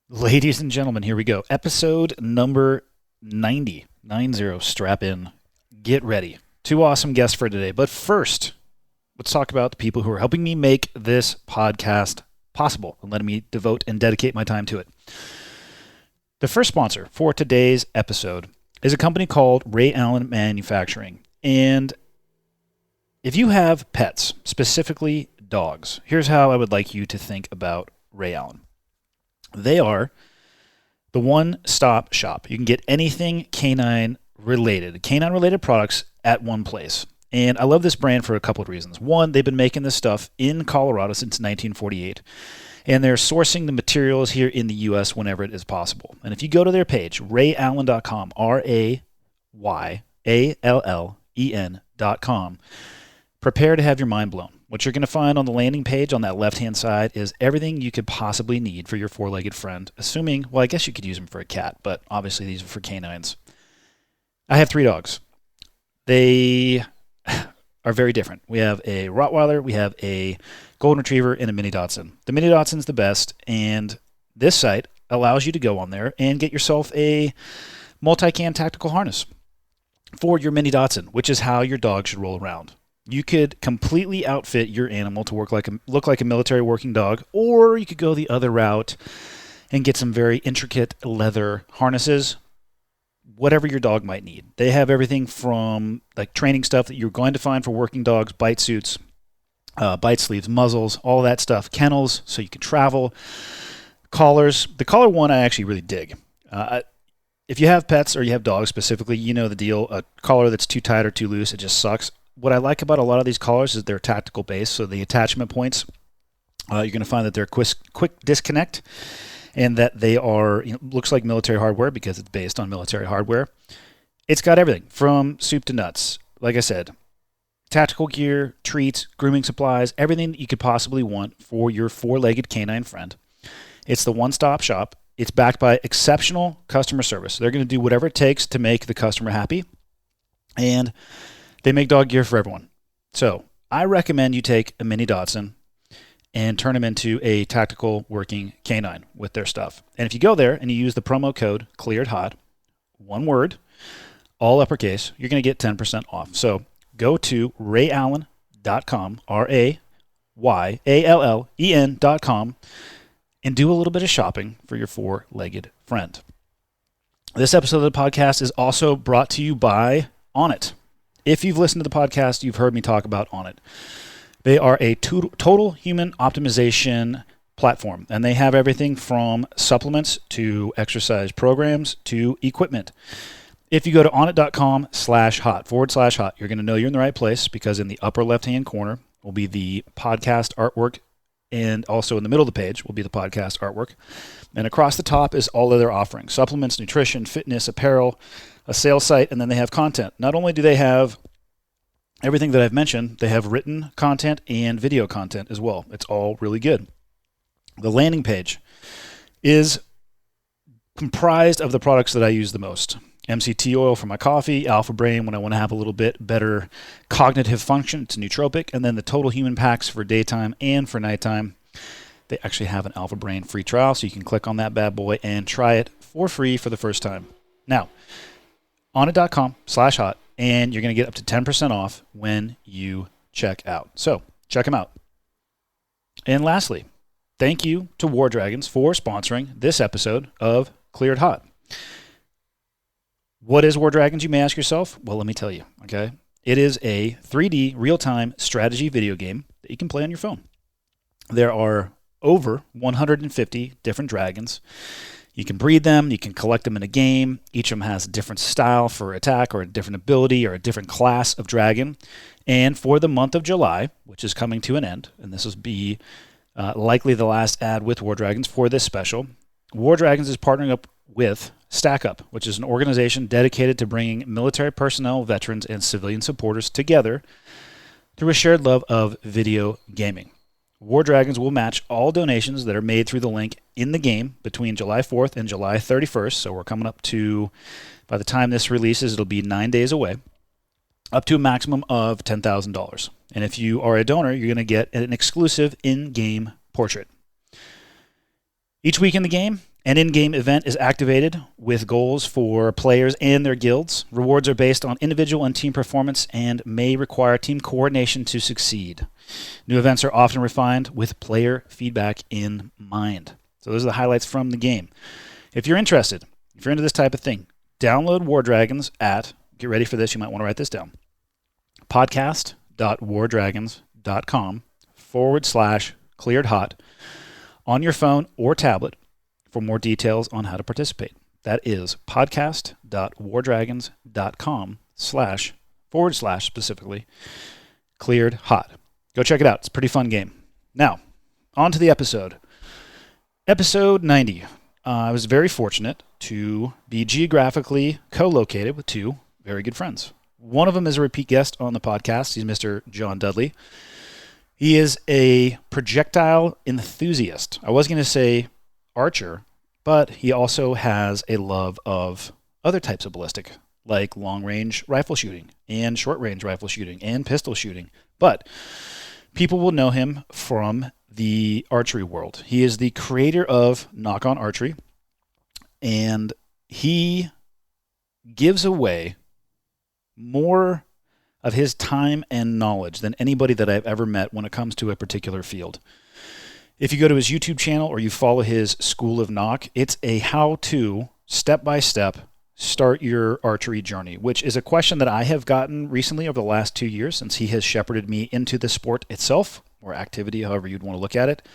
Ladies and gentlemen, here we go. Episode number 90. 90. Strap in. Get ready. Two awesome guests for today. But first, let's talk about the people who are helping me make this podcast possible and letting me devote and dedicate my time to it. The first sponsor for today's episode is a company called Ray Allen Manufacturing. And if you have pets, specifically dogs, here's how I would like you to think about Ray Allen. They are the one-stop shop. You can get anything canine-related products at one place. And I love this brand for a couple of reasons. One, they've been making this stuff in Colorado since 1948. And they're sourcing the materials here in the U.S. whenever it is possible. And if you go to their page, rayallen.com, RAYALLEN.com, prepare to have your mind blown. What you're going to find on the landing page on that left-hand side is everything you could possibly need for your four-legged friend, assuming, well, I guess you could use them for a cat, but obviously these are for canines. I have 3 dogs. They are very different. We have a Rottweiler, we have a Golden Retriever, and a Mini Dachshund. The Mini Dachshund's the best, and this site allows you to go on there and get yourself a multi-cam tactical harness for your Mini Dachshund, which is how your dog should roll around. You could completely outfit your animal to look like a military working dog, or you could go the other route and get some very intricate leather harnesses, whatever your dog might need. They have everything from like training stuff that you're going to find for working dogs, bite suits, bite sleeves, muzzles, all that stuff, kennels so you can travel, collars. The collar one I actually really dig. If you have pets or you have dogs specifically, you know the deal. A collar that's too tight or too loose, it just sucks. What I like about a lot of these collars is they're tactical based, so the attachment points, you're going to find that they're quick disconnect, and that they are, looks like military hardware because it's based on military hardware. It's got everything from soup to nuts. Like I said, tactical gear, treats, grooming supplies, everything that you could possibly want for your four-legged canine friend. It's the one-stop shop. It's backed by exceptional customer service. They're going to do whatever it takes to make the customer happy, and they make dog gear for everyone. So I recommend you take a Mini Dachshund and turn them into a tactical working canine with their stuff. And if you go there and you use the promo code ClearedHot, one word, all uppercase, you're going to get 10% off. So go to rayallen.com, RAYALLEN.com, and do a little bit of shopping for your four-legged friend. This episode of the podcast is also brought to you by Onnit. If you've listened to the podcast, you've heard me talk about Onnit. They are a total human optimization platform, and they have everything from supplements to exercise programs to equipment. If you go to onnit.com/hot, you're going to know you're in the right place because in the upper left-hand corner will be the podcast artwork, and also in the middle of the page will be the podcast artwork. And across the top is all of their offerings: supplements, nutrition, fitness, apparel, a sales site, and then they have content. Not only do they have everything that I've mentioned, they have written content and video content as well. It's all really good. The landing page is comprised of the products that I use the most. MCT oil for my coffee, Alpha Brain when I want to have a little bit better cognitive function. It's nootropic. And then the Total Human packs for daytime and for nighttime. They actually have an Alpha Brain free trial, so you can click on that bad boy and try it for free for the first time. Now, onnit.com/hot, and you're going to get up to 10% off when you check out. So check them out. And lastly, thank you to War Dragons for sponsoring this episode of Cleared Hot. What is War Dragons, you may ask yourself? Well, let me tell you, okay? It is a 3D real-time strategy video game that you can play on your phone. There are over 150 different dragons. You can breed them, you can collect them in a game. Each of them has a different style for attack or a different ability or a different class of dragon. And for the month of July, which is coming to an end, and this will be likely the last ad with War Dragons for this special, War Dragons is partnering up with Stack Up, which is an organization dedicated to bringing military personnel, veterans, and civilian supporters together through a shared love of video gaming. War Dragons will match all donations that are made through the link in the game between July 4th and July 31st. So we're coming up to, by the time this releases, it'll be 9 days away, up to a maximum of $10,000. And if you are a donor, you're going to get an exclusive in-game portrait. Each week in the game, An in-game event is activated with goals for players and their guilds. Rewards are based on individual and team performance and may require team coordination to succeed. New events are often refined with player feedback in mind. So those are the highlights from the game. If you're interested, if you're into this type of thing, download War Dragons at, get ready for this, you might want to write this down, podcast.wardragons.com/cleared-hot on your phone or tablet for more details on how to participate. That is podcast.wardragons.com/ specifically cleared hot. Go check it out. It's a pretty fun game. Now, on to the episode. Episode 90. I was very fortunate to be geographically co-located with two very good friends. One of them is a repeat guest on the podcast. He's Mr. John Dudley. He is a projectile enthusiast. I was going to say archer, but he also has a love of other types of ballistic, like long-range rifle shooting and short-range rifle shooting and pistol shooting. But people will know him from the archery world. He is the creator of Nock on Archery, and he gives away more of his time and knowledge than anybody that I've ever met when it comes to a particular field. If you go to his YouTube channel or you follow his School of Nock, it's a how-to, step-by-step, start your archery journey, which is a question that I have gotten recently over the last 2 years since he has shepherded me into the sport itself, or activity, however you'd want to look at it.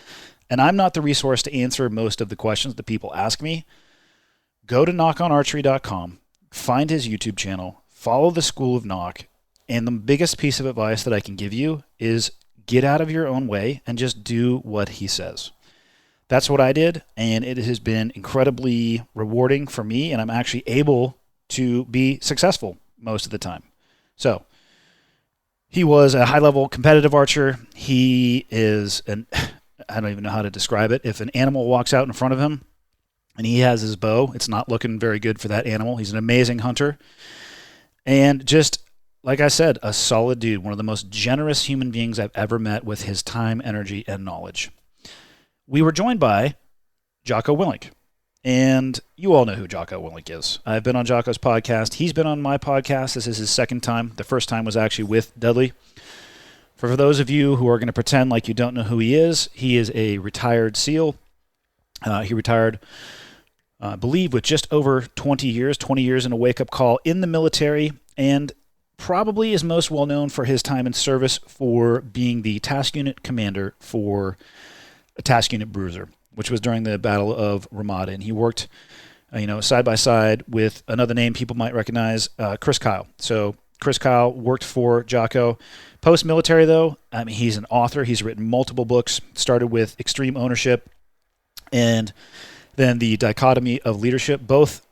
And I'm not the resource to answer most of the questions that people ask me. Go to knockonarchery.com, find his YouTube channel, follow the School of Nock, and the biggest piece of advice that I can give you is get out of your own way and just do what he says. That's what I did, and it has been incredibly rewarding for me, and I'm actually able to be successful most of the time. So, he was a high-level competitive archer. He is I don't even know how to describe it. If an animal walks out in front of him and he has his bow, it's not looking very good for that animal. He's an amazing hunter. And just, like I said, a solid dude, one of the most generous human beings I've ever met with his time, energy, and knowledge. We were joined by Jocko Willink, and you all know who Jocko Willink is. I've been on Jocko's podcast. He's been on my podcast. This is his second time. The first time was actually with Dudley. For those of you who are going to pretend like you don't know who he is a retired SEAL. He retired, I believe, with just over 20 years in a wake-up call in the military, and probably is most well known for his time in service for being the task unit commander for a task unit bruiser, which was during the Battle of Ramada. And he worked, side by side with another name people might recognize, Chris Kyle. So Chris Kyle worked for Jocko. Post-military, though, he's an author. He's written multiple books, started with Extreme Ownership and then The Dichotomy of Leadership. Both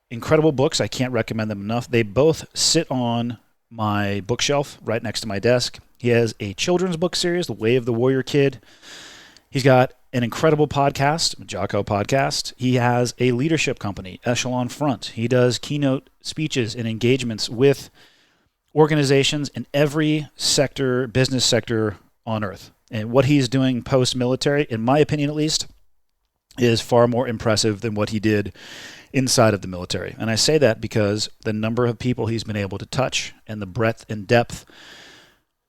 incredible books. I can't recommend them enough. They both sit on my bookshelf right next to my desk. He has a children's book series, The Way of the Warrior Kid. He's got an incredible podcast, Jocko Podcast. He has a leadership company, Echelon Front. He does keynote speeches and engagements with organizations in every sector, business sector on earth. And what he's doing post-military, in my opinion at least, is far more impressive than what he did inside of the military. And I say that because the number of people he's been able to touch and the breadth and depth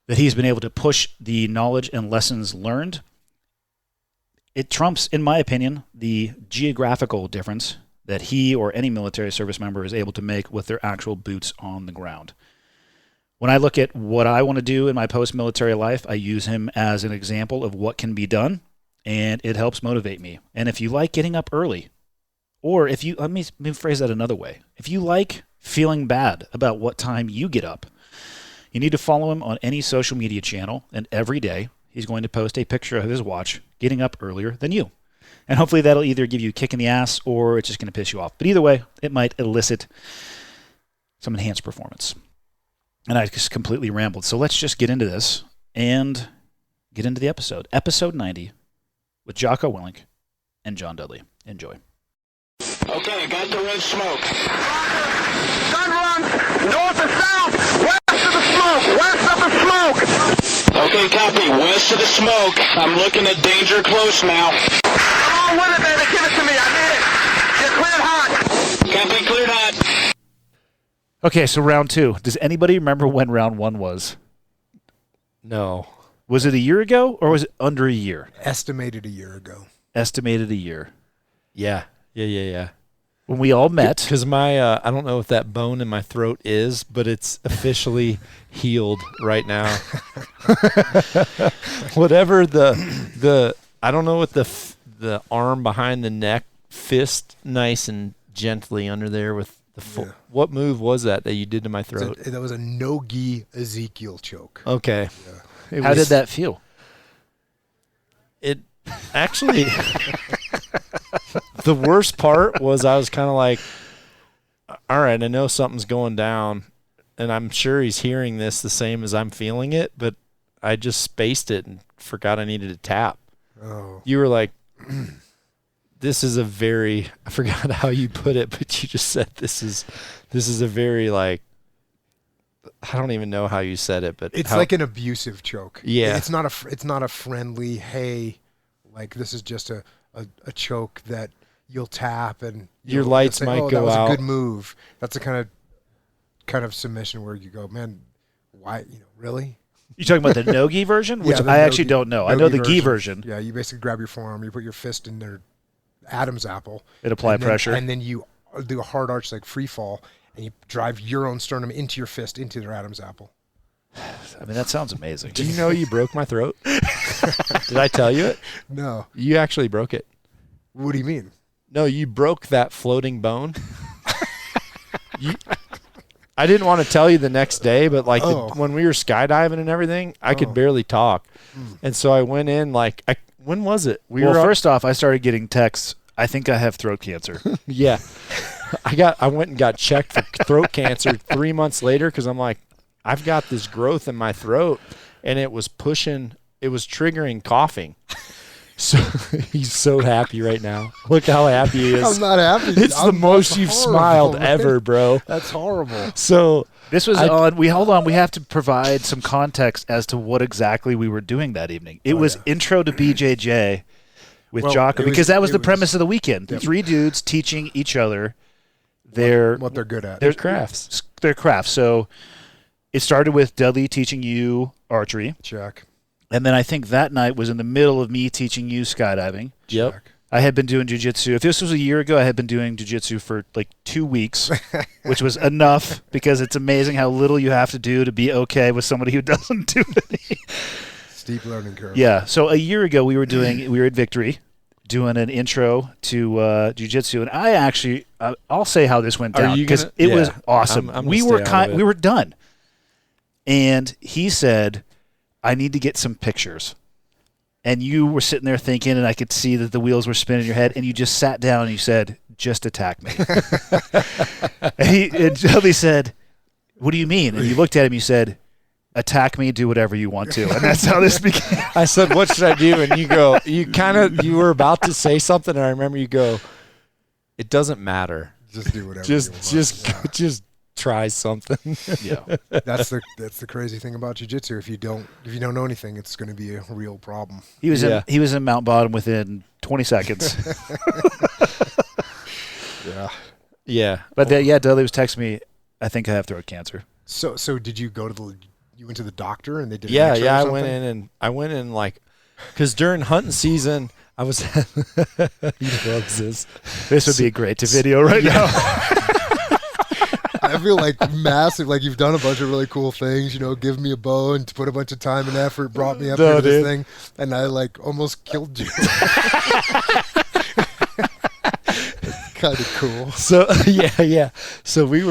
that he's been able to push the knowledge and lessons learned, it trumps, in my opinion, the geographical difference that he or any military service member is able to make with their actual boots on the ground. When I look at what I want to do in my post-military life, I use him as an example of what can be done, and it helps motivate me. And if you like getting up early, or if you, let me phrase that another way. If you like feeling bad about what time you get up, you need to follow him on any social media channel, and every day he's going to post a picture of his watch getting up earlier than you. And hopefully that'll either give you a kick in the ass or it's just going to piss you off. But either way, it might elicit some enhanced performance. And I just completely rambled. So let's just get into this and get into the episode. Episode 90 with Jocko Willink and John Dudley. Enjoy. Okay, got the red smoke. Gun run, north and south, west of the smoke, west of the smoke. Okay, copy, west of the smoke. I'm looking at danger close now. Come on with it, baby, give it to me, I need it. Okay, so round 2. Does anybody remember when round 1 was? No. Was it a year ago or was it under a year? Estimated a year ago. Estimated a year. Yeah. When we all met. Because my, I don't know what that bone in my throat is, but it's officially healed right now. Whatever the I don't know what the arm behind the neck, fist nice and gently under there with the full. Yeah. What move was that you did to my throat? That was a Noogie Ezekiel choke. Okay. Yeah. How did that feel? It actually, the worst part was I was kind of like, all right, I know something's going down, and I'm sure he's hearing this the same as I'm feeling it, but I just spaced it and forgot I needed to tap. Oh. You were like, this is a very, I forgot how you put it, but you just said this is a very, like, I don't even know how you said it, but it's like an abusive choke. Yeah. It's not a friendly, hey, like this is just a choke that you'll tap and your lights might go out. That was a good move. That's a kind of submission where you go, man, why, really? You talking about the Noogie version, which Yeah, I actually don't know. I know the gi version. Yeah, you basically grab your forearm, you put your fist in their Adam's apple. It apply pressure. And then you do a hard arch like free fall, and you drive your own sternum into your fist, into their Adam's apple. I mean, that sounds amazing. Do you know you broke my throat? Did I tell you it? No. You actually broke it. What do you mean? No, you broke that floating bone. I didn't want to tell you the next day, but like when we were skydiving and everything, I could barely talk. And so I went in when was it? First off, I started getting texts. I think I have throat cancer. Yeah. I went and got checked for throat cancer 3 months later because I'm like, I've got this growth in my throat, and it was triggering coughing. So he's so happy right now. Look how happy he is. I'm not happy. It's the most you've smiled ever, bro. That's horrible. So this was on. Hold on. We have to provide some context as to what exactly we were doing that evening. It was Intro to BJJ with Jocko, because that was the premise of the weekend. Yep. 3 dudes teaching each other what they're good at. Their crafts. Their crafts. So it started with Dudley teaching you archery. Check. And then I think that night was in the middle of me teaching you skydiving. Yep. Check. I had been doing jiu-jitsu. If this was a year ago, I had been doing jiu-jitsu for like 2 weeks, which was enough because it's amazing how little you have to do to be okay with somebody who doesn't do any. Steep learning curve. Yeah. So a year ago, we were at Victory doing an intro to jiu-jitsu, and I actually I'll say how this went down because it was awesome. We were done, and he said, I need to get some pictures. And you were sitting there thinking, and I could see that the wheels were spinning in your head, and you just sat down and you said, just attack me. and Dudley said, what do you mean? And you looked at him, you said, attack me, do whatever you want to. And that's how this began. I said, what should I do? And you go, you were about to say something, and I remember you go, it doesn't matter. Just do whatever you want. Just try something. Yeah. That's the crazy thing about jiu-jitsu. If you don't know anything, it's going to be a real problem. He was in Mount Bottom within 20 seconds. Yeah. Yeah. But Dudley was texting me, I think I have throat cancer. So did you go to you went to the doctor and they did I went in like, because during hunting season I was he loves this. This would be great to video right now. I feel like massive, like you've done a bunch of really cool things, give me a bow and put a bunch of time and effort, brought me up here to this thing, and I like almost killed you. Kind of cool. So yeah. So we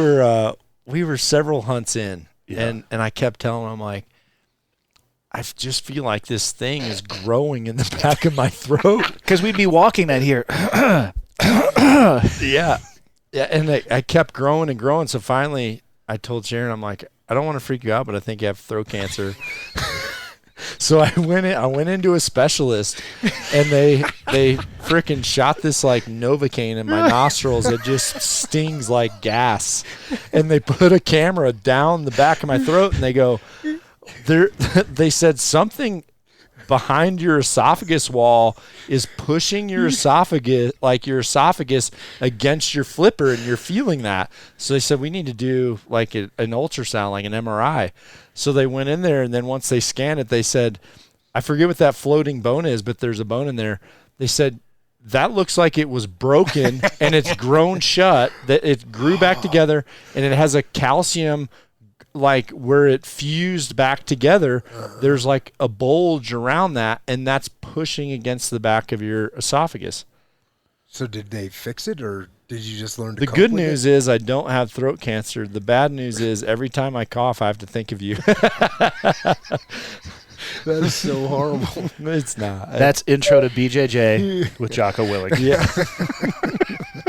were several hunts in, and I kept telling him, like, I just feel like this thing is growing in the back of my throat because we'd be walking that here. Yeah. Yeah, and I kept growing and growing. So finally, I told Sharon, I'm like, I don't want to freak you out, but I think you have throat cancer. So I went into a specialist, and they freaking shot this like Novocaine in my nostrils. It just stings like gas. And they put a camera down the back of my throat, and they go, they said something behind your esophagus wall is pushing your esophagus against your flipper, and you're feeling that. So they said, we need to do like an ultrasound, like an MRI. So they went in there, and then once they scanned it, they said, I forget what that floating bone is, but there's a bone in there. They said, that looks like it was broken and it's grown shut, that it grew back together, and it has a calcium, like where it fused back together. There's like a bulge around that, and that's pushing against the back of your esophagus. So did they fix it, or did you just learn to The cope good with news it? is I don't have throat cancer. The bad news is every time I cough, I have to think of you. That is so horrible. It's not. That's intro to BJJ with Jocko Willink. Yeah.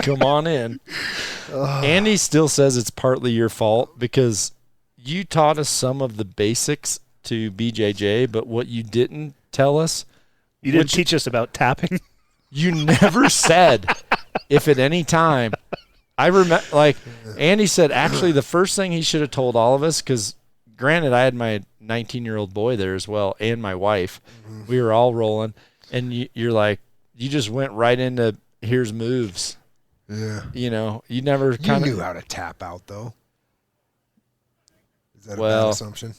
Come on in. Andy still says it's partly your fault because you taught us some of the basics to BJJ, but what you didn't tell us, You didn't teach us about tapping? you never said if at any time. I remember, like, Andy said, actually, the first thing he should have told all of us, because granted, I had my 19-year-old boy there as well, and my wife. We were all rolling, and you're like, you just went right into here's moves. Yeah. You know, you never You kind knew of. how to tap out, though. Is that a bad Well- assumption?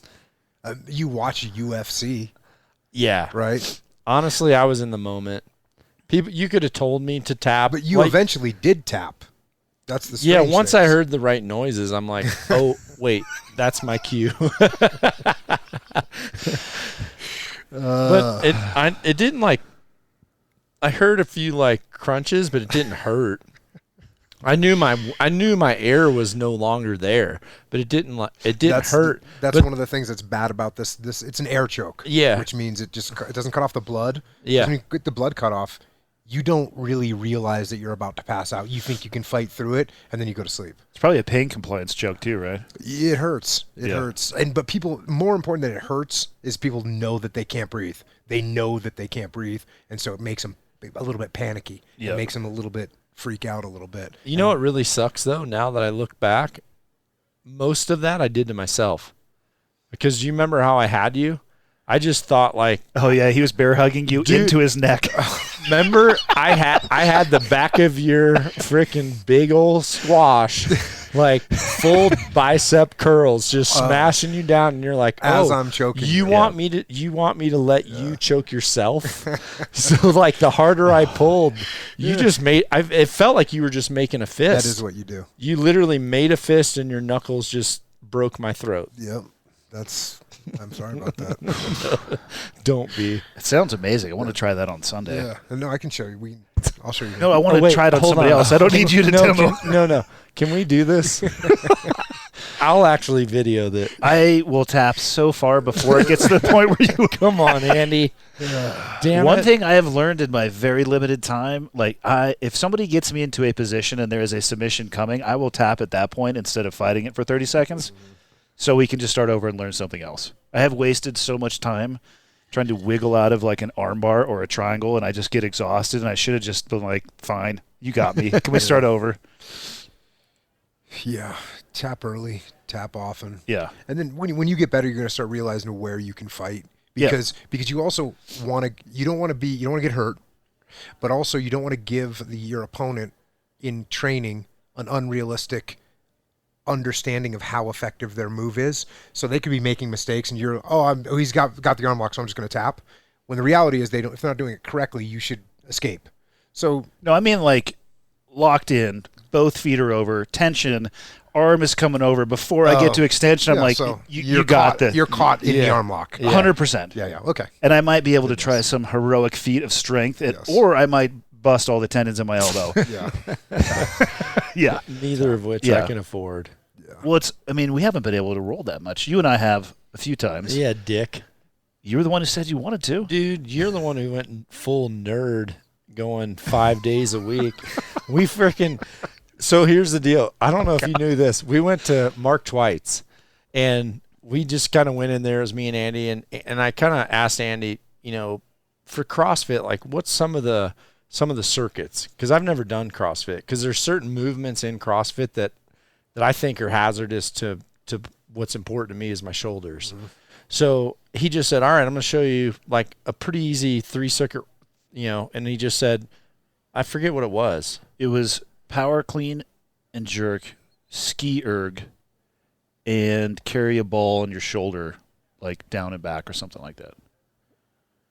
You watch UFC, Yeah. right? Honestly, I was in the moment. People, you could have told me to tap, But you like, eventually did tap. That's the yeah. strange Once thing. I heard the right noises, I'm like, oh wait, that's my cue. But it didn't like. I heard a few like crunches, but it didn't hurt. I knew my air was no longer there, but it didn't hurt. That's But one of the things that's bad about this. It's an air choke. Yeah. Which means it doesn't cut off the blood. Yeah. When you get the blood cut off, you don't really realize that you're about to pass out. You think you can fight through it, and then you go to sleep. It's probably a pain compliance joke too, right? It hurts. It Yeah. hurts. But people, more important than it hurts, is people know that they can't breathe. They know that they can't breathe, and so it makes them a little bit panicky. Yeah. It makes them a little bit freak out a little bit. you know what really sucks though? Now that I look back, most of that I did to myself. Because you remember how I had you? I just thought like, Oh yeah, he was bear hugging you Dude. into his neck. remember I had the back of your freaking big old squash, like full bicep curls, just smashing you down, and you're like, As oh, I'm choking you you. want me to let you choke yourself? So like the harder I pulled, you just made. It felt like you were just making a fist. That is what you do. You literally made a fist, and your knuckles just broke my throat. Yep. I'm sorry about that. Don't be. It sounds amazing. I want to try that on Sunday. Yeah. No, I can show you. I'll show you. No, I want to wait, try it on hold somebody else. I don't need you to no, demo. no. Can we do this? I'll actually video that. I will tap so far before it gets to the point where you. Come on, Andy. Damn One it. thing I have learned in my very limited time, like if somebody gets me into a position and there is a submission coming, I will tap at that point instead of fighting it for 30 seconds, so we can just start over and learn something else. I have wasted so much time trying to wiggle out of like an armbar or a triangle, and I just get exhausted, and I should have just been like, fine, you got me. Can we start over? Yeah. Tap early, tap often. Yeah. And then when you get better, you're going to start realizing where you can fight Yeah. because you also you don't want to get hurt, but also you don't want to give your opponent in training an unrealistic understanding of how effective their move is. So they could be making mistakes, and he's got the arm lock, so I'm just going to tap. When the reality is if they're not doing it correctly, you should escape. So No, I mean like locked in, both feet are over, tension, arm is coming over. Before I get to extension, I'm yeah, like, so you you're got caught, this. You're caught in the arm lock. 100%. Yeah. Okay. And I might be able to try some heroic feat of strength, Yes. or I might bust all the tendons in my elbow. Yeah. Yeah. Neither of which Yeah. I can afford. Well, we haven't been able to roll that much. You and I have a few times. Yeah, dick. You were the one who said you wanted to. Dude, you're the one who went full nerd going 5 days a week. We freaking. So here's the deal. I don't know if you knew this. We went to Mark Twite's, and we just kind of went in there as me and Andy, and I kind of asked Andy, for CrossFit, like what's some of the circuits? Because I've never done CrossFit. Because there's certain movements in CrossFit that I think are hazardous to what's important to me is my shoulders. Mm-hmm. So he just said, all right, I'm going to show you like a pretty easy 3-circuit, and he just said, I forget what it was. It was power clean and jerk, ski erg, and carry a ball on your shoulder, like down and back or something like that.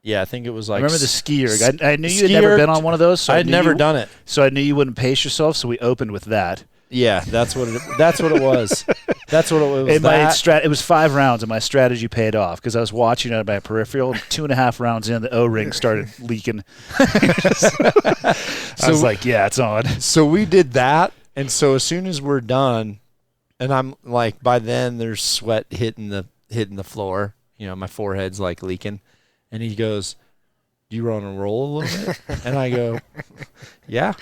Yeah, I think it was like... I remember the ski erg. I knew you had never been on one of those. So I had never done it. So I knew you wouldn't pace yourself, so we opened with that. Yeah, that's what it was. That's what it was. And it was 5 rounds, and my strategy paid off because I was watching it on my peripheral. 2.5 rounds in, the O-ring started leaking. I was like, yeah, it's on. So we did that, and so as soon as we're done, and I'm like, by then there's sweat hitting the floor. My forehead's like leaking. And he goes, do you want to roll a little bit? And I go, yeah,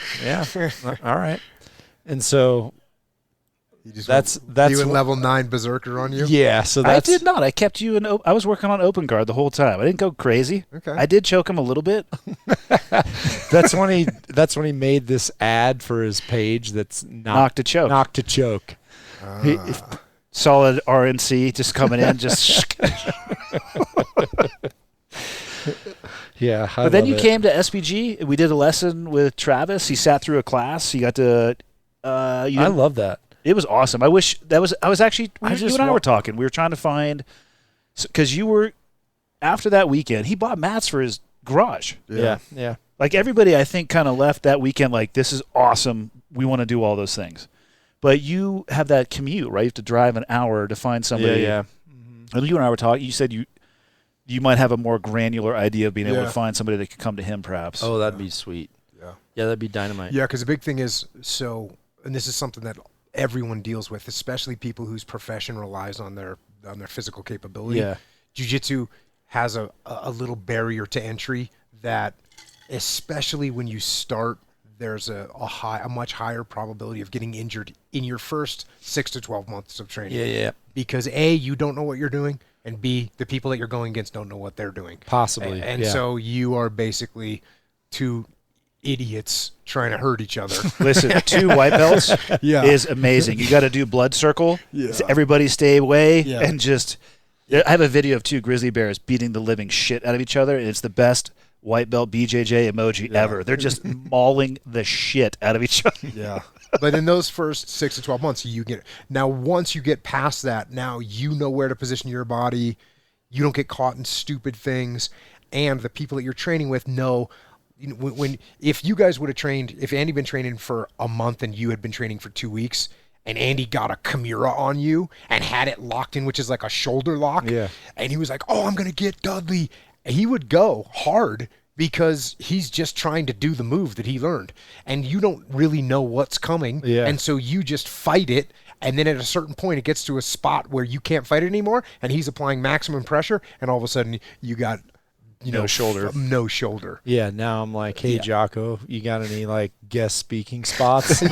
all right. And so that's you and level 9 berserker on you. Yeah, so that's... I did not. I kept you in. I was working on open guard the whole time. I didn't go crazy. Okay. I did choke him a little bit. That's when he made this ad for his page. That's Knock to choke. Knock to choke. Solid RNC just coming in, just. Yeah, but then you came to SPG. We did a lesson with Travis. He sat through a class. He got to. I love that. It was awesome. I wish that was. I was actually. You and I were talking. We were trying to find, because you were after that weekend. He bought mats for his garage. Yeah. Like everybody, I think, kind of left that weekend like, this is awesome. We want to do all those things. But you have that commute, right? You have to drive an hour to find somebody. Yeah. And you and I were talking. You said you might have a more granular idea of being able to find somebody that could come to him, perhaps. Oh, that'd be sweet. Yeah, that'd be dynamite. Yeah, because the big thing is, and this is something that everyone deals with, especially people whose profession relies on their physical capability. Yeah. Jiu-jitsu has a little barrier to entry that, especially when you start, there's a much higher probability of getting injured in your first 6 to 12 months of training. Yeah. Because A, you don't know what you're doing, and B, the people that you're going against don't know what they're doing. Possibly. And so you are basically two idiots trying to hurt each other. Listen, 2 white belts is amazing. You got to do blood circle. Everybody stay away and just. I have a video of 2 grizzly bears beating the living shit out of each other, and it's the best white belt BJJ emoji ever. They're just mauling the shit out of each other. Yeah. But in those first 6 to 12 months, once you get past that, now you know where to position your body. You don't get caught in stupid things, and the people that you're training with know. If you guys would have trained, if Andy been training for a month and you had been training for 2 weeks, and Andy got a Kimura on you and had it locked in, which is like a shoulder lock, and he was like, "Oh, I'm gonna get Dudley," he would go hard because he's just trying to do the move that he learned, and you don't really know what's coming, and so you just fight it. And then at a certain point, it gets to a spot where you can't fight it anymore, and he's applying maximum pressure, and all of a sudden you got. No shoulder. Yeah, now I'm like, hey, Jocko, you got any, like, guest speaking spots?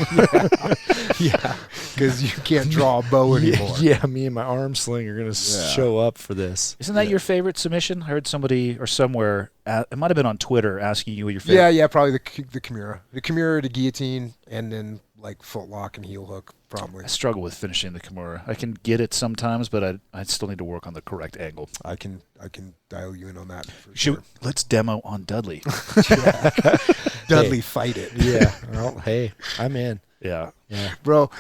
Yeah, because you can't draw a bow anymore. Yeah, me and my arm sling are going to show up for this. Isn't that your favorite submission? I heard somebody or somewhere, it might have been on Twitter, asking you what your favorite. Yeah, probably the Kimura. The Kimura, the guillotine, and then, like, foot lock and heel hook, probably. I struggle with finishing the Kimura. I can get it sometimes, but I still need to work on the correct angle. I can dial you in on that. Let's demo on Dudley. Dudley, fight it. Yeah. Well, hey, I'm in. Yeah. Bro,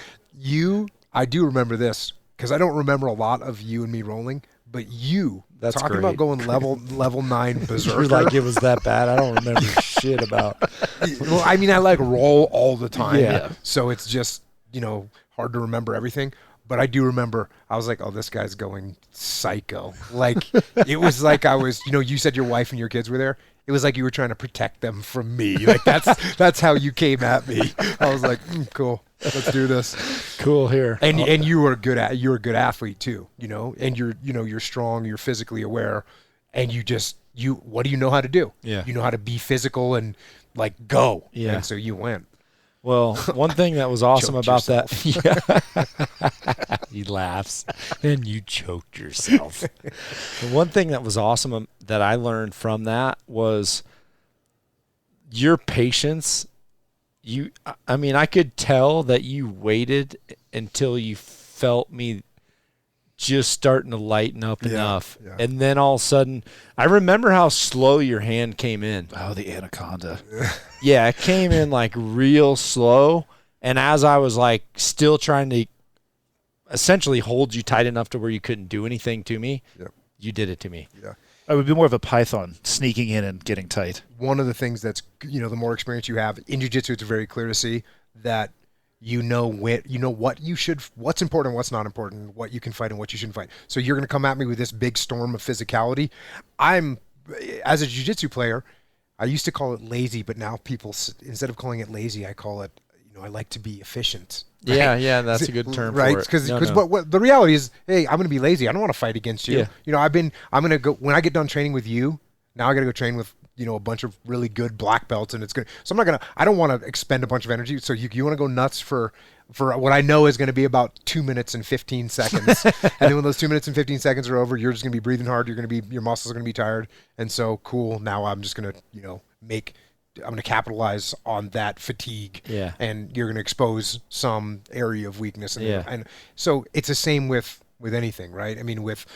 I do remember this because I don't remember a lot of you and me rolling, but That's talking great. about going level 9 berserker. You're like, it was that bad. I don't remember shit about. Well, I mean, I like roll all the time. Yeah. So it's just, hard to remember everything. But I do remember, I was like, oh, this guy's going psycho. Like, it was like I was, you said your wife and your kids were there. It was like you were trying to protect them from me. Like, that's how you came at me. I was like, cool, let's do this. Cool here. And you were you're a good athlete too, and you're strong, you're physically aware, and what do you know how to do? Yeah. You know how to be physical and like go. Yeah. And so you went. Well, one thing that was awesome Choked about yourself. that, he laughs, and you choked yourself. The one thing that was awesome that I learned from that was your patience. I could tell that you waited until you felt me just starting to lighten up enough. Yeah. And then all of a sudden, I remember how slow your hand came in. Oh, the anaconda. Yeah, it came in like real slow. And as I was like still trying to essentially hold you tight enough to where you couldn't do anything to me, you did it to me. Yeah. I would be more of a python, sneaking in and getting tight. One of the things that's, the more experience you have in jiu-jitsu, it's very clear to see that what's important, what's not important, what you can fight and what you shouldn't fight. So you're going to come at me with this big storm of physicality. As a jiu-jitsu player, I used to call it lazy, but now people, instead of calling it lazy, I call it, I like to be efficient. Right? Yeah, that's a good term right? for it. Because what the reality is, hey, I'm going to be lazy. I don't want to fight against you. Yeah. I'm going to go, when I get done training with you, now I got to go train with, a bunch of really good black belts, and it's good. So I don't want to expend a bunch of energy. So you want to go nuts for what I know is going to be about 2 minutes and 15 seconds. And then when those 2 minutes and 15 seconds are over, you're just going to be breathing hard. Your muscles are going to be tired. And so cool. Now I'm just going to, I'm going to capitalize on that fatigue. Yeah. And you're going to expose some area of weakness. And so it's the same with anything, right? I mean, with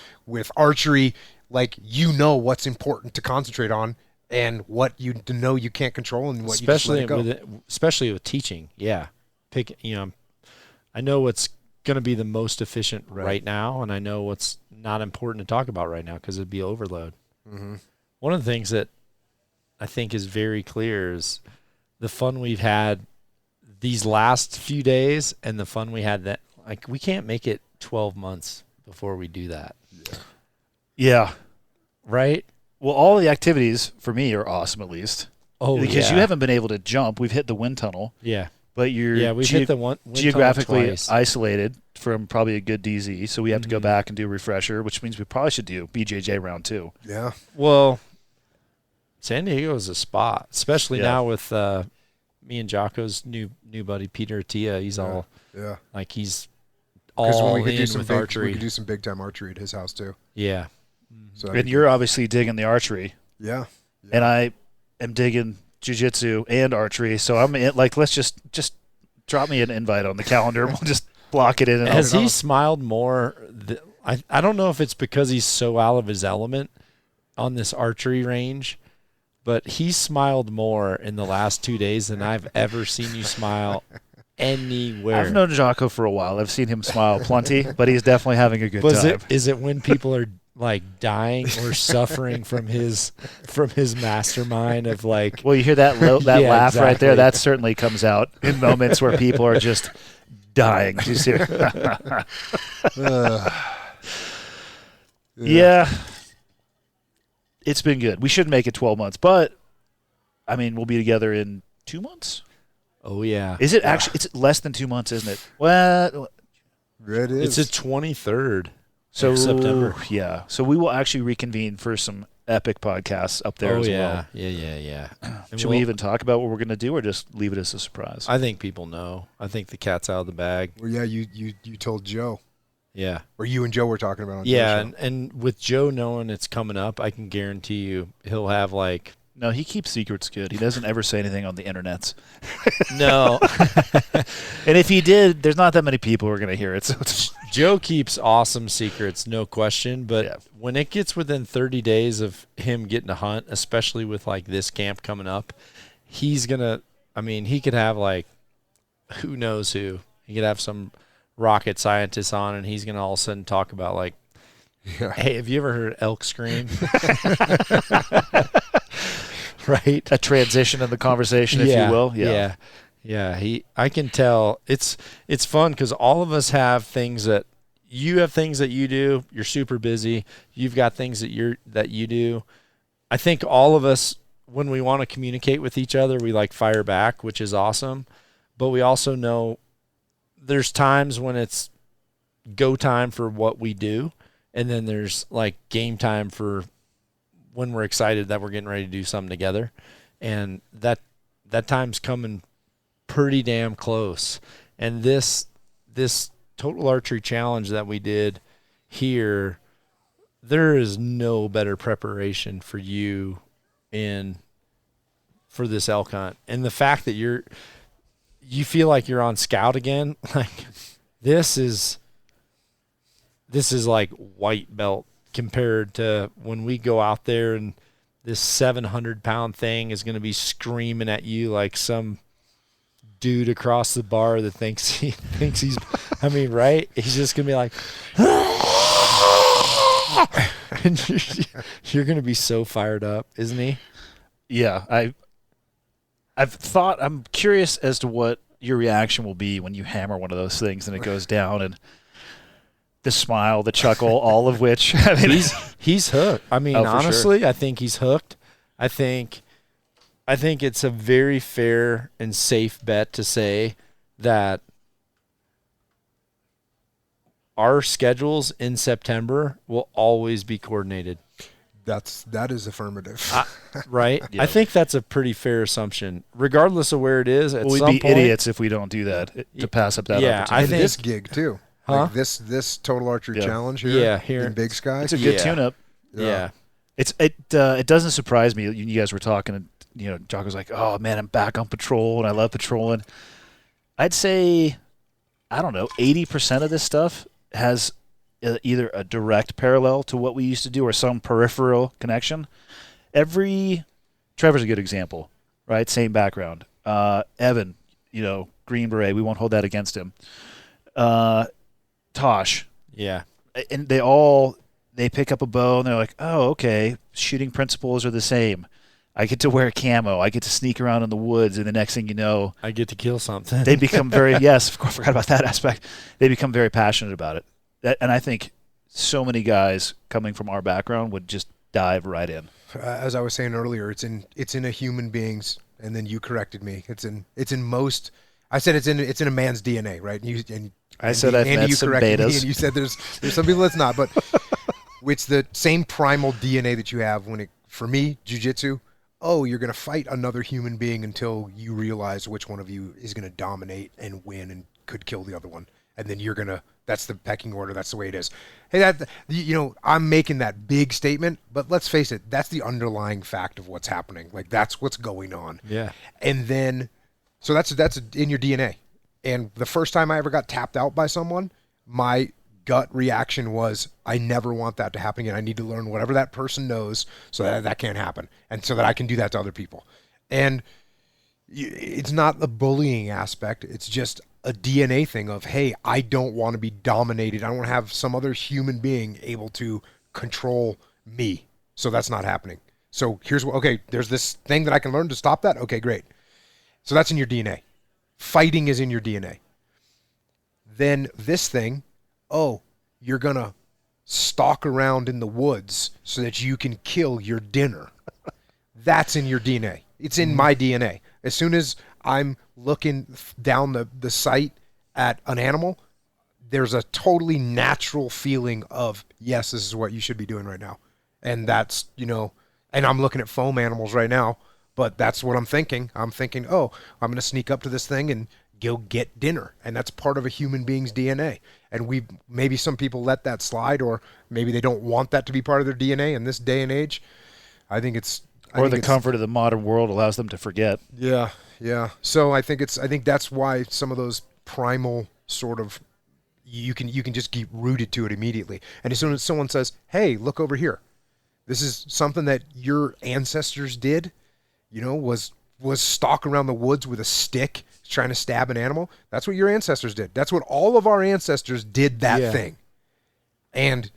archery, like, what's important to concentrate on and what you know you can't control and what you just let it go. Especially with teaching. Yeah. I know what's going to be the most efficient right now, and I know what's not important to talk about right now because it'd be overload. Mm-hmm. One of the things that I think is very clear is the fun we've had these last few days and the fun we had that, like, we can't make it 12 months before we do that. Yeah. Right? Well, all the activities for me are awesome, at least. Oh, because you haven't been able to jump. We've hit the wind tunnel. Yeah. But you're we've hit the wind geographically tunnel twice. isolated from probably a good DZ, so we have to go back and do a refresher, which means we probably should do BJJ round 2. Yeah. Well, San Diego is a spot, especially now with me and Jocko's new buddy Peter Attia. He's all like he's all in with archery. We could do some big time archery at his house too. Yeah. So and you're obviously digging the archery. Yeah. And I am digging jiu-jitsu and archery, so I'm in, like, let's just drop me an invite on the calendar. We'll just block it in. And Has he smiled more? I don't know if it's because he's so out of his element on this archery range, but he smiled more in the last 2 days than I've ever seen you smile anywhere. I've known Jocko for a while. I've seen him smile plenty, but he's definitely having a good time. Is it when people are like dying or suffering from his mastermind of like? Well, you hear that laugh exactly. right there. That certainly comes out in moments where people are just dying. Do you see? Yeah. It's been good. We should make it 12 months, but I mean, we'll be together in 2 months. Oh yeah. Is it actually? It's less than 2 months, isn't it? Well, it is. It's the 23rd. So September. Yeah. So we will actually reconvene for some epic podcasts up there as well. Yeah. Should we even talk about what we're going to do, or just leave it as a surprise? I think people know. I think the cat's out of the bag. Well, yeah, you told Joe. Yeah. Or you and Joe were talking about it on Yeah, Joe's show. and with Joe knowing it's coming up, I can guarantee you he'll have like No, he keeps secrets good. He doesn't ever say anything on the internets. no. And if he did, there's not that many people who are going to hear it. So Joe keeps awesome secrets, no question. But when it gets within 30 days of him getting to hunt, especially with like this camp coming up, he's going to, I mean, he could have like, who knows who. He could have some rocket scientist on, and he's going to all of a sudden talk about like, hey, have you ever heard elk scream? Right? a transition in the conversation, if you will. Yeah. I can tell it's fun because all of us have things that you have things that you do. You're super busy. You've got things that you do. I think all of us, when we want to communicate with each other, we like fire back, which is awesome. But we also know there's times when it's go time for what we do, and then there's like game time for when we're excited that we're getting ready to do something together. And that time's coming pretty damn close. And this total archery challenge that we did here, there is no better preparation for you for this elk hunt. And the fact that you feel like you're on scout again, like this is this is like white belt compared to when we go out there and this 700-pound thing is going to be screaming at you like some dude across the bar that thinks he's, I mean, right? He's just going to be like, and you're going to be so fired up, isn't he? Yeah, I'm curious as to what your reaction will be when you hammer one of those things and it goes down, and the smile, the chuckle, all of which, I mean, he's hooked. I mean, honestly, sure. I think he's hooked. I think it's a very fair and safe bet to say that our schedules in September will always be coordinated. That is affirmative. Right? Yep. I think that's a pretty fair assumption, regardless of where it is. At we'd some be point, idiots if we don't do that, to pass up that Yeah, opportunity. I And think- this gig too. Huh? Like this Total Archery Yeah. Challenge here, Yeah, here. in Big Sky. It's a good Yeah. tune-up. Yeah. It doesn't surprise me. You guys were talking, and Jocko's like, "Oh man, I'm back on patrol, and I love patrolling." I'd say, I don't know, 80% of this stuff has either a direct parallel to what we used to do or some peripheral connection. Trevor's a good example, right? Same background. Evan, Green Beret. We won't hold that against him. Tosh, Yeah. and they pick up a bow and they're like, oh, okay, shooting principles are the same. I get to wear camo. I get to sneak around in the woods, and the next thing you know, I get to kill something. they become very, yes, of course, I forgot about that aspect. They become very passionate about it. And I think so many guys coming from our background would just dive right in. As I was saying earlier, it's in a human being's, and then you corrected me. It's in most. I said it's in a man's DNA, right? I said I've met you some corrected me, betas. and you said there's some people that's not, but it's the same primal DNA that you have for me, jiu-jitsu. Oh, you're going to fight another human being until you realize which one of you is going to dominate and win and could kill the other one. And then that's the pecking order. That's the way it is. Hey, I'm making that big statement, but let's face it, that's the underlying fact of what's happening. Like, that's what's going on. Yeah. And then, so that's in your DNA. And the first time I ever got tapped out by someone, my gut reaction was, I never want that to happen again. I need to learn whatever that person knows so that can't happen, and so that I can do that to other people. And it's not the bullying aspect. It's just a DNA thing of, hey, I don't want to be dominated. I don't want to have some other human being able to control me. So that's not happening. So there's this thing that I can learn to stop that. Okay, great. So that's in your DNA. Fighting is in your DNA. Then this thing, you're going to stalk around in the woods so that you can kill your dinner. That's in your DNA. It's in my DNA. As soon as I'm looking down the sight at an animal, there's a totally natural feeling of, yes, this is what you should be doing right now. And that's, and I'm looking at foam animals right now, but that's what I'm thinking. I'm thinking, I'm going to sneak up to this thing and go get dinner. And that's part of a human being's DNA. And maybe some people let that slide, or maybe they don't want that to be part of their DNA in this day and age. I think it's... Or the comfort of the modern world allows them to forget. Yeah, yeah. So I think that's why some of those primal sort of, you can just get rooted to it immediately. And as soon as someone says, hey, look over here, this is something that your ancestors did, was stalk around the woods with a stick trying to stab an animal. That's what your ancestors did. That's what all of our ancestors did, that thing. And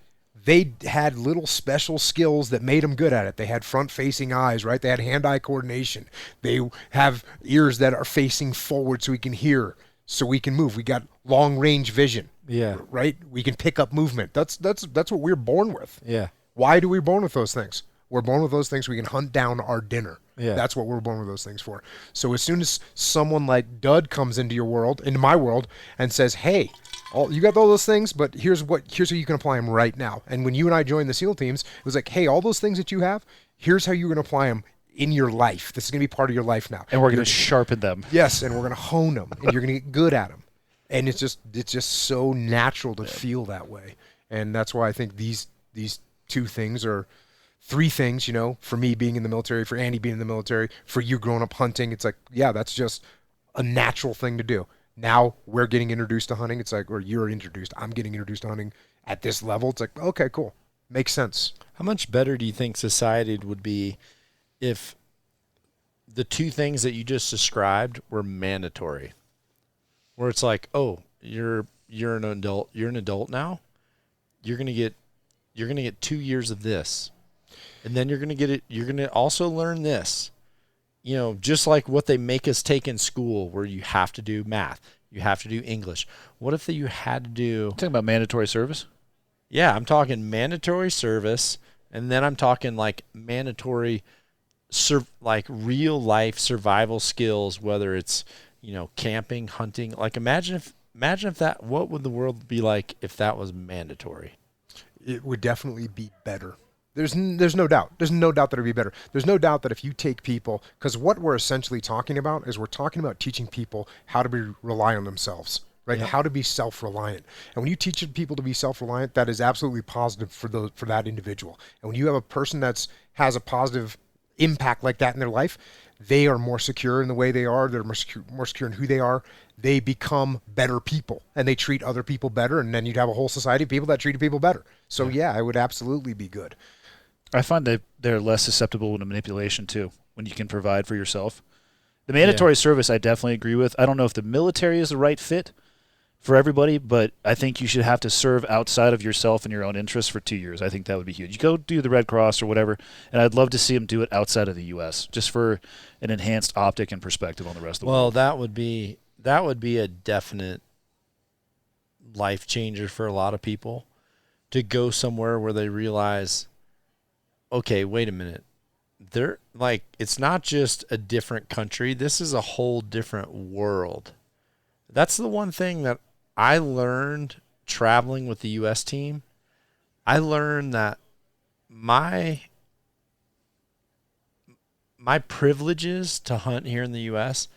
they had little special skills that made them good at it. They had front-facing eyes, right? They had hand-eye coordination. They have ears that are facing forward so we can hear, so we can move. We got long-range vision. Yeah. Right? We can pick up movement. That's what we're born with. Yeah. Why do we born with those things? We're born with those things so we can hunt down our dinner. Yeah. That's what we're born with those things for. So as soon as someone like Dud comes into my world, and says, hey, you got all those things, but here's how you can apply them right now. And when you and I joined the SEAL teams, it was like, hey, all those things that you have, here's how you're going to apply them in your life. This is going to be part of your life now. And we're going to sharpen them. Yes, and we're going to hone them, and you're going to get good at them. And it's just so natural to feel that way. And that's why I think these two things are three things, for me being in the military, for Andy being in the military, for you growing up hunting. It's like, yeah, that's just a natural thing to do. Now we're getting introduced to hunting. It's like, or you're introduced. I'm getting introduced to hunting at this level. It's like, okay, cool. Makes sense. How much better do you think society would be if the two things that you just described were mandatory? Where it's like, oh, you're an adult. You're an adult now. You're gonna get 2 years of this, and then you're gonna also learn this. You know, just like what they make us take in school, where you have to do math, you have to do English. What if you had to do? Talking about mandatory service. Yeah, I'm talking mandatory service, and then I'm talking like mandatory, like real life survival skills. Whether it's camping, hunting. Like imagine if that. What would the world be like if that was mandatory? It would definitely be better. There's no doubt. There's no doubt that it'd be better. There's no doubt that if you take people, because what we're essentially talking about is we're talking about teaching people how to rely on themselves, right? Yep. How to be self-reliant. And when you teach people to be self-reliant, that is absolutely positive for that individual. And when you have a person has a positive impact like that in their life, they are more secure in the way they are. They're more secure in who they are. They become better people, and they treat other people better. And then you'd have a whole society of people that treated people better. So yeah, it would absolutely be good. I find that they're less susceptible to manipulation too when you can provide for yourself. The mandatory service, I definitely agree with. I don't know if the military is the right fit for everybody, but I think you should have to serve outside of yourself and your own interests for 2 years. I think that would be huge. You go do the Red Cross or whatever, and I'd love to see them do it outside of the U.S. just for an enhanced optic and perspective on the rest of the world. Well, that would be a definite life changer for a lot of people, to go somewhere where they realize, okay, wait a minute. They're like, it's not just a different country. This is a whole different world. That's the one thing that I learned traveling with the U.S. team. I learned that my privileges to hunt here in the U.S.,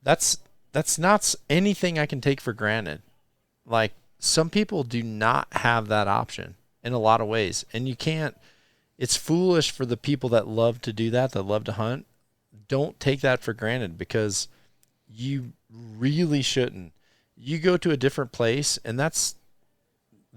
that's not anything I can take for granted. Like, some people do not have that option in a lot of ways. And you can't, it's foolish for the people that love to do that love to hunt. Don't take that for granted, because you really shouldn't. You go to a different place, and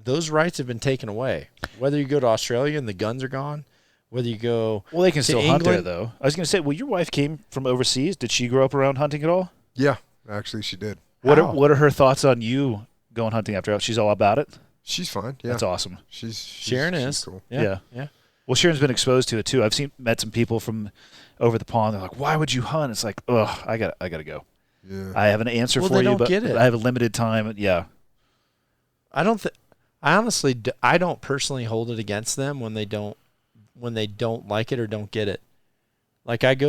those rights have been taken away. Whether you go to Australia and the guns are gone, whether you go they can to still England, hunt there, though. I was going to say, well, your wife came from overseas. Did she grow up around hunting at all? Yeah, actually she did. What are her thoughts on you going hunting after? She's all about it? She's fine. Yeah. That's awesome. Sharon is cool. Yeah. Well, Sharon's been exposed to it too. I've met some people from over the pond. They're like, "Why would you hunt?" It's like, "Ugh, I got to go." Yeah. I have an answer for they you, don't but get it. I have a limited time. Yeah. I don't personally hold it against them when they don't like it or don't get it. Like I've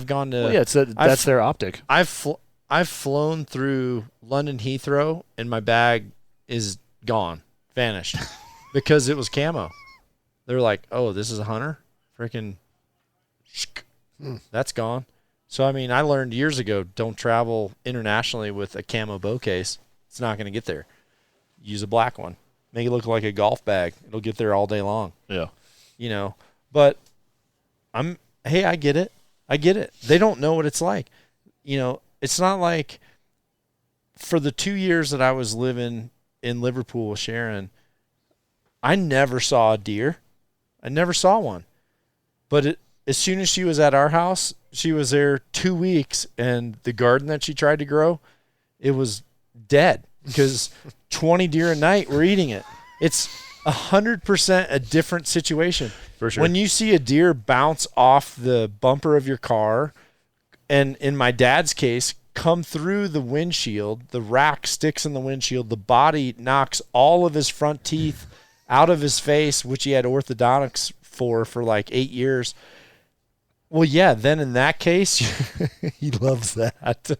gone to. Well, yeah, that's their optic. I've flown through London Heathrow and my bag is gone, vanished, because it was camo. They're like, "Oh, this is a hunter? Freaking, that's gone." So, I mean, I learned years ago, don't travel internationally with a camo bow case. It's not going to get there. Use a black one. Make it look like a golf bag. It'll get there all day long. Yeah. But I get it. They don't know what it's like. It's not like, for the 2 years that I was living in Liverpool with Sharon, I never saw a deer. I never saw one. But as soon as she was at our house, she was there 2 weeks, and the garden that she tried to grow, it was dead because 20 deer a night were eating it. It's 100% a different situation. For sure. When you see a deer bounce off the bumper of your car, and in my dad's case, come through the windshield, the rack sticks in the windshield, the body knocks all of his front teeth out of his face, which he had orthodontics for like 8 years. Well, yeah, then in that case, he loves that.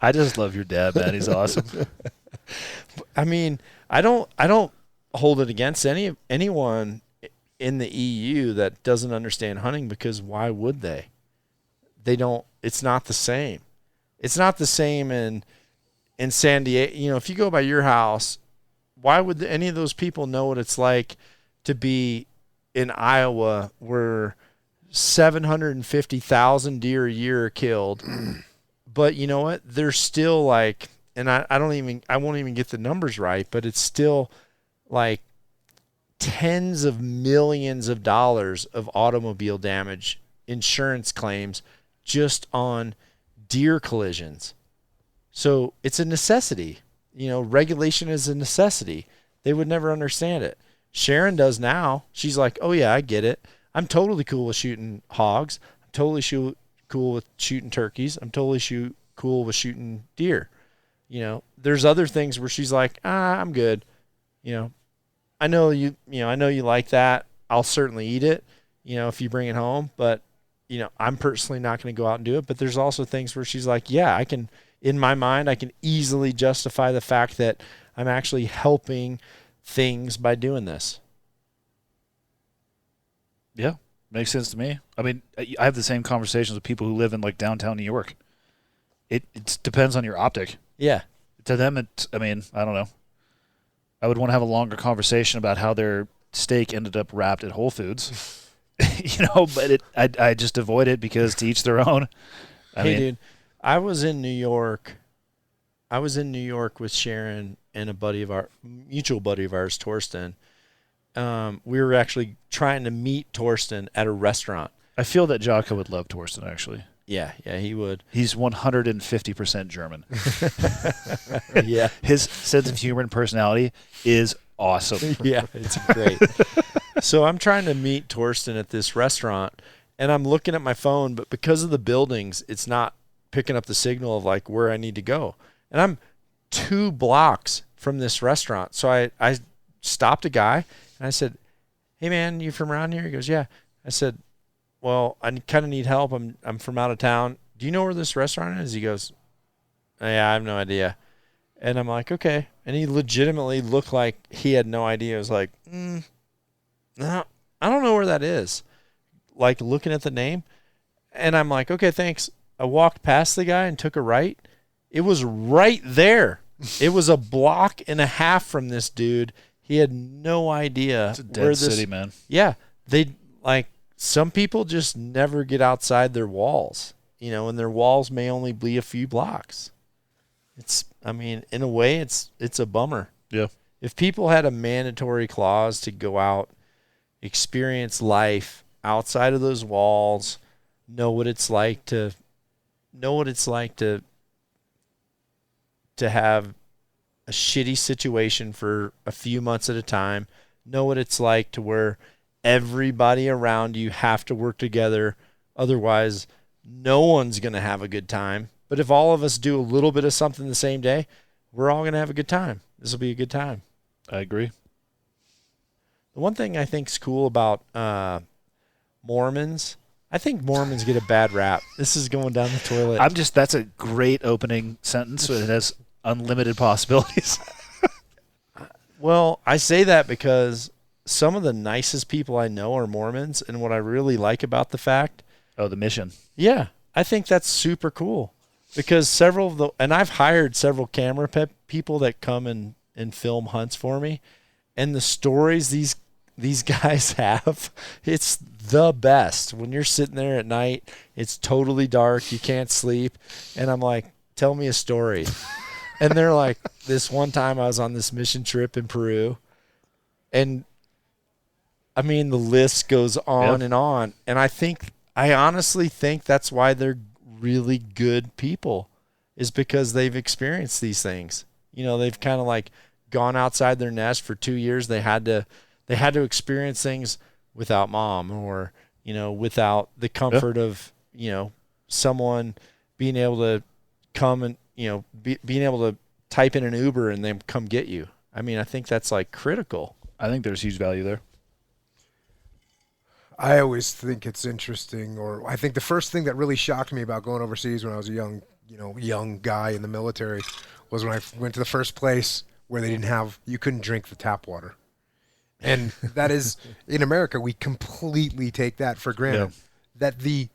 I just love your dad, man. He's awesome. I mean, I don't hold it against anyone in the EU that doesn't understand hunting, because why would they? They don't. It's not the same. It's not the same in San Diego. If you go by your house, why would any of those people know what it's like to be in Iowa, where 750,000 deer a year are killed? But you know what? They're still like and I won't even get the numbers right, but it's still like tens of millions of dollars of automobile damage insurance claims just on deer collisions. So it's a necessity. Regulation is a necessity. They would never understand it. Sharon does now. She's like, oh yeah, I get it. I'm totally cool with shooting hogs. I'm totally cool with shooting turkeys. I'm totally cool with shooting deer. There's other things where she's like, I'm good. I know you like that. I'll certainly eat it, if you bring it home, but I'm personally not going to go out and do it. But there's also things where she's like, yeah, I can, in my mind, I can easily justify the fact that I'm actually helping things by doing this. Yeah, makes sense to me. I mean, I have the same conversations with people who live in like downtown New York. It depends on your optic. Yeah. To them, I don't know. I would want to have a longer conversation about how their steak ended up wrapped at Whole Foods, but I just avoid it because to each their own. Dude, I was in New York. With Sharon and a mutual buddy of ours, Torsten. We were actually trying to meet Torsten at a restaurant. I feel that Jocko would love Torsten, actually. Yeah, he would. He's 150% German. Yeah. His sense of humor and personality is awesome. Yeah, it's great. So I'm trying to meet Torsten at this restaurant, and I'm looking at my phone, but because of the buildings, it's not picking up the signal of like where I need to go. And I'm 2 blocks from this restaurant. So I stopped a guy, and I said, hey, man, you from around here? He goes, yeah. I said, well, I kind of need help. I'm from out of town. Do you know where this restaurant is? He goes, yeah, I have no idea. And I'm like, okay. And he legitimately looked like he had no idea. I was like, no, I don't know where that is. Like looking at the name. And I'm like, okay, thanks. I walked past the guy and took a right. It was right there. It was a block and a half from this dude. He had no idea. It's a dead city, man. Yeah. Some people just never get outside their walls, and their walls may only be a few blocks. In a way, it's a bummer. Yeah. If people had a mandatory clause to go out, experience life outside of those walls, know what it's like to have a shitty situation for a few months at a time, know what it's like to where everybody around you have to work together. Otherwise, no one's going to have a good time. But if all of us do a little bit of something the same day, we're all going to have a good time. This will be a good time. I agree. The one thing I think is cool about Mormons, I think Mormons get a bad rap. This is going down the toilet. That's a great opening sentence. It has unlimited possibilities. Well, I say that because some of the nicest people I know are Mormons, and what I really like about the fact. Oh, the mission. Yeah, I think that's super cool because and I've hired several camera people that come and film hunts for me, and the stories these guys have, it's the best. When you're sitting there at night, it's totally dark, you can't sleep, and I'm like, tell me a story. And they're like, this one time I was on this mission trip in Peru, and the list goes on and on. And I honestly think that's why they're really good people, is because they've experienced these things. They've kind of like gone outside their nest for 2 years. They had to experience things without mom or, without the comfort of, someone being able to come and, being able to type in an Uber and then come get you. I think that's like critical. I think there's huge value there. I always think it's interesting, or I think the first thing that really shocked me about going overseas when I was a young guy in the military was when I went to the first place where you couldn't drink the tap water. And that is, in America, we completely take that for granted. Yeah. That the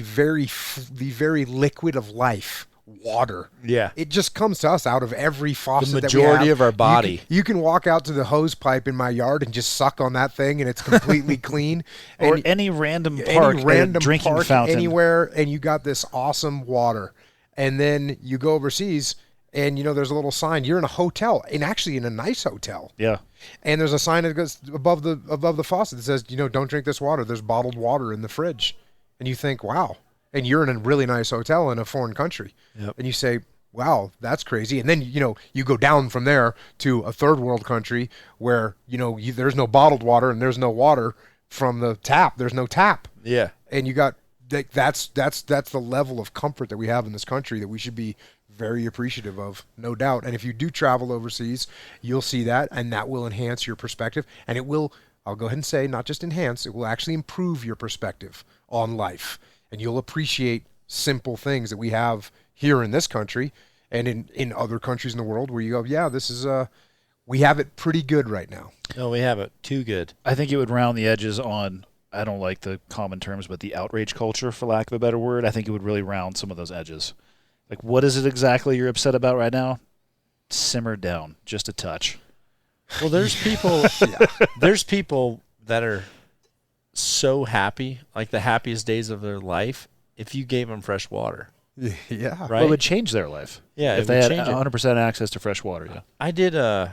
very liquid of life, water. Yeah. It just comes to us out of every faucet that we have. The majority of our body. You can walk out to the hose pipe in my yard and just suck on that thing and it's completely clean. Or any random park, drinking fountain. Anywhere, and you got this awesome water. And then you go overseas and there's a little sign. You're in a hotel, and actually in a nice hotel. Yeah. And there's a sign that goes above the faucet that says, don't drink this water. There's bottled water in the fridge. And you think, wow. And you're in a really nice hotel in a foreign country. Yep. And you say, wow, that's crazy. And then, you go down from there to a third world country where, there's no bottled water and there's no water from the tap. There's no tap. Yeah. And you got, that's the level of comfort that we have in this country that we should be very appreciative of, no doubt. And if you do travel overseas, you'll see that, and that will enhance your perspective. And it will, I'll go ahead and say, not just enhance, it will actually improve your perspective on life. And you'll appreciate simple things that we have here in this country and in other countries in the world where you go, yeah, this is we have it pretty good right now. No, we have it too good. I think it would round the edges on, I don't like the common terms, but the outrage culture, for lack of a better word. I think it would really round some of those edges. Like, what is it exactly you're upset about right now? Simmer down just a touch. Well, there's people there's people that are so happy, like the happiest days of their life, if you gave them fresh water. Yeah. Right? Well, it would change their life. Yeah, if they had 100% access to fresh water. Yeah. I did a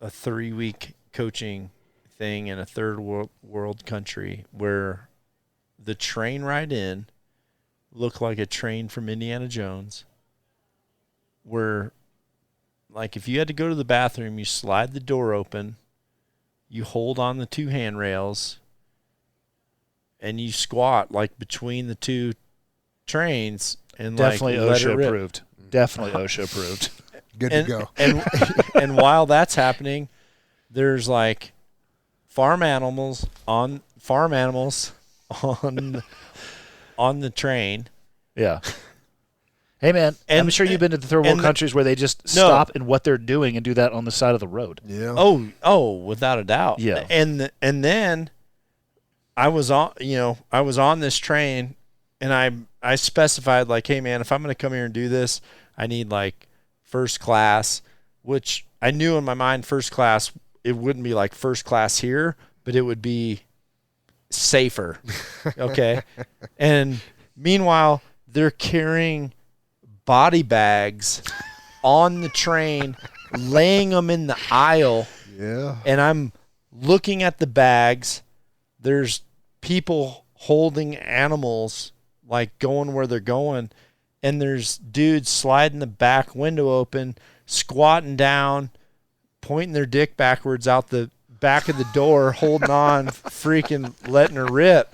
3-week coaching thing in a third world country where the train ride in looked like a train from Indiana Jones, where, like, if you had to go to the bathroom, you slide the door open, you hold on the 2 handrails, and you squat, like, between the 2 trains and Definitely like, let it OSHA rip. approved. Definitely OSHA approved. Good to go. And while that's happening, there's like farm animals on the train. Yeah. Hey, man, I'm sure you've been to the third world countries where they just stop in what they're doing and do that on the side of the road. Yeah. Oh, without a doubt. Yeah. And then I was on this train, and I specified, like, hey, man, if I'm going to come here and do this, I need like first class, which I knew in my mind first class, it wouldn't be like first class here, but it would be safer. Okay. And meanwhile, they're carrying body bags on the train, laying them in the aisle. Yeah. And I'm looking at the bags. There's people holding animals, like going where they're going. And there's dudes sliding the back window open, squatting down, pointing their dick backwards out the back of the door, holding on, freaking letting her rip.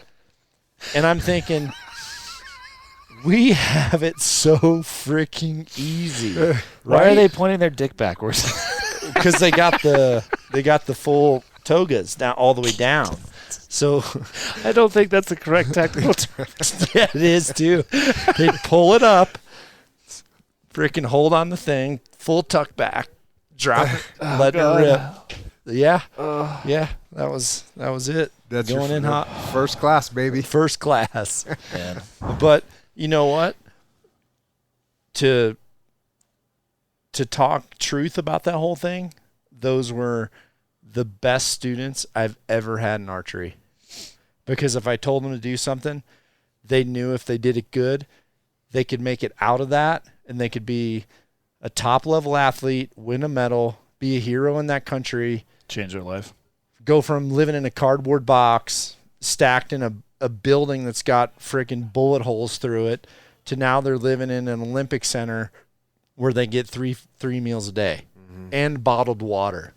And I'm thinking, we have it so freaking easy. Right? Why are they pointing their dick backwards? Because they got the full togas now all the way down. So I don't think that's the correct technical term. yeah, it is too. They pull it up, freaking hold on the thing, full tuck back, drop it, let it rip. Yeah, yeah, that was it. That's going in hot, first class, baby. first class. Yeah. But you know what? To talk truth about that whole thing, those were the best students I've ever had in archery. Because if I told them to do something, they knew if they did it good, they could make it out of that, and they could be a top-level athlete, win a medal, be a hero in that country. Change their life. Go from living in a cardboard box, stacked in a building that's got freaking bullet holes through it, to now they're living in an Olympic center where they get three meals a day and bottled water.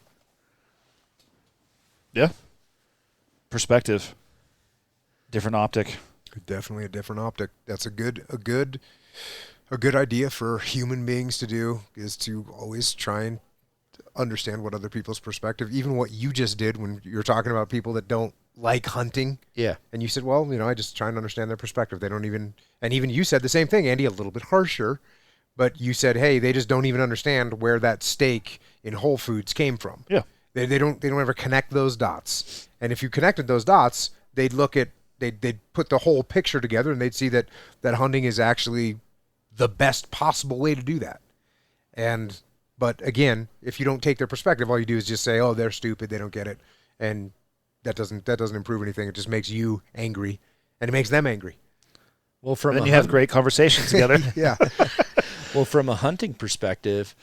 Yeah. Perspective. Different optic. Definitely a different optic. That's a good idea for human beings to do, is to always try and understand what other people's perspective, even what you just did when you're talking about people that don't like hunting. Yeah. And you said, well, I just try and understand their perspective. They don't even, and even you said the same thing, Andy, a little bit harsher, but you said, hey, they just don't even understand where that steak in Whole Foods came from. Yeah. They don't ever connect those dots. And if you connected those dots, they'd put the whole picture together, and they'd see that hunting is actually the best possible way to do that. But again, if you don't take their perspective, all you do is just say, oh, they're stupid, they don't get it. And that doesn't improve anything. It just makes you angry, and it makes them angry. Well, Then you have great conversations together. Yeah. Well, from a hunting perspective,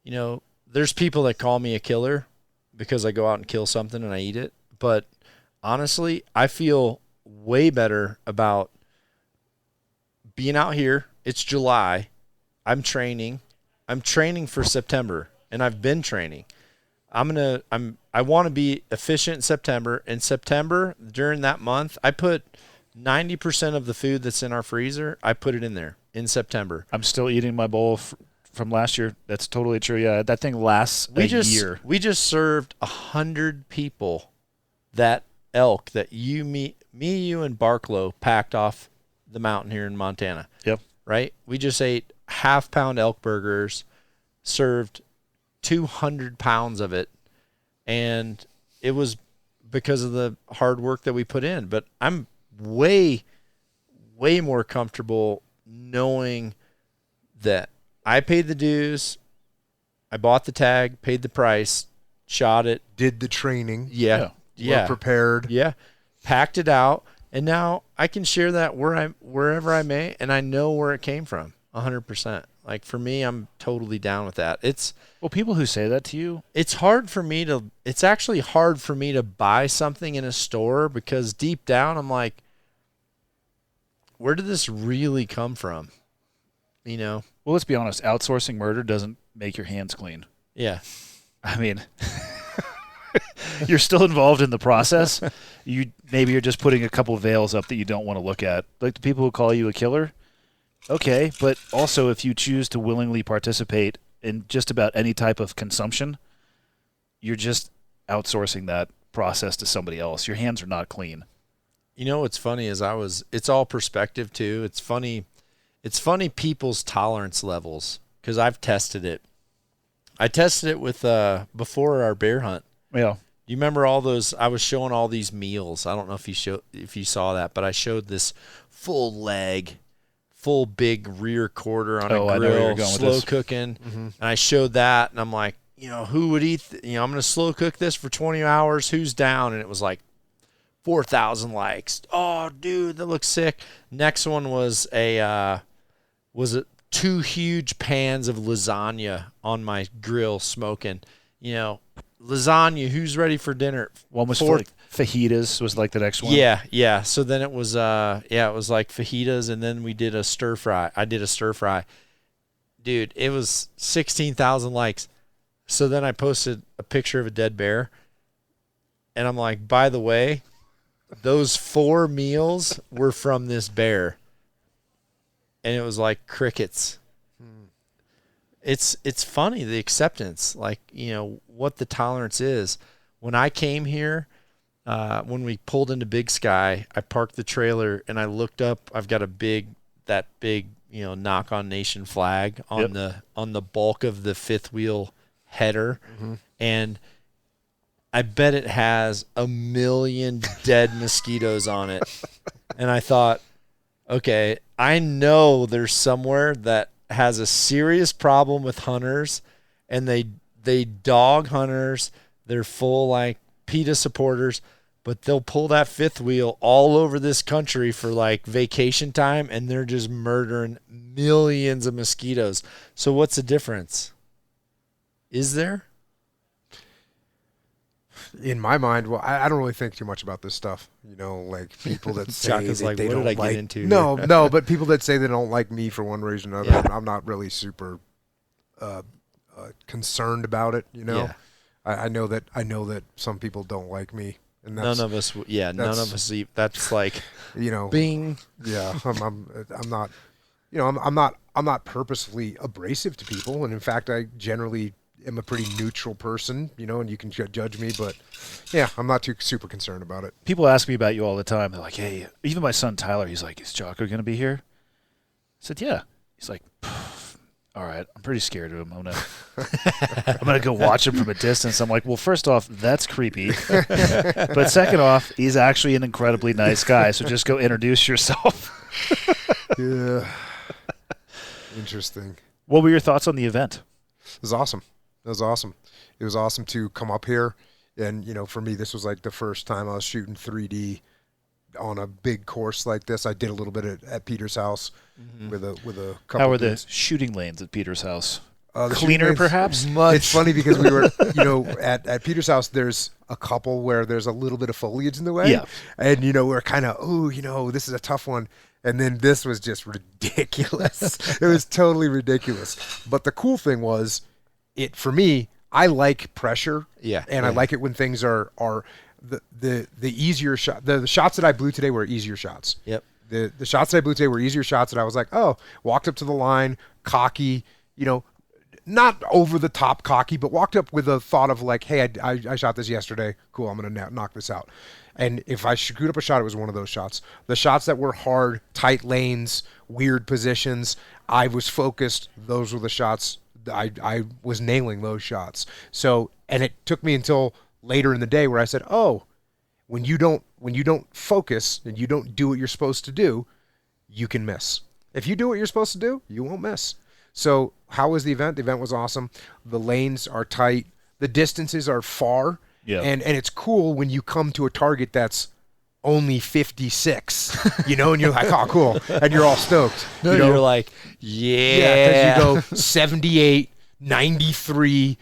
there's people that call me a killer because I go out and kill something and I eat it. But honestly, I feel way better about being out here. It's July. I'm training for September, and I've been training. I want to be efficient in September. In September, during that month, I put 90% of the food that's in our freezer, I put it in there in September. I'm still eating my bowl from last year. That's totally true. Yeah, that thing lasts a year. We just served 100 people that elk that me, you, and Barklow packed off the mountain here in Montana. Yep. Right? We just ate half-pound elk burgers, served 200 pounds of it, and it was because of the hard work that we put in. But I'm way, way more comfortable knowing that I paid the dues, I bought the tag, paid the price, shot it, did the training. Yeah. Were prepared. Yeah. Packed it out, and now I can share that wherever I may, and I know where it came from 100%. Like, for me, I'm totally down with that. Well, people who say that to you, it's actually hard for me to buy something in a store because deep down I'm like, where did this really come from? Well, let's be honest. Outsourcing murder doesn't make your hands clean. Yeah. I mean, you're still involved in the process. Maybe you're just putting a couple of veils up that you don't want to look at. Like the people who call you a killer. Okay, but also if you choose to willingly participate in just about any type of consumption, you're just outsourcing that process to somebody else. Your hands are not clean. What's funny is it's all perspective too. It's funny people's tolerance levels because I've tested it. I tested it with before our bear hunt. Yeah. You remember all those? I was showing all these meals. I don't know if you saw that, but I showed this full leg, full big rear quarter on a grill, slow cooking, and I showed that, and I'm like, who would eat? I'm going to slow cook this for 20 hours. Who's down? And it was like 4,000 likes. Oh, dude, that looks sick. Next one was two huge pans of lasagna on my grill smoking. Lasagna, who's ready for dinner? One was like fajitas was like the next one. Yeah. So then it was it was like fajitas, and then we did a stir fry. I did a stir fry. Dude, it was 16,000 likes. So then I posted a picture of a dead bear, and I'm like, by the way, those 4 meals were from this bear. And it was like crickets. It's funny, the acceptance, like, what the tolerance is. When I came here, when we pulled into Big Sky, I parked the trailer and I looked up. I've got that big, Knock on Nation flag on the bulk of the fifth wheel header. And I bet it has 1 million dead mosquitoes on it. And I thought, okay, I know there's somewhere that has a serious problem with hunters, and they dog hunters. They're full like PETA supporters, but they'll pull that fifth wheel all over this country for like vacation time, and they're just murdering millions of mosquitoes. So what's the difference? Is there? In my mind, well, I don't really think too much about this stuff. Like people that say Jocko's that like, they what don't did I like. get into? No, but people that say they don't like me for one reason or another, I'm not really super concerned about it. Yeah. I know that some people don't like me, and that's, none of us. Yeah, none of us. That's like, Bing. Yeah, I'm not. I'm not purposefully abrasive to people, and in fact, I generally am a pretty neutral person, and you can judge me, but yeah, I'm not too super concerned about it. People ask me about you all the time. They're like, hey, even my son Tyler, he's like, is Jocko going to be here? I said, yeah. He's like, all right, I'm pretty scared of him. I'm gonna go watch him from a distance. I'm like, well, first off, that's creepy. But second off, he's actually an incredibly nice guy, so just go introduce yourself. Yeah. Interesting. What were your thoughts on the event? It was awesome. It was awesome to come up here. And, for me, this was like the first time I was shooting 3D on a big course like this. I did a little bit at Peter's house with a couple. How are the dudes. shooting lanes at Peter's house? The shooting Cleaner, lanes- perhaps? It's funny because we were, at Peter's house, there's a couple where there's a little bit of foliage in the way. Yeah. And, we're kind of, this is a tough one. And then this was just ridiculous. It was totally ridiculous. But the cool thing was, for me, I like pressure. Yeah. And I like it when things are the easier shot. The shots that I blew today were easier shots. Yep. The shots that I blew today were easier shots that I was like, walked up to the line, cocky, not over the top cocky, but walked up with a thought of like, hey, I shot this yesterday. Cool, I'm going to knock this out. And if I screwed up a shot, it was one of those shots. The shots that were hard, tight lanes, weird positions, I was focused. Those were the shots. I was nailing those shots. So, and it took me until later in the day where I said, when you don't focus and you don't do what you're supposed to do, you can miss. If you do what you're supposed to do, you won't miss. So how was the event? The event was awesome. The lanes are tight. The distances are far. Yeah. And it's cool when you come to a target that's only 56, and you're like, oh, cool. And you're all stoked. You're like, Yeah, because you go 78, 93,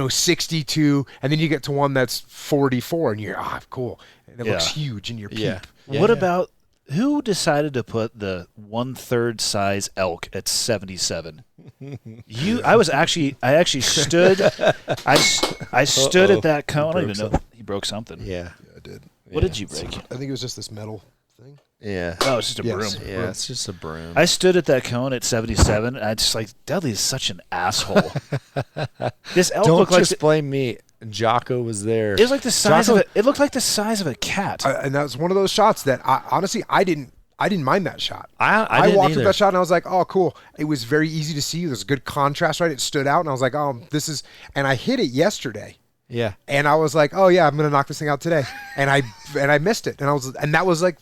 62, and then you get to one that's 44, and you're, cool. And it looks huge in your peep. Yeah. What about who decided to put the 1/3 size elk at 77? I actually stood. I stood at that cone. I don't even know. He broke something. Yeah. I did. What did you break? I think it was just this metal thing. Yeah. Oh, it's just a broom. Yeah, it's just a broom. I stood at that cone at 77, and I just like, Dudley is such an asshole. This elk Don't looked like just blame me. Jocko was there. it was like the size of it looked like the size of a cat. And that was one of those shots that honestly I didn't mind that shot. I walked didn't with that shot and I was like, oh, cool. It was very easy to see. There's a good contrast, right? It stood out, and I was like, and I hit it yesterday. Yeah. And I was like, oh yeah, I'm gonna knock this thing out today. And I missed it. And that was like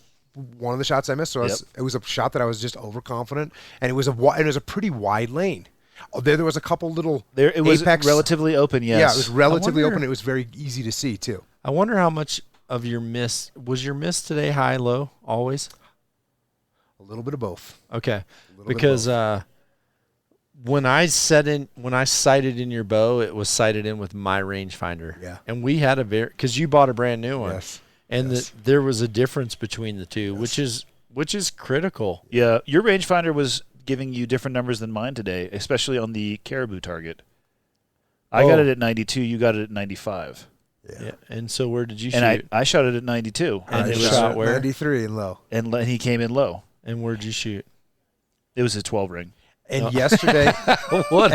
one of the shots I missed. So it was a shot that I was just overconfident, and it was a pretty wide lane. Oh, there was a couple little It was apex. relatively open, yes. Yeah, it was relatively wonder- open. It was very easy to see too. I wonder how much of your miss was your miss today high, low, always? A little bit of both. Okay. little bit Because when I sighted in your bow, it was sighted in with my rangefinder. Yeah. And we had because you bought a brand new one. Yes. And Yes. there was a difference between the two, which is critical. Yeah, your rangefinder was giving you different numbers than mine today, especially on the caribou target. I got it at 92. You got it at 95. Yeah. And so where did you And shoot? I shot it at 92. And And, it it was was, shot where? 93 and low. and he came in low. And where'd you shoot? It was a 12 ring. And yesterday, What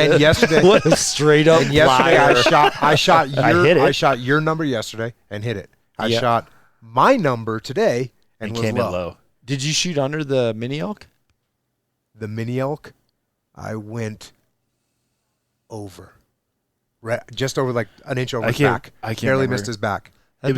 a straight up and yesterday I shot hit it. I shot your number yesterday and hit it. I Yeah. shot my number today and was came low. in low. Did you shoot under the mini elk? The mini elk, I went over. Just over like an inch over his back. I can't Barely remember. missed his back. I'd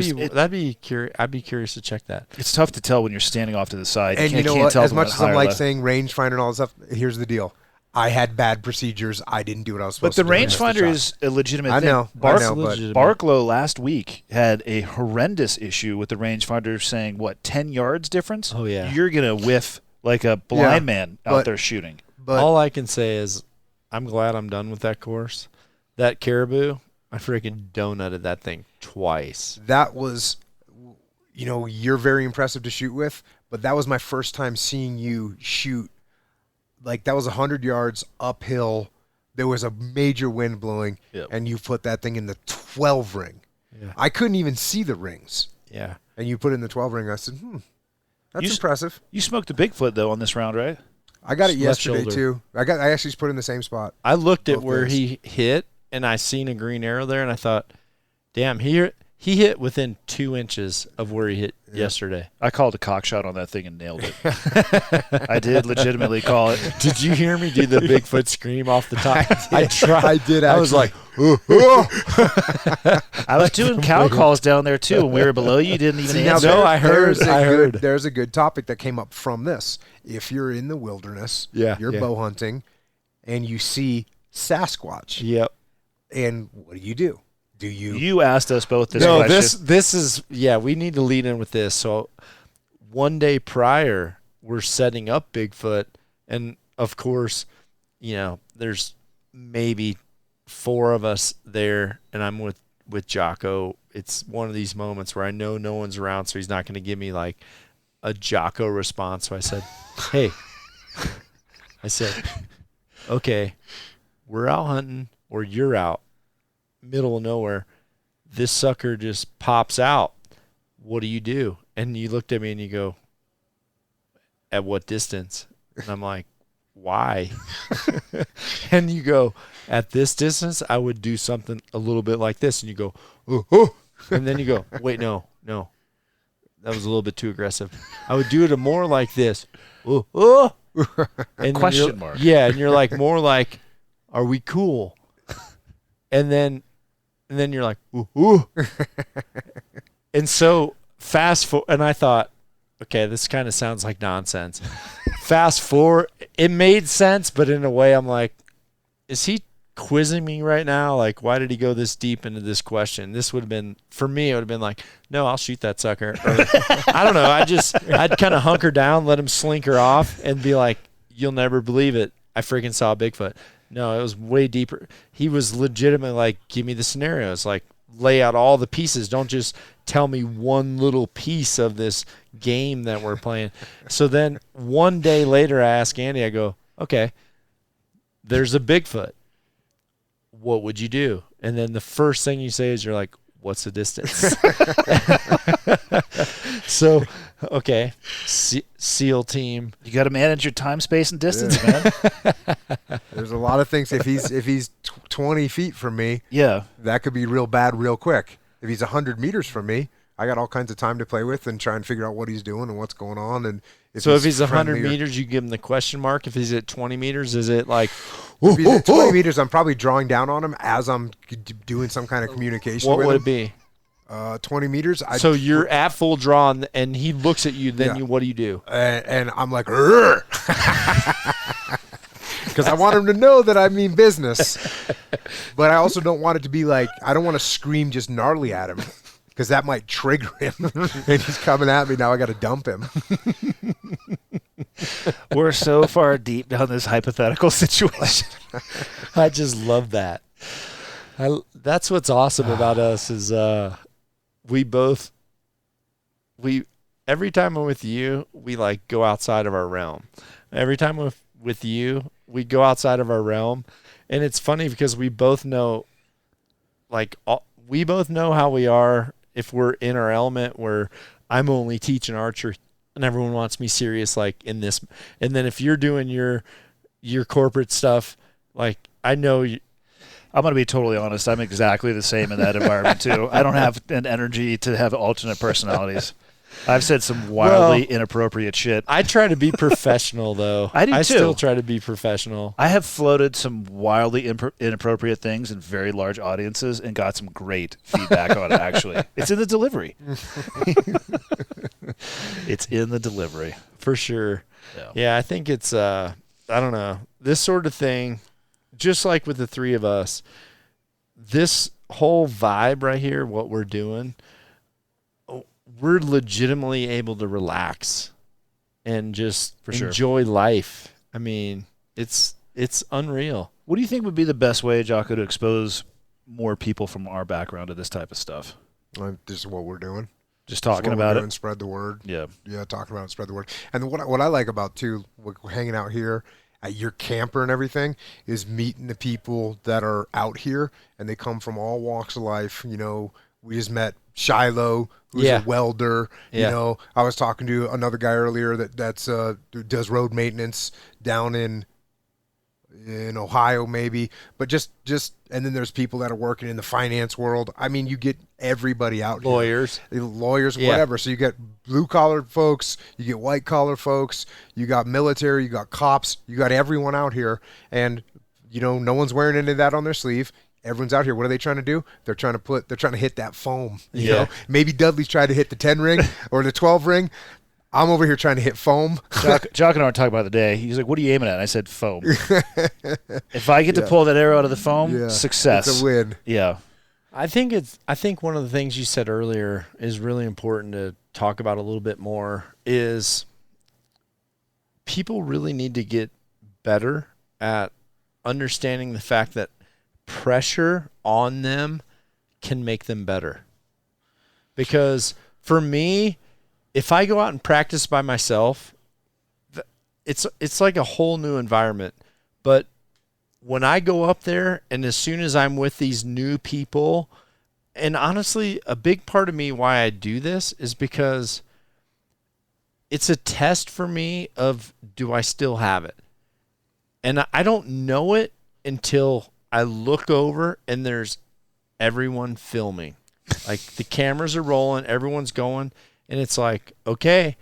be curious to check that. It's tough to tell when you're standing off to the side. And you know can't what? tell As if it much went as I'm high or like left. saying rangefinder and all this stuff, here's the deal. I had bad procedures. I didn't do what I was But supposed the to do. I missed the rangefinder shot. is a legitimate I thing. know, Bark- but Barklow last week had a horrendous issue with the rangefinder saying, 10 yards difference? Oh, yeah. You're going to whiff like a blind man out but- there shooting. But All I can say is I'm glad I'm done with that course. That caribou, I freaking donutted that thing twice. that was, you're very impressive to shoot with, but that was my first time seeing you shoot. Like, that was 100 yards uphill. There was a major wind blowing, Yep. and you put that thing in the 12 ring. Yeah. I couldn't even see the rings, Yeah. and you put it in the 12 ring. I said, that's You s- impressive. You smoked a Bigfoot, though, on this round, right? I got it Left yesterday, shoulder. too. I actually put it in the same spot. I looked at Both where days. he hit, and I seen a green arrow there, and I thought, damn, he hit within 2 inches of where he hit yesterday. I called a cock shot on that thing and nailed it. I did legitimately call it. Did you hear me do the Bigfoot scream off the top? I tried. I did I was actually. like, I was doing cow calls down there, too. When we were below you, didn't even See, now answer. No, I heard. There's a good topic that came up from this. If you're in the wilderness, you're bow hunting, and you see Sasquatch, Yep. and what do? You You asked us both this No, question. this is we need to lead in with this. So one day prior, we're setting up Bigfoot, and of course, there's maybe 4 of us there, and I'm with Jocko. It's one of these moments where I know no one's around, so he's not going to give me like a Jocko response. So I said, hey, okay, we're out hunting or you're out, middle of nowhere. This sucker just pops out. What do you do? And you looked at me and you go, at what distance? And I'm like, why? And you go, at this distance, I would do something a little bit like this. And you go, oh. And then you go, wait, no. That was a little bit too aggressive. I would do it more like this. Oh. And Question mark. Yeah, and you're like, more like, are we cool? And then you're like, ooh. And so fast forward, and I thought, okay, this kind of sounds like nonsense. Fast forward, it made sense, but in a way I'm like, is he quizzing me right now? Like, why did he go this deep into this question? This would have been, for me, it would have been like, no, I'll shoot that sucker. Or, I don't know. I'd kind of hunker down, let him slinker off, and be like, you'll never believe it. I freaking saw a Bigfoot. No, it was way deeper. He was legitimately like, give me the scenarios. Like, lay out all the pieces. Don't just tell me one little piece of this game that we're playing. So then one day later, I ask Andy, I go, okay, there's a Bigfoot. What would you do? And then the first thing you say is, you're like, what's the distance? So, okay, SEAL team. You got to manage your time, space, and distance, man. There's a lot of things. If he's 20 feet from me, Yeah. that could be real bad real quick. If he's 100 meters from me, I got all kinds of time to play with and try and figure out what he's doing and what's going on. And if he's 100 meters, you give him the question mark. If he's at 20 meters, is it like, if he's at 20 meters, I'm probably drawing down on him as I'm doing some kind of communication what with would him. it be? 20 meters. So you're at full draw, and he looks at you. Then what do you do? And I'm like, because I want him to know that I mean business. But I also don't want it to be like, I don't want to scream just gnarly at him, because that might trigger him. And he's coming at me now. I got to dump him. We're so far deep down this hypothetical situation. I just love that. That's what's awesome about us is every time I'm with you, we like go outside of our realm. Every time I'm with you, we go outside of our realm. And it's funny because we both know how we are if we're in our element, where I'm only teaching archery and everyone wants me serious, like in this. And then if you're doing your corporate stuff, like I know you. I'm going to be totally honest. I'm exactly the same in that environment, too. I don't have an energy to have alternate personalities. I've said some wildly inappropriate shit. I try to be professional, though. I do, too. I still try to be professional. I have floated some wildly inappropriate things in very large audiences and got some great feedback on it, actually. It's in the delivery. It's in the delivery. For sure. Yeah, I think it's, I don't know, this sort of thing, just like with the three of us, this whole vibe right here, what we're doing, we're legitimately able to relax and just enjoy life. I mean, it's unreal. What do you think would be the best way, Jocko, to expose more people from our background to this type of stuff? This is what we're doing. Just talking about it and spread the word. Yeah, talking about it, spread the word. And what I like about too, we're hanging out here at your camper and everything, is meeting the people that are out here, and they come from all walks of life. You know, we just met Shiloh, who's a welder. You know, I was talking to another guy earlier that's does road maintenance down in Ohio, maybe. But just and then there's people that are working in the finance world. I mean, you get everybody out here. Lawyers, whatever. So you get blue collar folks, you get white collar folks, you got military, you got cops, you got everyone out here, and no one's wearing any of that on their sleeve. Everyone's out here. What are they trying to do? They're trying to hit that foam. You know? Maybe Dudley's trying to hit the 10 ring or the 12 ring. I'm over here trying to hit foam. Jock and I were talking about it today. He's like, what are you aiming at? And I said, foam. If I get to pull that arrow out of the foam, success. It's a win. Yeah. I think one of the things you said earlier is really important talk about a little bit more is people really need to get better at understanding the fact that pressure on them can make them better. Because for me, if I go out and practice by myself, it's like a whole new environment. But when I go up there and as soon as I'm with these new people, and honestly, a big part of me why I do this is because it's a test for me of, do I still have it? And I don't know it until I look over and there's everyone filming. Like the cameras are rolling, everyone's going, and it's like, okay,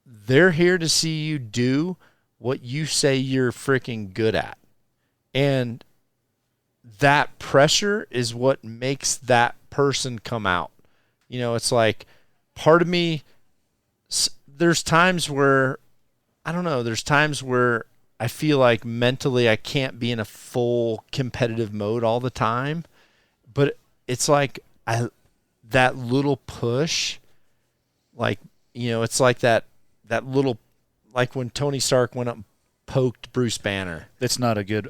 they're here to see you do what you say you're freaking good at. And that pressure is what makes that person come out. You know, it's like part of me, there's times where, I don't know, there's times where I feel like mentally I can't be in a full competitive mode all the time. But it's like that little push, like, you know, it's like that little, like when Tony Stark went up and poked Bruce Banner. That's not a good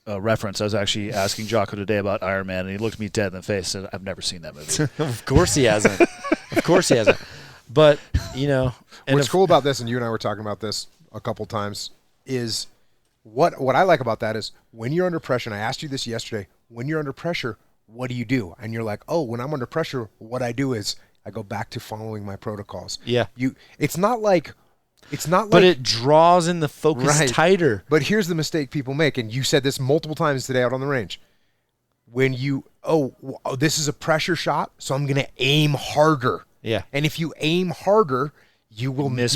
reference. I was actually asking Jocko today about Iron Man, and he looked me dead in the face and said, I've never seen that movie. Of course he hasn't. Of course he hasn't. But, you know. And what's cool about this, and you and I were talking about this a couple times, is what I like about that is when you're under pressure, and I asked you this yesterday, when you're under pressure, what do you do? And you're like, oh, when I'm under pressure, what I do is I go back to following my protocols. Yeah. It's not like but it draws in the focus tighter. But here's the mistake people make, and you said this multiple times today out on the range. When you, this is a pressure shot, so I'm going to aim harder. Yeah. And if you aim harder, you will miss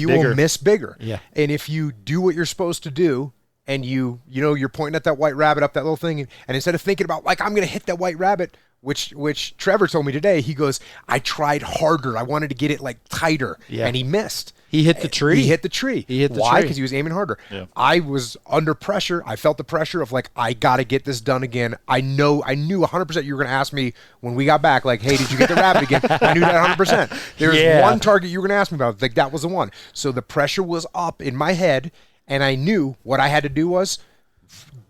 bigger. Yeah. And if you do what you're supposed to do, and you're pointing at that white rabbit up that little thing, and instead of thinking about, like, I'm going to hit that white rabbit, which Trevor told me today, he goes, I tried harder. I wanted to get it, like, tighter, and he missed. He hit the tree. He hit the tree. Why? Because he was aiming harder. Yeah. I was under pressure. I felt the pressure of, like, I got to get this done again. I knew 100% you were going to ask me when we got back, like, hey, did you get the rabbit again? I knew that 100%. There was one target you were going to ask me about. Like, that was the one. So the pressure was up in my head, and I knew what I had to do was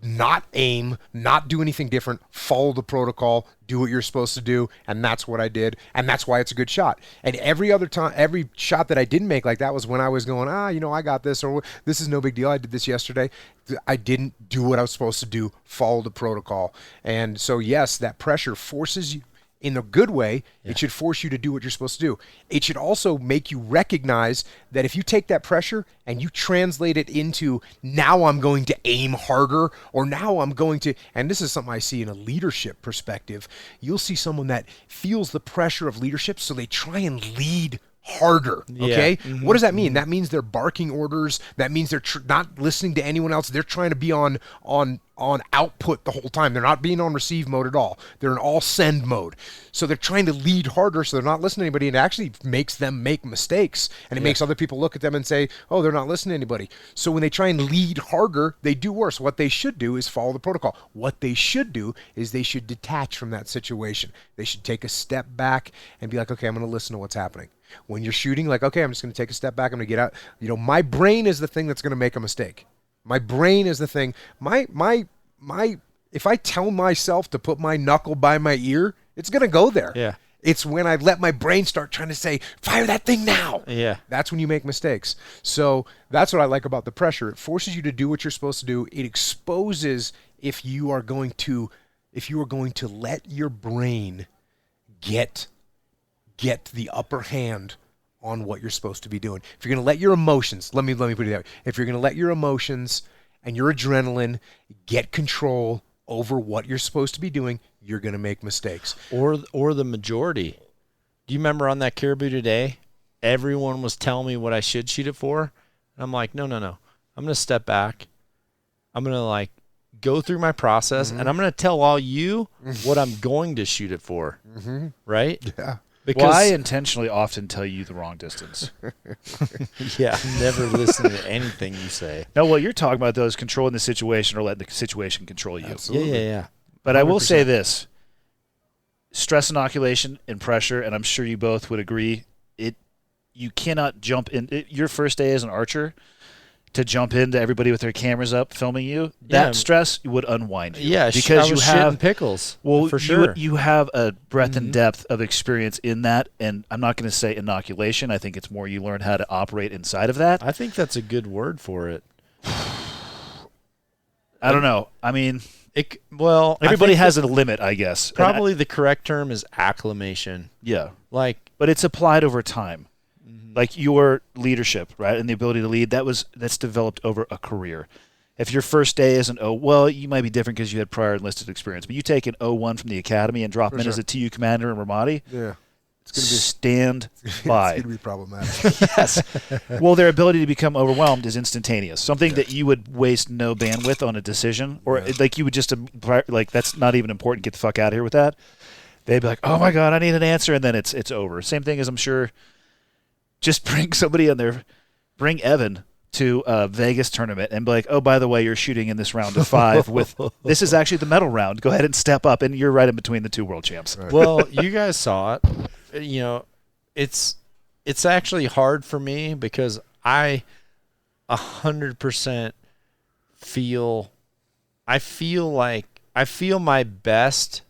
not aim, not do anything different, follow the protocol, do what you're supposed to do, and that's what I did, and that's why it's a good shot. And every other time, every shot that I didn't make like that was when I was going, I got this, or this is no big deal, I did this yesterday. I didn't do what I was supposed to do, follow the protocol. And so, yes, that pressure forces you, in a good way, it should force you to do what you're supposed to do. It should also make you recognize that if you take that pressure and you translate it into, now I'm going to aim harder, or now I'm going to, and this is something I see in a leadership perspective, you'll see someone that feels the pressure of leadership, so they try and lead harder. Okay. Mm-hmm. What does that mean? That means they're barking orders. That means they're not listening to anyone else. They're trying to be on output the whole time. They're not being on receive mode at all. They're in all send mode. So they're trying to lead harder, so they're not listening to anybody, and it actually makes them make mistakes, and it makes other people look at them and say, oh, they're not listening to anybody. So when they try and lead harder, they do worse. What they should do is follow the protocol. What they should do is they should detach from that situation. They should take a step back and be like, okay, I'm going to listen to what's happening. When you're shooting, like, okay, I'm just going to take a step back. I'm going to get out. My brain is the thing that's going to make a mistake. My brain is the thing. If I tell myself to put my knuckle by my ear, it's going to go there. Yeah. It's when I let my brain start trying to say, fire that thing now. Yeah. That's when you make mistakes. So that's what I like about the pressure. It forces you to do what you're supposed to do. It exposes if you are going to let your brain get the upper hand on what you're supposed to be doing. If you're going to let your emotions, let me put it that way. If you're going to let your emotions and your adrenaline get control over what you're supposed to be doing, you're going to make mistakes. Or the majority. Do you remember on that caribou today, everyone was telling me what I should shoot it for? And I'm like, no. I'm going to step back. I'm going to go through my process, and I'm going to tell all you what I'm going to shoot it for. Mm-hmm. Right? Yeah. Because I intentionally often tell you the wrong distance. Yeah, never listen to anything you say. No, what you're talking about, though, is controlling the situation or letting the situation control you. Absolutely. Yeah. But 100%. I will say this. Stress inoculation and pressure, and I'm sure you both would agree, you cannot jump in. Your first day as an archer, to jump into everybody with their cameras up filming you, that stress would unwind you. Yeah, because you have pickles. Well, for sure. You have a breadth and depth of experience in that, and I'm not going to say inoculation. I think it's more you learn how to operate inside of that. I think that's a good word for it. I don't know. I mean, everybody has a limit, I guess. Probably the correct term is acclimation. Yeah. Like, but it's applied over time. Like your leadership, right, and the ability to lead, that's developed over a career. If your first day isn't, you might be different because you had prior enlisted experience, but you take an 01 from the academy and drop him in as a TU commander in Ramadi, it's going to be stand by. It's going to be problematic. Yes. Well, their ability to become overwhelmed is instantaneous. Something that you would waste no bandwidth on a decision, or like you would just like that's not even important. Get the fuck out of here with that. They'd be like, oh my god, I need an answer, and then it's over. Same thing as I'm sure. Just bring somebody on there, bring Evan to a Vegas tournament and be like, oh, by the way, you're shooting in this round of 5 this is actually the medal round. Go ahead and step up, and you're right in between the 2 world champs. Right. Well, you guys saw it. You know, it's actually hard for me because I 100% feel my best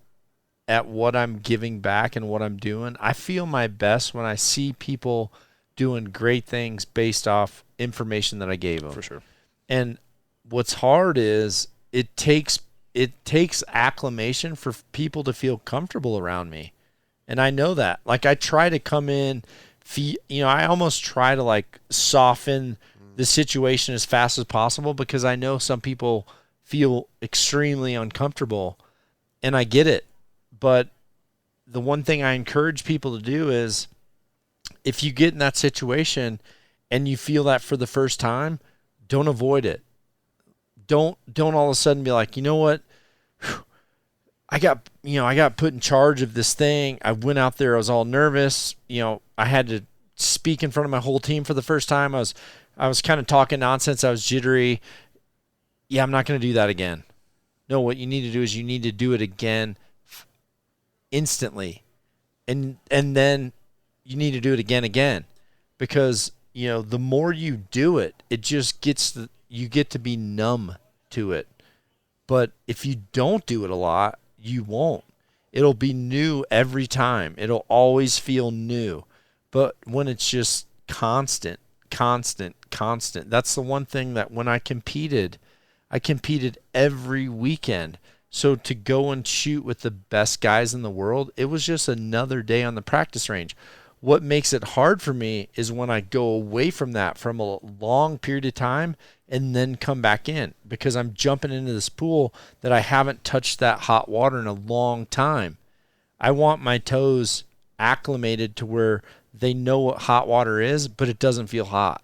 at what I'm giving back and what I'm doing. I feel my best when I see people doing great things based off information that I gave them. For sure. And what's hard is it takes acclimation for people to feel comfortable around me. And I know that. Like, I try to come in, I almost try to like soften the situation as fast as possible because I know some people feel extremely uncomfortable, and I get it. But the one thing I encourage people to do is, if you get in that situation and you feel that for the first time, don't avoid it. Don't all of a sudden be like, you know what? I got put in charge of this thing. I went out there. I was all nervous. I had to speak in front of my whole team for the first time. I was kind of talking nonsense. I was jittery. Yeah, I'm not going to do that again. No, what you need to do is you need to do it again instantly. And then you need to do it again, because, the more you do it, it just you get to be numb to it. But if you don't do it a lot, you won't. It'll be new every time. It'll always feel new. But when it's just constant, that's the one thing that when I competed every weekend. So to go and shoot with the best guys in the world, it was just another day on the practice range. What makes it hard for me is when I go away from that from a long period of time and then come back in, because I'm jumping into this pool that I haven't touched that hot water in a long time. I want my toes acclimated to where they know what hot water is, but it doesn't feel hot,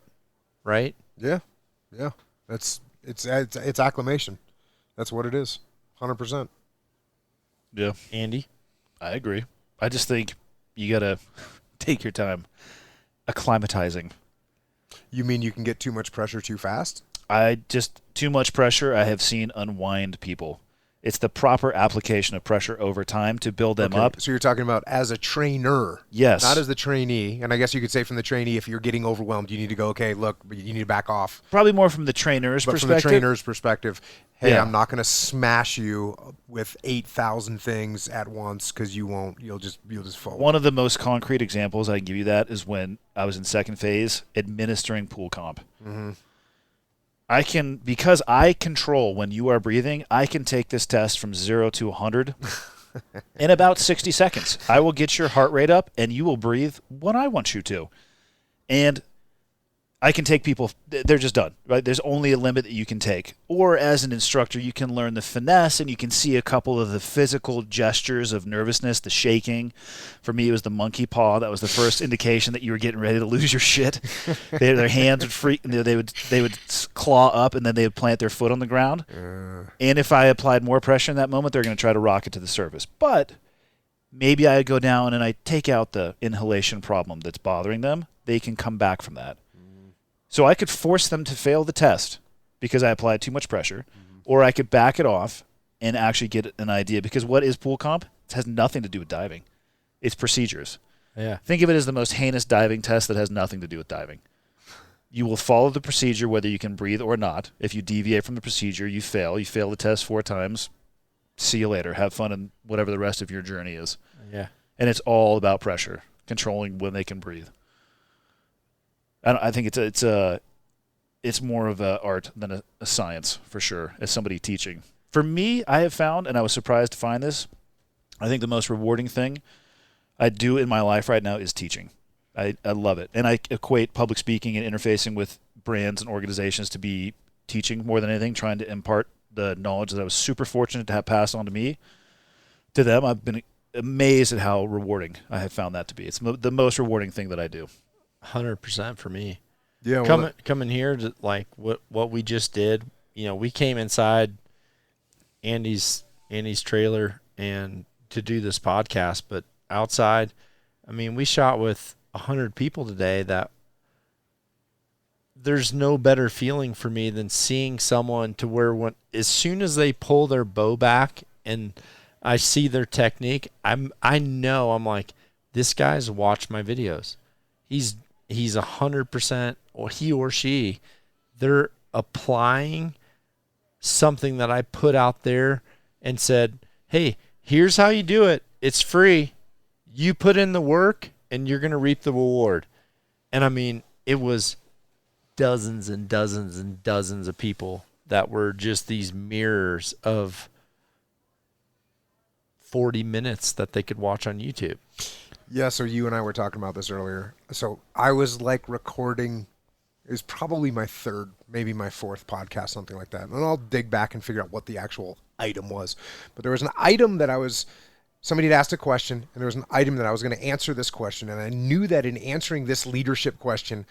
right? Yeah. It's acclimation. That's what it is. 100%. Yeah. Andy? I agree. I just think you got to take your time acclimatizing. You mean you can get too much pressure too fast? Too much pressure I have seen unwind people. It's the proper application of pressure over time to build them up. So you're talking about as a trainer. Yes. Not as the trainee. And I guess you could say from the trainee, if you're getting overwhelmed, you need to go, okay, look, you need to back off. Probably more from the trainer's perspective. But from the trainer's perspective, hey, yeah. I'm not going to smash you with 8,000 things at once because you won't. You'll just fold. One of the most concrete examples I can give you that is when I was in second phase administering pool comp. Mm-hmm. Because I control when you are breathing, I can take this test from 0 to 100 in about 60 seconds. I will get your heart rate up, and you will breathe when I want you to. And I can take people, they're just done, right? There's only a limit that you can take. Or as an instructor, you can learn the finesse, and you can see a couple of the physical gestures of nervousness, the shaking. For me, it was the monkey paw. That was the first indication that you were getting ready to lose your shit. Their hands would freak, they would claw up, and then they would plant their foot on the ground. And if I applied more pressure in that moment, they're going to try to rock it to the surface. But maybe I go down and I take out the inhalation problem that's bothering them. They can come back from that. So I could force them to fail the test because I applied too much pressure, or I could back it off and actually get an idea. Because what is pool comp? It has nothing to do with diving. It's procedures. Yeah. Think of it as the most heinous diving test that has nothing to do with diving. You will follow the procedure whether you can breathe or not. If you deviate from the procedure, you fail. You fail the test 4 times. See you later. Have fun in whatever the rest of your journey is. Yeah. And it's all about pressure, controlling when they can breathe. I think it's more of an art than a science, for sure, as somebody teaching. For me, I have found, and I was surprised to find this, I think the most rewarding thing I do in my life right now is teaching. I love it. And I equate public speaking and interfacing with brands and organizations to be teaching more than anything, trying to impart the knowledge that I was super fortunate to have passed on to me. To them, I've been amazed at how rewarding I have found that to be. It's the most rewarding thing that I do. 100% for me. Yeah, well, coming here to like what we just did. You know, we came inside Andy's trailer and to do this podcast, but outside, I mean, we shot with 100 people today. That there's no better feeling for me than seeing someone to where as soon as they pull their bow back and I see their technique, I'm like, this guy's watched my videos. He's 100%, or he or she, they're applying something that I put out there and said, hey, here's how you do it. It's free. You put in the work and you're going to reap the reward. And I mean, it was dozens and dozens and dozens of people that were just these mirrors of 40 minutes that they could watch on YouTube. Yeah, so you and I were talking about this earlier. So I was like recording, it was probably my 3rd, maybe my 4th podcast, something like that. And I'll dig back and figure out what the actual item was. But there was an item that somebody had asked a question, and there was an item that I was going to answer this question. And I knew that in answering this leadership question,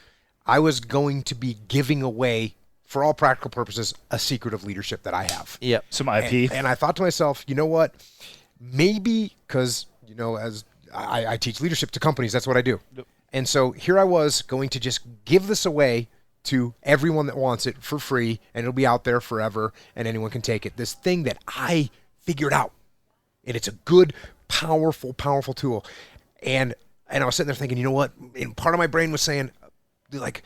I was going to be giving away, for all practical purposes, a secret of leadership that I have. Yep. Some IP. And I thought to myself, you know what? Maybe, because, you know, as I teach leadership to companies, that's what I do. Yep. And so here I was going to just give this away to everyone that wants it for free, and it'll be out there forever, and anyone can take it. This thing that I figured out, and it's a good, powerful tool. And I was sitting there thinking, you know what? And part of my brain was saying, like,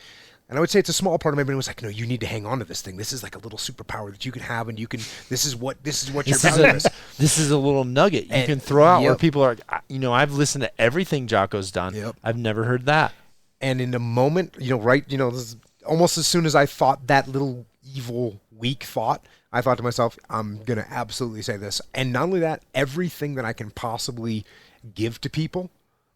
and I would say it's a small part of my brain was like, no, you need to hang on to this thing. This is like a little superpower that you can have, and you can. This is what your value is. This is a little nugget you can throw out where Yep. people are. You know, I've listened to everything Jocko's done. Yep. I've never heard that. And in a moment, you know, right, you know, this is almost as soon as I thought that little evil, weak thought, I thought to myself, I'm going to absolutely say this. And not only that, everything that I can possibly give to people,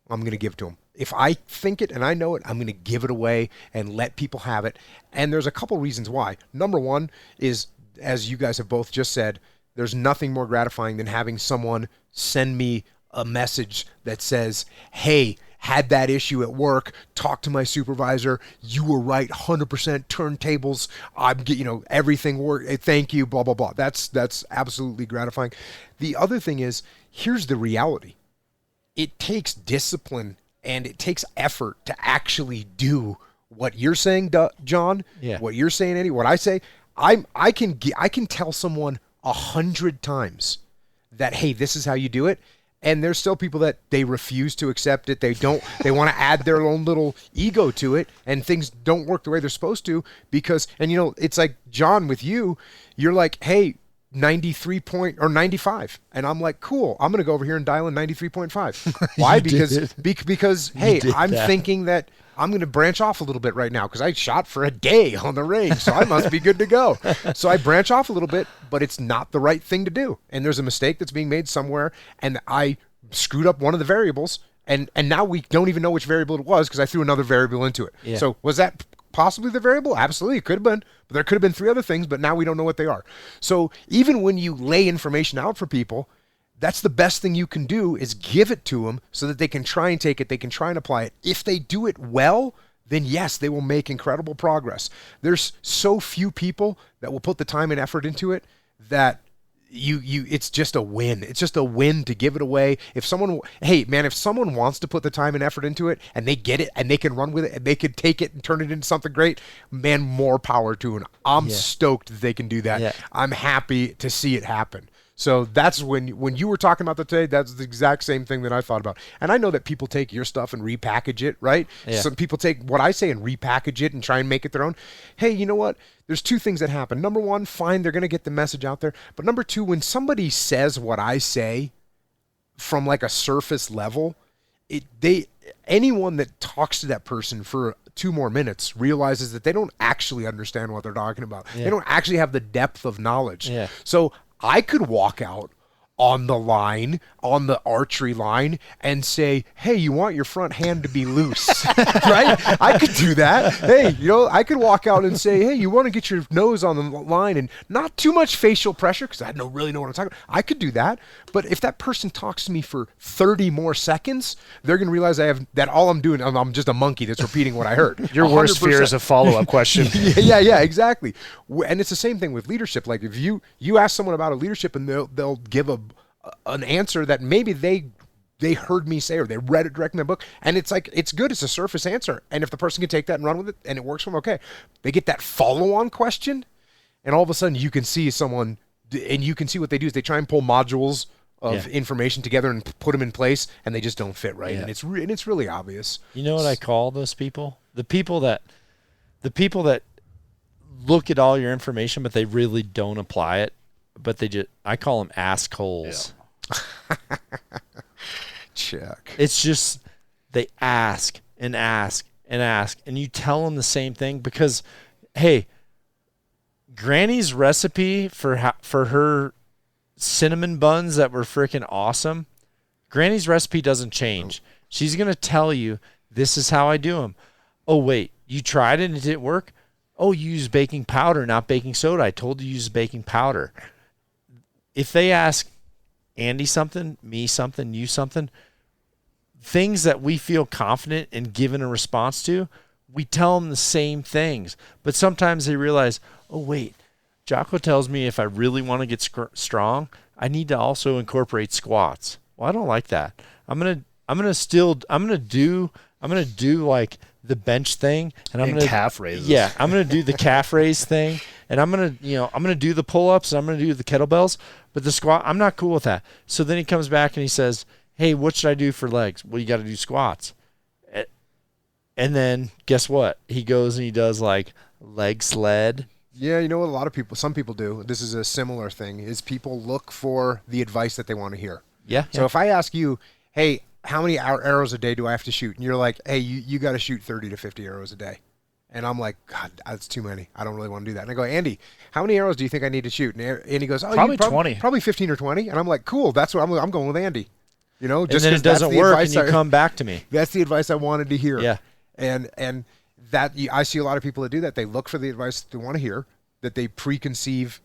I'm going to give to them. If I think it and I know it, I'm going to give it away and let people have it. And there's a couple reasons why. Number one is, as you guys have both just said, there's nothing more gratifying than having someone send me a message that says, hey, had that issue at work, talk to my supervisor, you were right, 100% turntables, everything worked, thank you, blah, blah, blah. That's absolutely gratifying. The other thing is, here's the reality. It takes discipline and it takes effort to actually do what you're saying, John, what you're saying, Eddie, what I say. I can tell someone 100 times that, hey, this is how you do it. And there's still people that they refuse to accept it. They want to add their own little ego to it, and things don't work the way they're supposed to because, and you know, it's like John with you're like, hey, 95. And I'm like, cool, I'm going to go over here and dial in 93.5. Why? because hey, I'm thinking that I'm going to branch off a little bit right now because I shot for a day on the range, so I must be good to go. So I branch off a little bit, but it's not the right thing to do. And there's a mistake that's being made somewhere, and I screwed up one of the variables, and now we don't even know which variable it was because I threw another variable into it. Yeah. So was that possibly the variable? Absolutely, it could have been. But there could have been 3 other things, but now we don't know what they are. So even when you lay information out for people, that's the best thing you can do is give it to them so that they can try and take it, they can try and apply it. If they do it well, then yes, they will make incredible progress. There's so few people that will put the time and effort into it that it's just a win. It's just a win to give it away. If someone wants to put the time and effort into it and they get it and they can run with it and they can take it and turn it into something great, man, more power to them. I'm stoked that they can do that. Yeah. I'm happy to see it happen. So that's when you were talking about that today, that's the exact same thing that I thought about. And I know that people take your stuff and repackage it, right? Yeah. Some people take what I say and repackage it and try and make it their own. Hey, you know what? There's two things that happen. Number one, fine, they're going to get the message out there. But number two, when somebody says what I say from like a surface level, anyone that talks to that person for 2 more minutes realizes that they don't actually understand what they're talking about. Yeah. They don't actually have the depth of knowledge. Yeah. So I could walk out on the line, on the archery line, and say, hey, you want your front hand to be loose, right? I could do that. Hey, I could walk out and say, hey, you want to get your nose on the line and not too much facial pressure, because I don't really know what I'm talking about. I could do that. But if that person talks to me for 30 more seconds, they're going to realize that all I'm doing, I'm just a monkey that's repeating what I heard. Your worst 100%. fear is a follow-up question. Yeah, exactly. And it's the same thing with leadership. Like if you ask someone about a leadership and they'll give an answer that maybe they heard me say or they read it directly in my book, and it's like it's good. It's a surface answer, and if the person can take that and run with it and it works for them, okay. They get that follow-on question, and all of a sudden you can see someone, and you can see what they do is they try and pull modules of information together and put them in place, and they just don't fit right, and it's really obvious. You know what I call those people? The people that look at all your information, but they really don't apply it. But I call them assholes. Yeah. Check. It's just they ask and ask and ask, and you tell them the same thing because, hey, Granny's recipe for her cinnamon buns that were freaking awesome, Granny's recipe doesn't change. She's going to tell you, this is how I do them. Oh, wait, you tried it and it didn't work? Oh, you use baking powder, not baking soda. I told you to use baking powder. If they ask Andy something, me something, you something, things that we feel confident in giving a response to, we tell them the same things. But sometimes they realize, oh, wait, Jocko tells me if I really want to get strong, I need to also incorporate squats. Well, I don't like that. I'm gonna do like the bench thing, and I'm gonna calf raises. Yeah, I'm gonna do the calf raise thing, and I'm gonna do the pull-ups, and I'm gonna do the kettlebells. But the squat, I'm not cool with that. So then he comes back and he says, hey, what should I do for legs? Well, you got to do squats. And then guess what? He goes and he does like leg sled. Yeah, you know what some people do, this is a similar thing, is people look for the advice that they want to hear. Yeah. So if I ask you, hey, how many arrows a day do I have to shoot? And you're like, hey, you got to shoot 30 to 50 arrows a day. And I'm like, God, that's too many. I don't really want to do that. And I go, Andy, how many arrows do you think I need to shoot? And he goes, oh, probably 20. Probably 15 or 20. And I'm like, cool, that's what I'm going with Andy. Just and then it doesn't work, and you come back to me. That's the advice I wanted to hear. Yeah. And that I see a lot of people that do that. They look for the advice they want to hear, that they preconceive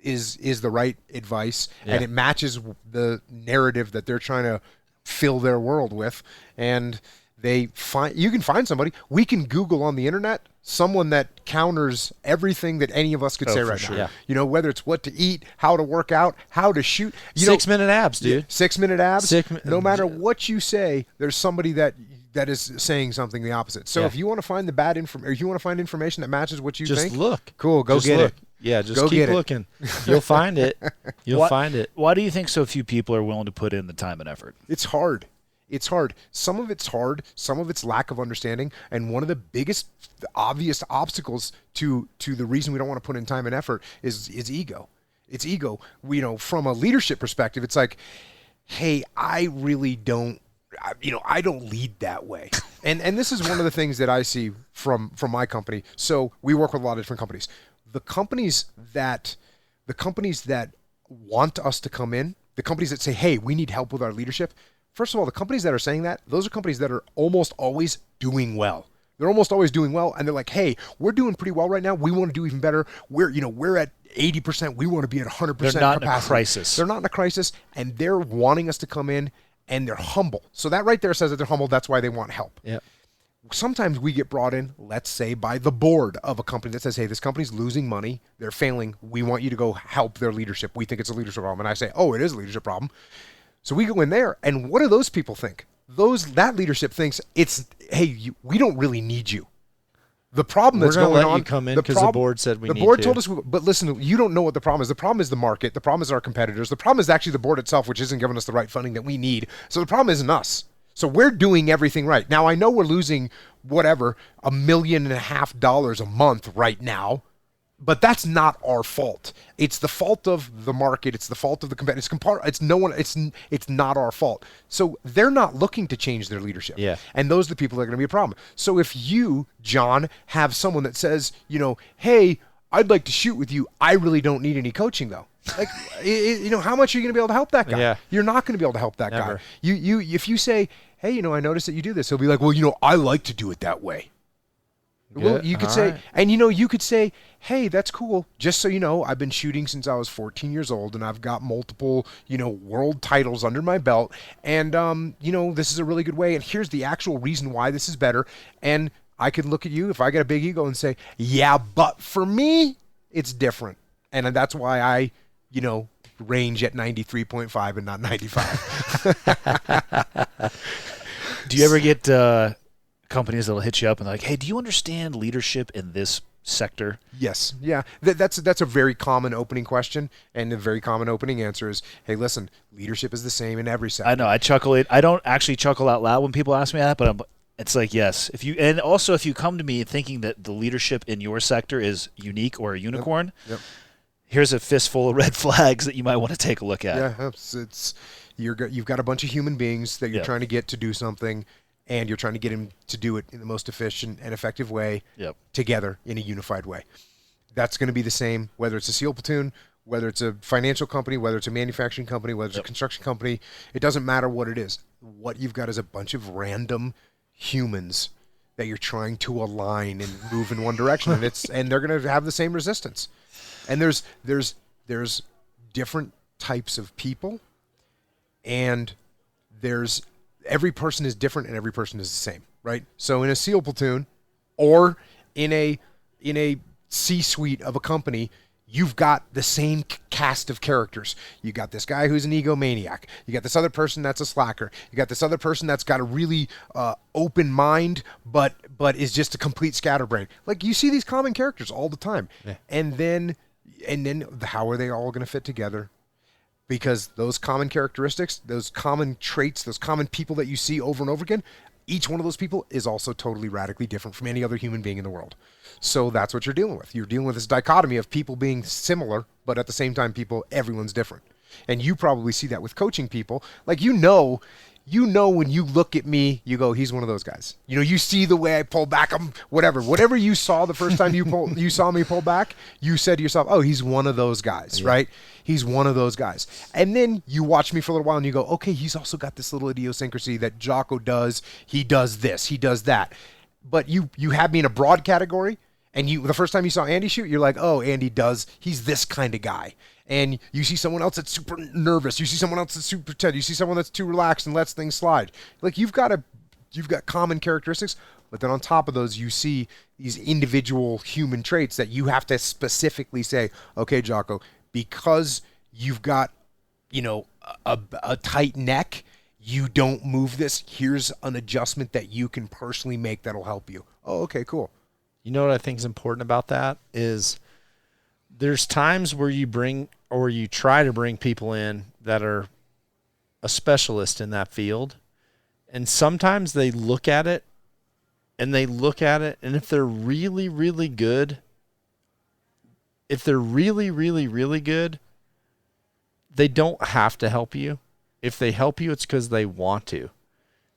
is the right advice, and it matches the narrative that they're trying to fill their world with. And you can find somebody. We can Google on the internet someone that counters everything that any of us could say right sure. now. Yeah. Whether it's what to eat, how to work out, how to shoot. 6-minute abs, dude. 6-minute abs. No matter what you say, there's somebody that is saying something the opposite. So if you want to find the bad information, or if you want to find information that matches what you think, just look. Cool, go get it. Yeah, just Go keep get it. looking. You'll find it. You'll find it. Why do you think so few people are willing to put in the time and effort? It's hard. It's hard. Some of it's hard. Some of it's lack of understanding. And one of the biggest obvious obstacles to the reason we don't want to put in time and effort is ego. It's ego. From a leadership perspective, it's like, hey, I really don't, I don't lead that way. And this is one of the things that I see from my company. So we work with a lot of different companies. The companies that want us to come in, the companies that say, hey, we need help with our leadership. First of all, the companies that are saying that, those are companies that are almost always doing well. They're almost always doing well, and they're like, hey, we're doing pretty well right now. We want to do even better. We're at 80%. We want to be at 100% capacity. They're not in a crisis. They're not in a crisis, and they're wanting us to come in, and they're humble. So that right there says that they're humble. That's why they want help. Yeah. Sometimes we get brought in, let's say, by the board of a company that says, hey, this company's losing money. They're failing. We want you to go help their leadership. We think it's a leadership problem. And I say, oh, it is a leadership problem. So we go in there, and what do those people think? That leadership thinks it's, hey, we don't really need you. The problem We're that's gonna going let on. you come in because the board said we need to. The board told us, but listen, you don't know what the problem is. The problem is the market. The problem is our competitors. The problem is actually the board itself, which isn't giving us the right funding that we need. So the problem isn't us. So we're doing everything right. Now, I know we're losing whatever, $1.5 million a month right now, but that's not our fault. It's the fault of the market. It's the fault of the competitors. It's not our fault. So they're not looking to change their leadership. Yeah. And those are the people that are going to be a problem. So if you, John, have someone that says, hey, I'd like to shoot with you. I really don't need any coaching though. Like, how much are you going to be able to help that guy? Yeah. You're not going to be able to help that Never. guy. If you say, hey, I noticed that you do this, he'll be like, well, I like to do it that way. Well, you could All say, right. and you could say, hey, that's cool. Just so you know, I've been shooting since I was 14 years old, and I've got multiple, world titles under my belt. And, this is a really good way. And here's the actual reason why this is better. And I could look at you if I got a big ego and say, yeah, but for me, it's different. And that's why I, range at 93.5 and not 95. Do you ever get companies that'll hit you up and like, hey, do you understand leadership in this sector? Yes. Yeah. That's a very common opening question, and the very common opening answer is, hey, listen, leadership is the same in every sector. I know. I chuckle. I don't actually chuckle out loud when people ask me that, but it's like, yes. If you come to me thinking that the leadership in your sector is unique or a unicorn, Yep. here's a fistful of red flags that you might want to take a look at. Yeah. You've got a bunch of human beings that you're trying to get to do something, and you're trying to get him to do it in the most efficient and effective way together in a unified way. That's going to be the same, whether it's a SEAL platoon, whether it's a financial company, whether it's a manufacturing company, whether it's a construction company. It doesn't matter what it is. What you've got is a bunch of random humans that you're trying to align and move in one direction, and they're going to have the same resistance. And there's different types of people, and every person is different and every person is the same, right? So in a SEAL platoon or in a C-suite of a company, you've got the same cast of characters. You got this guy who's an egomaniac. You got this other person that's a slacker. You got this other person that's got a really open mind, but is just a complete scatterbrain. Like, you see these common characters all the time. Yeah. And then how are they all going to fit together? Because those common characteristics, those common traits, those common people that you see over and over again, each one of those people is also totally radically different from any other human being in the world. So that's what you're dealing with. You're dealing with this dichotomy of people being similar, but at the same time, everyone's different. And you probably see that with coaching people. Like, when you look at me, you go, he's one of those guys. You see the way I pull back, whatever you saw the first time you saw me pull back, you said to yourself, oh, he's one of those guys, right? He's one of those guys. And then you watch me for a little while and you go, okay, he's also got this little idiosyncrasy that Jocko does. He does this, he does that. But you have me in a broad category, and the first time you saw Andy shoot, you're like, oh, he's this kind of guy. And you see someone else that's super nervous. You see someone else that's super tense. You see someone that's too relaxed and lets things slide. Like, you've got common characteristics, but then on top of those, you see these individual human traits that you have to specifically say, okay, Jocko, because you've got, a tight neck, you don't move this. Here's an adjustment that you can personally make that'll help you. Oh, okay, cool. You know what I think is important about that is there's times where you try to bring people in that are a specialist in that field, and sometimes they look at it, and if they're really, really good, they don't have to help you. If they help you, it's because they want to.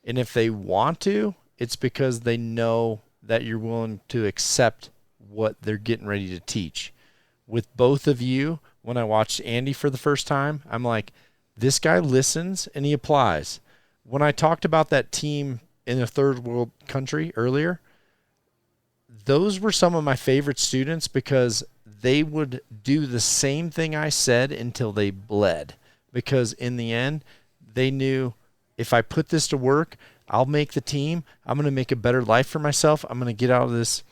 And if they want to, it's because they know that you're willing to accept what they're getting ready to teach. With both of you, when I watched Andy for the first time, I'm like, this guy listens and he applies. When I talked about that team in a third world country earlier, those were some of my favorite students because they would do the same thing I said until they bled. Because in the end, they knew if I put this to work, I'll make the team. I'm going to make a better life for myself. I'm going to get out of this,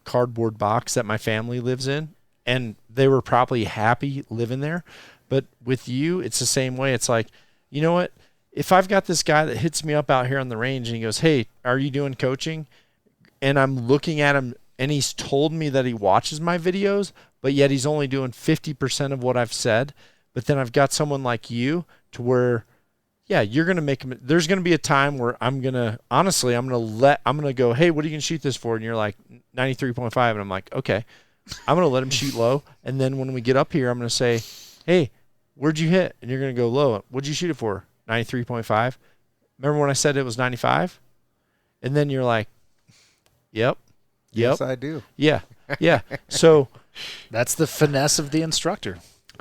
cardboard box that my family lives in. And they were probably happy living there. But with you, it's the same way. It's like, you know what? If I've got this guy that hits me up out here on the range and he goes, hey, are you doing coaching? And I'm looking at him and he's told me that he watches my videos, but yet he's only doing 50% of what I've said. But then I've got someone like you to where, yeah, you're going to make him. There's going to be a time where I'm going to go, hey, what are you going to shoot this for? And you're like 93.5. And I'm like, okay, I'm going to let him shoot low. And then when we get up here, I'm going to say, hey, where'd you hit? And you're going to go low. What'd you shoot it for? 93.5. Remember when I said it was 95? And then you're like, yep. Yes, I do. Yeah. Yeah. So That's the finesse of the instructor.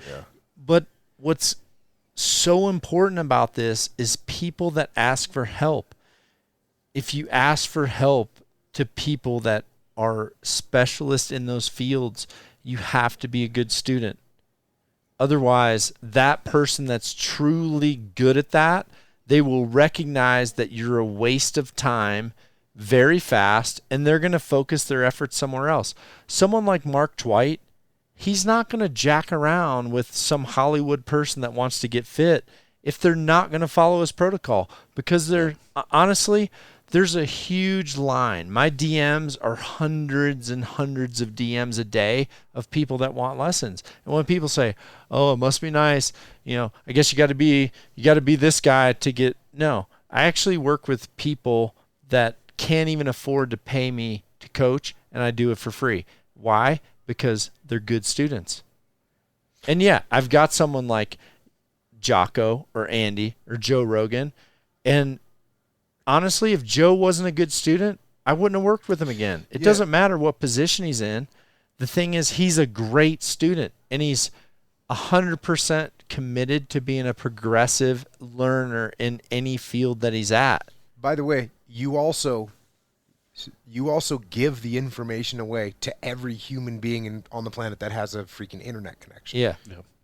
Yeah. But what's so important about this is people that ask for help. If you ask for help to people that are specialists in those fields, you have to be a good student. Otherwise, that person that's truly good at that, they will recognize that you're a waste of time very fast, and they're going to focus their efforts somewhere else. Someone like Mark Dwight, he's not going to jack around with some Hollywood person that wants to get fit if they're not going to follow his protocol, because they're honestly, there's a huge line. My DMs are hundreds and hundreds of DMs a day of people that want lessons. And when people say, "Oh, it must be nice," I guess you got to be this guy to get. No, I actually work with people that can't even afford to pay me to coach, and I do it for free. Why? Because they're good students. And yeah, I've got someone like Jocko or Andy or Joe Rogan, and honestly, if Joe wasn't a good student, I wouldn't have worked with him again. It doesn't matter what position he's in. The thing is, he's a great student, and he's 100% committed to being a progressive learner in any field that he's at. By the way, you also give the information away to every human being on the planet that has a freaking internet connection. Yeah.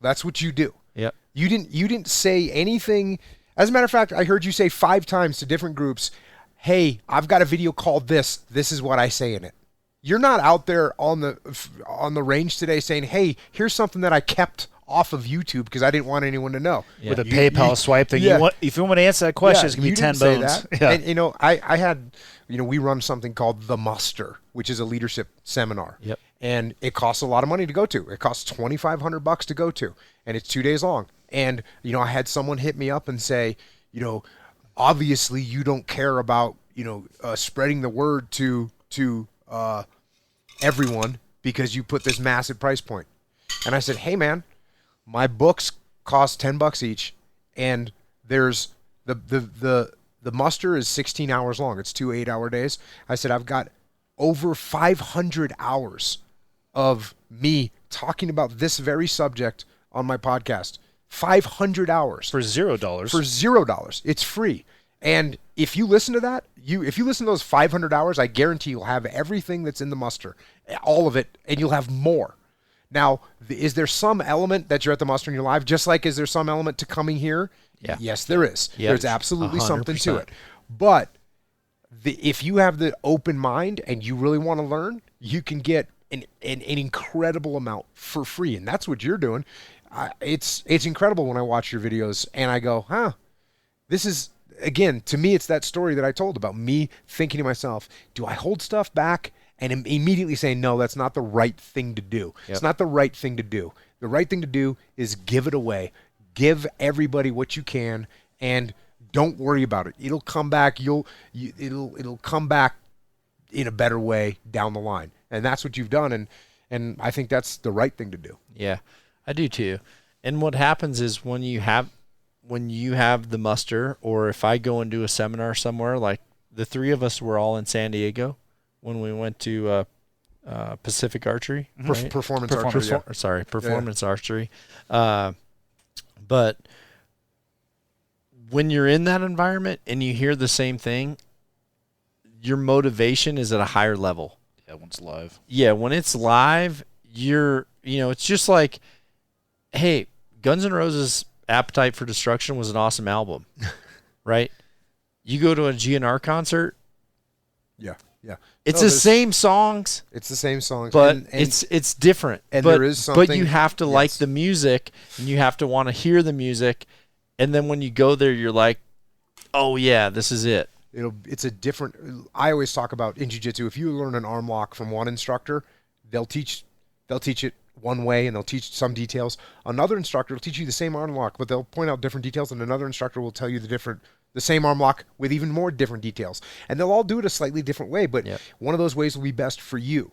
That's what you do. Yep. You didn't say anything. As a matter of fact, I heard you say 5 times to different groups, "Hey, I've got a video called this. This is what I say in it." You're not out there on the range today saying, "Hey, here's something that I kept off of YouTube because I didn't want anyone to know." Yeah. With a PayPal swipe thing. Yeah. If you want to answer that question, it's going to be 10 didn't say bones. that. Yeah. And, I had, we run something called The Muster, which is a leadership seminar. Yep. And it costs a lot of money to go to. It costs $2,500 to go to, and it's 2 days long. And, I had someone hit me up and say, obviously you don't care about, spreading the word to everyone because you put this massive price point. And I said, "Hey man, my books cost $10 each, and there's the muster is 16 hours long. It's 2 8-hour days." I said, "I've got over 500 hours of me talking about this very subject on my podcast. 500 hours For $0. for $0. It's free. And if you listen to that, if you listen to those 500 hours, I guarantee you'll have everything that's in the muster, all of it, and you'll have more. Now, is there some element that you're at the muster and you're live, just like is there some element to coming here? Yeah. Yes, there is. Yep. There's absolutely something to 100%. it. But if you have the open mind and you really want to learn, you can get an incredible amount for free, and that's what you're doing. It's incredible when I watch your videos and I go, this is, again, to me, it's that story that I told about me thinking to myself, do I hold stuff back? And immediately saying, no, that's not the right thing to do. Yep. It's not the right thing to do. The right thing to do is give it away. Give everybody what you can, and don't worry about it. It'll come back. It'll come back in a better way down the line. And that's what you've done. And I think that's the right thing to do. Yeah, I do too. And what happens is when you have the muster, or if I go and do a seminar somewhere, like the 3 of us were all in San Diego when we went to Pacific Archery. Right? Performance archery. Yeah. Performance archery. But when you're in that environment and you hear the same thing, your motivation is at a higher level. Yeah, when it's live. Yeah, when it's live, it's just like, hey, Guns N' Roses' Appetite for Destruction was an awesome album, right? You go to a GNR concert, Yeah. it's the same songs, It's the same songs, but and it's different. and but, there is something. But you have to like yes. the music, and you have to want to hear the music, and then when you go there, you're like, oh yeah, this is it. It's a different. I always talk about in jiu-jitsu, if you learn an arm lock from one instructor, they'll teach it one way and they'll teach some details. Another instructor will teach you the same arm lock, but they'll point out different details, and another instructor will tell you the same arm lock with even more different details. And they'll all do it a slightly different way, but one of those ways will be best for you.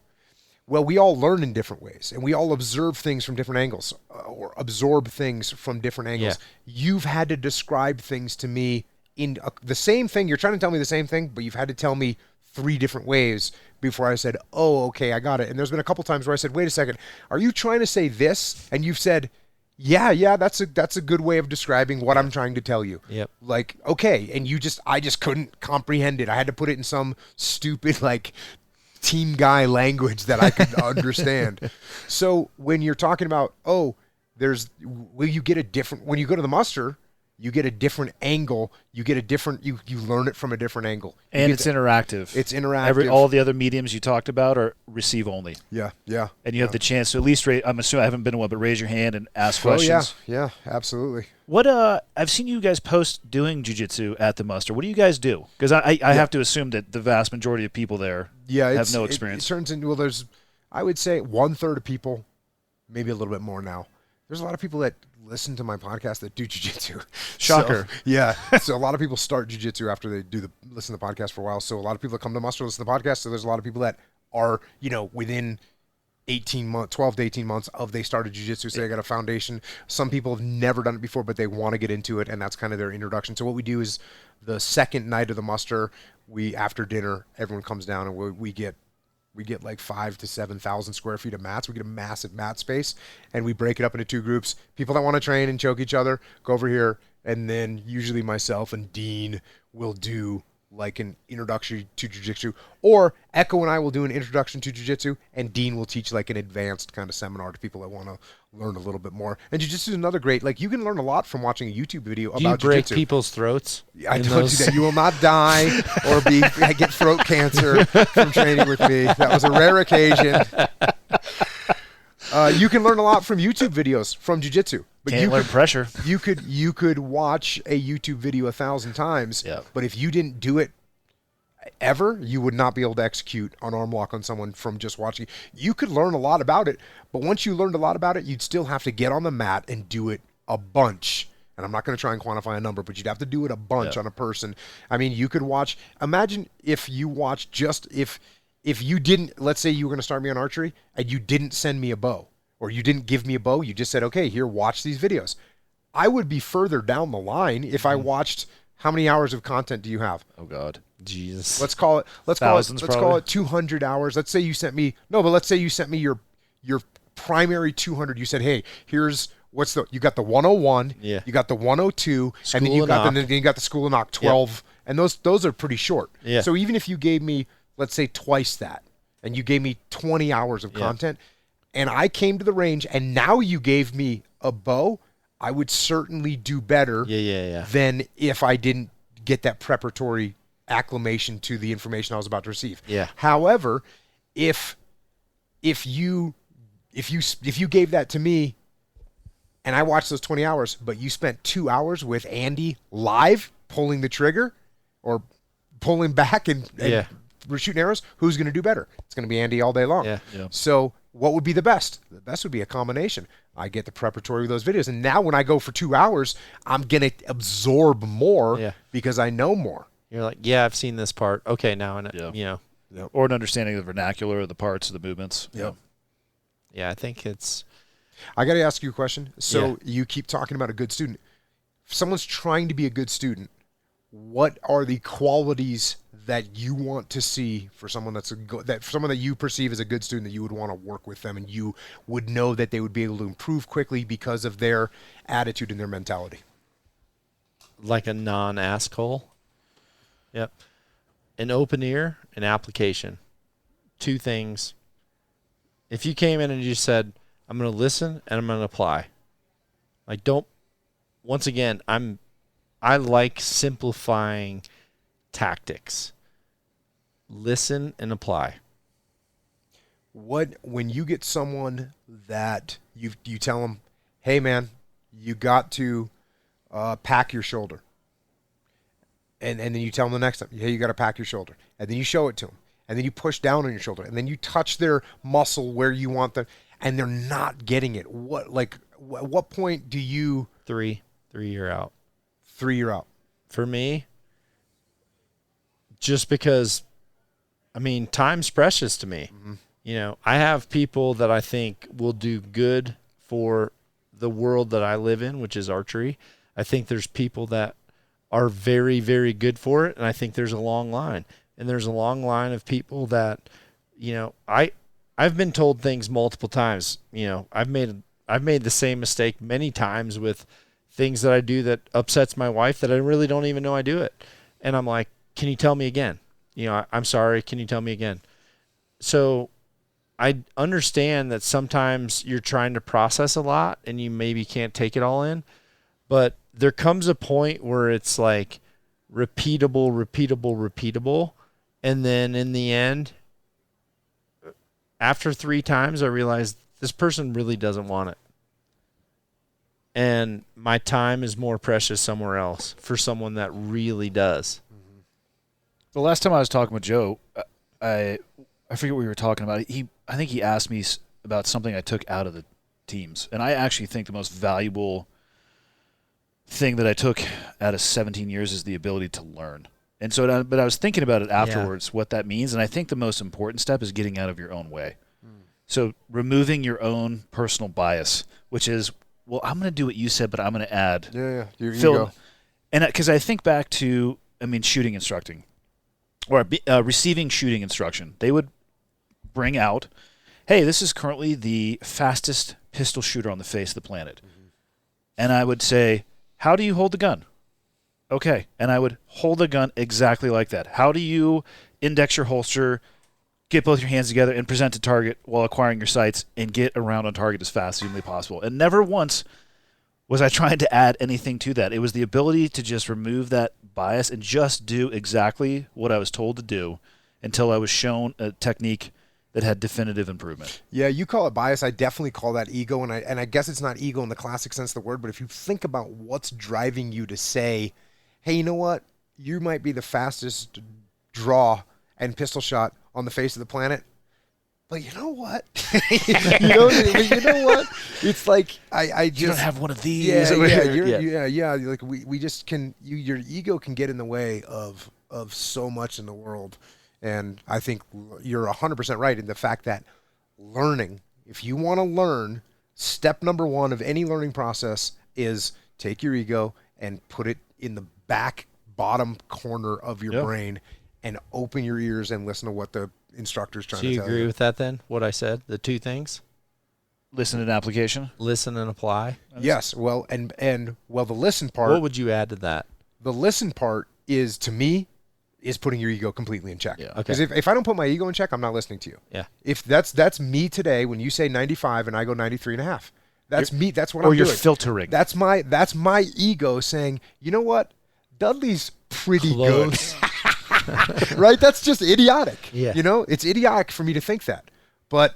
Well, we all learn in different ways, and we all observe things from different angles, or absorb things from different angles. You've had to describe things to me in the same thing. You're trying to tell me the same thing, but you've had to tell me 3 different ways before I said, oh, okay, I got it. And there's been a couple times where I said, wait a second, are you trying to say this? And you've said, yeah, that's a good way of describing what I'm trying to tell you. Yep. Like, okay, and I just couldn't comprehend it. I had to put it in some stupid, like, team guy language that I could understand. So when you're talking about, when you go to the muster, you get a different angle. You get a different. You learn it from a different angle. And it's interactive. It's interactive. All the other mediums you talked about are receive only. Yeah. And you have the chance to at least I'm assuming I haven't been to one, but raise your hand and ask questions. Yeah, absolutely. What I've seen you guys post doing jiu-jitsu at the muster. What do you guys do? Because I have to assume that the vast majority of people there have no experience. It turns into, there's, I would say 1/3 of people, maybe a little bit more now. There's a lot of people that listen to my podcast that do jiu-jitsu. Shocker. So a lot of people start jiu-jitsu after they listen to the podcast for a while. So a lot of people that come to muster listen to the podcast. So there's a lot of people that are, within 12 to 18 months of they started jiu-jitsu, so they got a foundation. Some people have never done it before, but they want to get into it, and that's kind of their introduction. So what we do is the second night of the muster, after dinner, everyone comes down and we get like 5,000 to 7,000 square feet of mats. We get a massive mat space, and we break it up into 2 groups. People that want to train and choke each other go over here, and then usually myself and Dean will do like an introduction to jiu-jitsu, or Echo and I will do an introduction to jiu-jitsu, and Dean will teach like an advanced kind of seminar to people that want to learn a little bit more. And jiu-jitsu is another great, like, you can learn a lot from watching a YouTube video about jiu-jitsu. Do you break people's throats? I told you that you will not die or get throat cancer from training with me. That was a rare occasion. You can learn a lot from YouTube videos from jiu-jitsu. But you learn pressure. You could watch a YouTube video 1,000 times, but if you didn't do it ever, you would not be able to execute an arm lock on someone from just watching. You could learn a lot about it, but once you learned a lot about it, you'd still have to get on the mat and do it a bunch. And I'm not going to try and quantify a number, but you'd have to do it a bunch on a person. I mean, you could watch. Imagine if you watched if you didn't, let's say you were going to start me on archery and you didn't send me a bow, or you didn't give me a bow, you just said, okay, here, watch these videos. I would be further down the line if I watched. How many hours of content do you have? Oh God, Jesus. Let's call it 200 hours. Let's say you sent me your primary 200. You said, hey, here's you got the 101, you got the 102, and then you got the School of Nock 12, and those are pretty short. Yeah. So even if you gave me, let's say, twice that, and you gave me 20 hours of content, and I came to the range, and now you gave me a bow, I would certainly do better than if I didn't get that preparatory acclimation to the information I was about to receive. Yeah. However, if you gave that to me and I watched those 20 hours, but you spent 2 hours with Andy live pulling the trigger or pulling back and we're shooting arrows, who's going to do better? It's going to be Andy all day long. Yeah. So what would be the best? The best would be a combination. I get the preparatory of those videos, and now when I go for 2 hours, I'm going to absorb more because I know more. You're like, I've seen this part. Okay, now, or an understanding of the vernacular, of the parts, of the movements. Yep. Yeah, I think it's... I got to ask you a question. So you keep talking about a good student. If someone's trying to be a good student, what are the qualities that you want to see for someone someone that you perceive as a good student, that you would want to work with them and you would know that they would be able to improve quickly because of their attitude and their mentality? Like a non-asshole. Yep. An open ear, an application. 2 things. If you came in and you said, I'm going to listen and I'm going to apply. Like, once again, I like simplifying tactics. Listen and apply. When you get someone that you tell them, hey man, you got to pack your shoulder, and then you tell them the next time, hey, you got to pack your shoulder. And then you show it to them. And then you push down on your shoulder. And then you touch their muscle where you want them. And they're not getting it. What point do you... 3 you're out. 3 you're out. For me, just because, I mean, time's precious to me. Mm-hmm. You know, I have people that I think will do good for the world that I live in, which is archery. I think there's people that are very, very good for it, and I think there's a long line. And there's a long line of people that, you know, I've been told things multiple times. You know, I've made the same mistake many times with things that I do that upsets my wife that I really don't even know I do it. And I'm like, can you tell me again? You know, I'm sorry. Can you tell me again? So I understand that sometimes you're trying to process a lot and you maybe can't take it all in, but there comes a point where it's like repeatable. And then in the end, after 3 times, I realized this person really doesn't want it. And my time is more precious somewhere else for someone that really does. The last time I was talking with Joe, I forget what we were talking about. I think he asked me about something I took out of the teams. And I actually think the most valuable thing that I took out of 17 years is the ability to learn. And so, but I was thinking about it afterwards, what that means. And I think the most important step is getting out of your own way. So removing your own personal bias, which is, well, I'm going to do what you said, but I'm going to add. Yeah. Your ego. And because I think back to, shooting instructing or receiving shooting instruction. They would bring out, hey, this is currently the fastest pistol shooter on the face of the planet. Mm-hmm. And I would say, how do you hold the gun? Okay. And I would hold the gun exactly like that. How do you index your holster, get both your hands together, and present to target while acquiring your sights and get around on target as fast as humanly possible? And never once was I trying to add anything to that. It was the ability to just remove that bias and just do exactly what I was told to do until I was shown a technique that had definitive improvement. Yeah, you call it bias. I definitely call that ego, and I guess it's not ego in the classic sense of the word, but if you think about what's driving you to say, hey, you know what? You might be the fastest draw and pistol shot on the face of the planet, but you know what? you know what? It's like I just you don't have one of these. Yeah. Like we just can. Your ego can get in the way of so much in the world, and I think you're 100% right in the fact that learning. If you want to learn, step number 1 of any learning process is take your ego and put it in the bottom corner of your brain and open your ears and listen to what the instructor's trying to tell you. Do you agree with that then, what I said? The 2 things? Listen and application? Listen and apply? Yes. Well, and the listen part. What would you add to that? The listen part is, to me, is putting your ego completely in check. Yeah. Okay. Because if I don't put my ego in check, I'm not listening to you. Yeah. If that's me today when you say 95 and I go 93.5. That's me. That's what I'm doing. Or you're filtering. That's my ego saying, you know what? Dudley's pretty Close. good. Right? That's just idiotic. Yeah. You know, it's idiotic for me to think that. But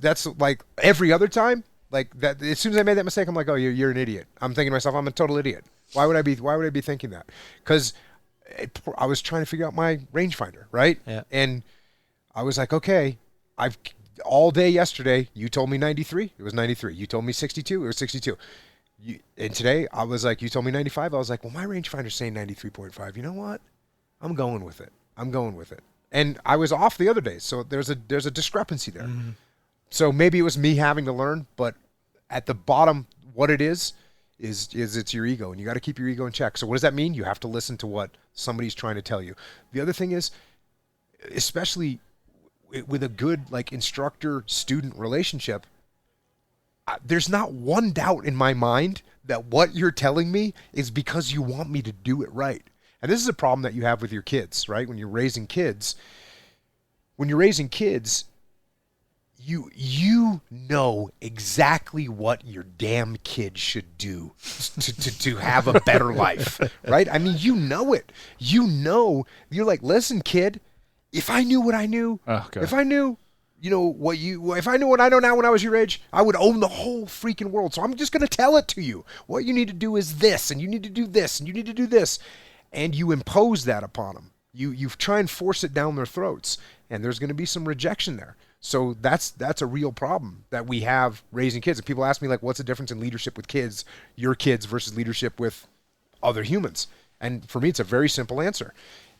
that's like every other time, like that, as soon as I made that mistake, I'm like, oh, you're an idiot. I'm thinking to myself, I'm a total idiot. Why would I be thinking that? Because I was trying to figure out my rangefinder, right? Yeah. And I was like, okay, I've all day yesterday, you told me 93, it was 93. You told me 62, it was 62. And today, I was like, you told me 95. I was like, well, my rangefinder's saying 93.5. You know what? I'm going with it. And I was off the other day, so there's a discrepancy there. Mm-hmm. So maybe it was me having to learn, but at the bottom, what it is it's your ego, and you got to keep your ego in check. So what does that mean? You have to listen to what somebody's trying to tell you. The other thing is, especially with a good like instructor-student relationship, there's not one doubt in my mind that what you're telling me is because you want me to do it right. And this is a problem that you have with your kids, right? When you're raising kids, you know exactly what your damn kid should do to have a better life, right? I mean, you know it. You know, you're like, listen, kid, if I knew what I knew, if I knew, if I knew what I know now when I was your age, I would own the whole freaking world. So I'm just going to tell it to you. What you need to do is this, and you need to do this, and you need to do this. and you impose that upon them. You try and force it down their throats, and there's going to be some rejection there. So that's a real problem that we have raising kids. And people ask me, like, what's the difference in leadership with kids, your kids, versus leadership with other humans? And for me, it's a very simple answer.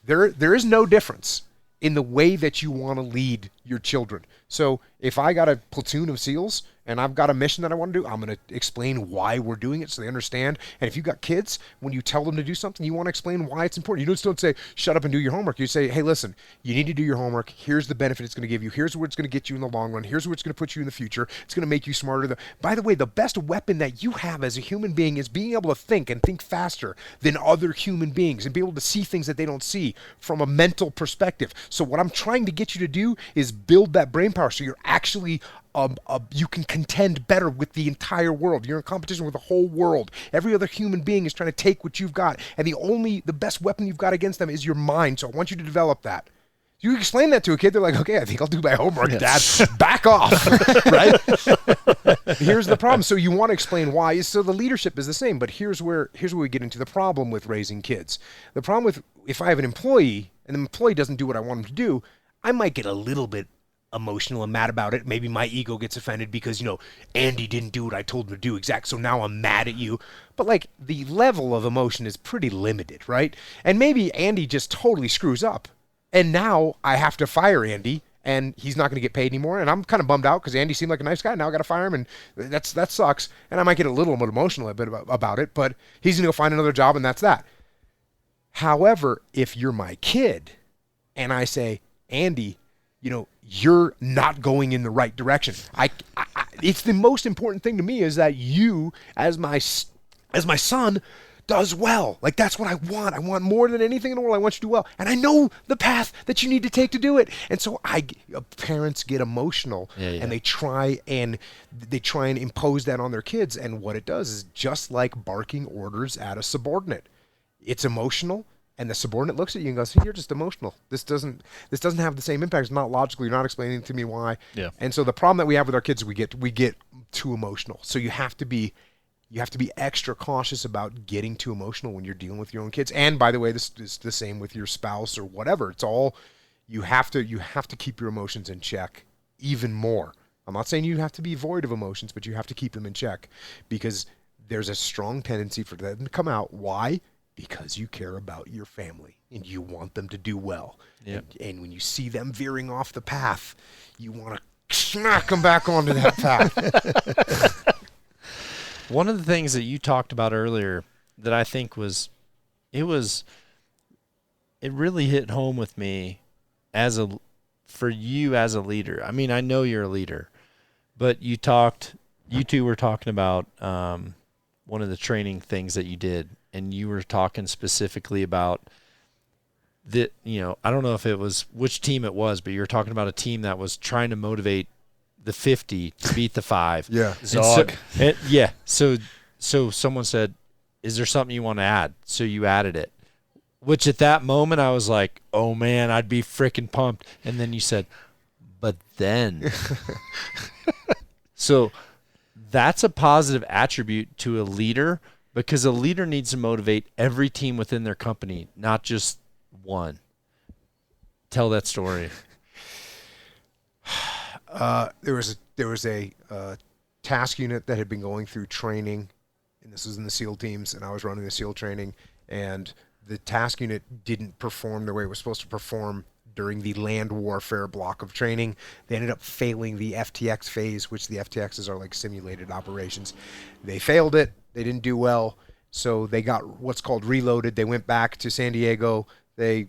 There is no difference in the way that you want to lead your children. So if I got a platoon of SEALs and I've got a mission that I want to do, I'm going to explain why we're doing it so they understand. And if you got kids, when you tell them to do something, you want to explain why it's important. You just don't say, shut up and do your homework. You say, hey, listen, you need to do your homework. Here's the benefit it's going to give you. Here's where it's going to get you in the long run. Here's where it's going to put you in the future. It's going to make you smarter. By the way, the best weapon that you have as a human being is being able to think and think faster than other human beings and be able to see things that they don't see from a mental perspective. So what I'm trying to get you to do is build that brain power so you're actually you can contend better with the entire world. You're in competition with the whole world. Every other human being is trying to take what you've got, and the best weapon you've got against them is your mind. So I want you to develop that. You explain that to a kid, they're like, okay, I think I'll do my homework, Dad. Back off, right? Here's the problem. So you want to explain why. So the leadership is the same, but here's where we get into the problem with raising kids. The problem with, if I have an employee and the employee doesn't do what I want him to do, I might get a little bit emotional and mad about it. Maybe my ego gets offended because, Andy didn't do what I told him to do so now I'm mad at you. But like, the level of emotion is pretty limited, right? And maybe Andy just totally screws up. And now I have to fire Andy and he's not going to get paid anymore. And I'm kind of bummed out because Andy seemed like a nice guy. Now I got to fire him, and that sucks. And I might get a little emotional about it, but he's going to go find another job, and that's that. However, if you're my kid and I say, Andy, you're not going in the right direction. It's the most important thing to me is that you, as my son, does well. Like, that's what I want. I want more than anything in the world. I want you to do well. And I know the path that you need to take to do it. And so parents get emotional and they try and impose that on their kids. And what it does is just like barking orders at a subordinate. It's emotional. And the subordinate looks at you and goes, hey, you're just emotional. This doesn't have the same impact. It's not logical. You're not explaining to me why. Yeah. And so the problem that we have with our kids is we get too emotional. So you have to be extra cautious about getting too emotional when you're dealing with your own kids. And by the way, this is the same with your spouse or whatever. It's all, you have to keep your emotions in check even more. I'm not saying you have to be void of emotions, but you have to keep them in check because there's a strong tendency for them to come out. Why? Because you care about your family and you want them to do well. Yep. And when you see them veering off the path, you want to smack them back onto that path. One of the things that you talked about earlier that I think it really hit home with me for you as a leader. I mean, I know you're a leader, but you two were talking about one of the training things that you did. And you were talking specifically about I don't know if it was which team it was, but you were talking about a team that was trying to motivate the 50 to beat the 5. Yeah. Zog. So someone said, is there something you want to add? So you added it, which at that moment I was like, oh man, I'd be freaking pumped. And then you said, but then. So that's a positive attribute to a leader. Because a leader needs to motivate every team within their company, not just one. Tell that story. There was a task unit that had been going through training, and this was in the SEAL teams, and I was running the SEAL training, and the task unit didn't perform the way it was supposed to perform during the land warfare block of training. They ended up failing the FTX phase, which the FTXs are like simulated operations. They failed it. They didn't do well, so they got what's called reloaded. They went back to San Diego. They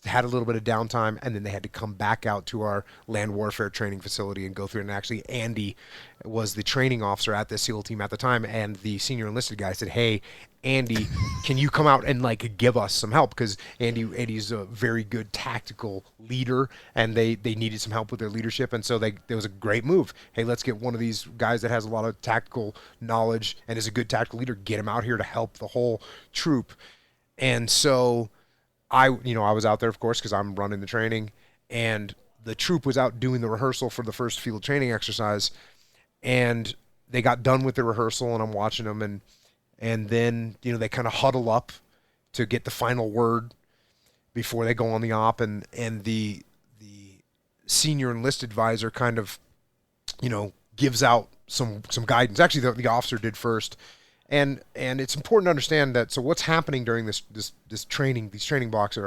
had a little bit of downtime, and then they had to come back out to our land warfare training facility and go through it. And actually, Andy was the training officer at the SEAL team at the time, and the senior enlisted guy said, hey, Andy, can you come out and like give us some help? Because Andy's a very good tactical leader, and they needed some help with their leadership, and so there was a great move. Hey, let's get one of these guys that has a lot of tactical knowledge and is a good tactical leader, get him out here to help the whole troop. And so I was out there, of course, because I'm running the training, and the troop was out doing the rehearsal for the first field training exercise, and they got done with the rehearsal, and I'm watching them, and then they kind of huddle up, to get the final word before they go on the op, and the senior enlisted advisor kind of, gives out some guidance. Actually, the officer did first, and it's important to understand that. So what's happening during this training? These training blocks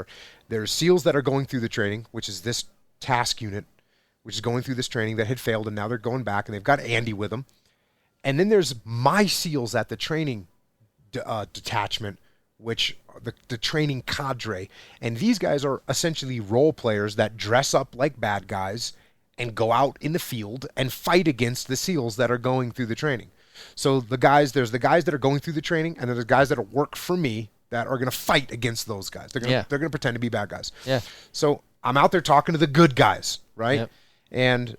there's SEALs that are going through the training, which is this task unit, which is going through this training that had failed, and now they're going back, and they've got Andy with them. And then there's my SEALs at the training detachment, which the training cadre. And these guys are essentially role players that dress up like bad guys and go out in the field and fight against the SEALs that are going through the training. So there's the guys that are going through the training, and there's the guys that work for me that are going to fight against those guys. They're going to pretend to be bad guys. Yeah. So I'm out there talking to the good guys, right? Yep. And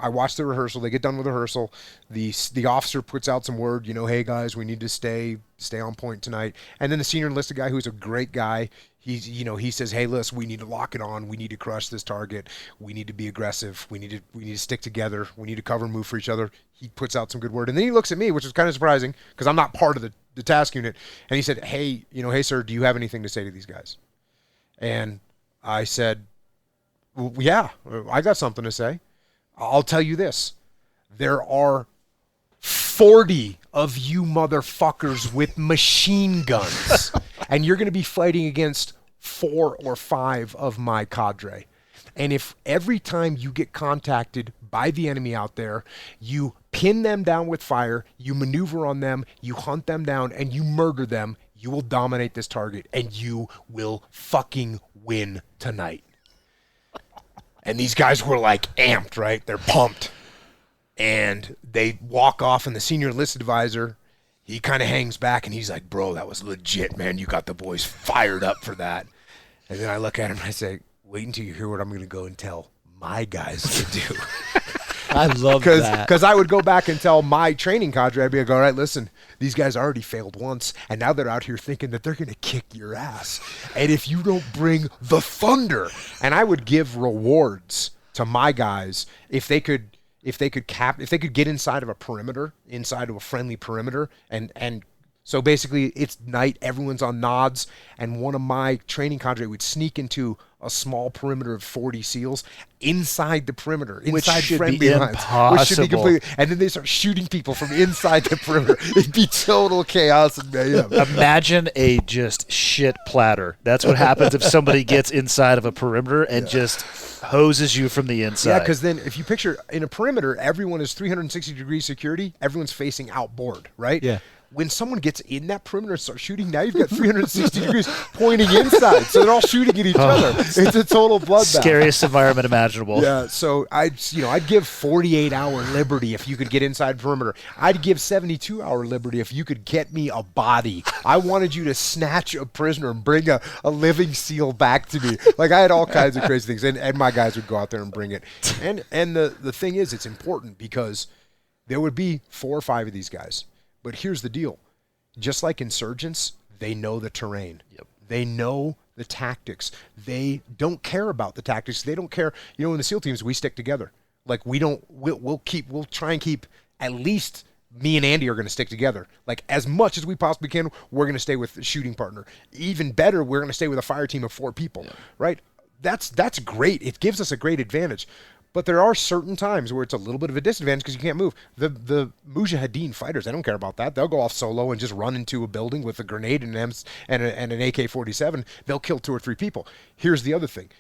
I watch the rehearsal. They get done with the rehearsal. The officer puts out some word, hey guys, we need to stay on point tonight. And then the senior enlisted guy, who's a great guy, he says, hey, listen, we need to lock it on. We need to crush this target. We need to be aggressive. We need to stick together. We need to cover and move for each other. He puts out some good word, and then he looks at me, which is kind of surprising because I'm not part of the task unit. And he said, hey, hey sir, do you have anything to say to these guys? And I said, well, yeah, I got something to say. I'll tell you this. There are 40 of you motherfuckers with machine guns, and you're going to be fighting against 4 or 5 of my cadre. And if every time you get contacted by the enemy out there, you pin them down with fire, you maneuver on them, you hunt them down, and you murder them, you will dominate this target, and you will fucking win tonight. And these guys were like amped, right? They're pumped. And they walk off, and the senior enlisted advisor, he kind of hangs back, and he's like, bro, that was legit, man. You got the boys fired up for that. And then I look at him, and I say, wait until you hear what I'm going to go and tell my guys to do. I love that. Because I would go back and tell my training cadre, I'd be like, all right, listen, these guys already failed once, and now they're out here thinking that they're going to kick your ass. And if you don't bring the thunder, and I would give rewards to my guys if they could get inside of a perimeter, inside of a friendly perimeter, and so basically it's night, everyone's on nods, and one of my training cadre would sneak into a small perimeter of 40 SEALs inside the perimeter, inside friendly lines, which should be completely, and then they start shooting people from inside the perimeter. It'd be total chaos and mayhem. Imagine a just shit platter. That's what happens if somebody gets inside of a perimeter and just hoses you from the inside. Yeah, because then if you picture in a perimeter, everyone is 360 degrees security. Everyone's facing outboard, right? Yeah. When someone gets in that perimeter and starts shooting, now you've got 360 degrees pointing inside. So they're all shooting at each other. It's a total bloodbath. Scariest environment imaginable. Yeah, so I'd give 48-hour liberty if you could get inside perimeter. I'd give 72-hour liberty if you could get me a body. I wanted you to snatch a prisoner and bring a living SEAL back to me. Like, I had all kinds of crazy things, and my guys would go out there and bring it. And the thing is, it's important because there would be 4 or 5 of these guys. But here's the deal. Just like insurgents, they know the terrain. Yep. They know the tactics. They don't care about the tactics. They don't care. In the SEAL teams, we stick together. Like, we'll try and keep, at least me and Andy are going to stick together. Like, as much as we possibly can, we're going to stay with a shooting partner. Even better, we're going to stay with a fire team of 4 people, right? That's great. It gives us a great advantage. But there are certain times where it's a little bit of a disadvantage because you can't move. The Mujahideen fighters, they don't care about that. They'll go off solo and just run into a building with a grenade and an AK-47. They'll kill 2 or 3 people. Here's the other thing.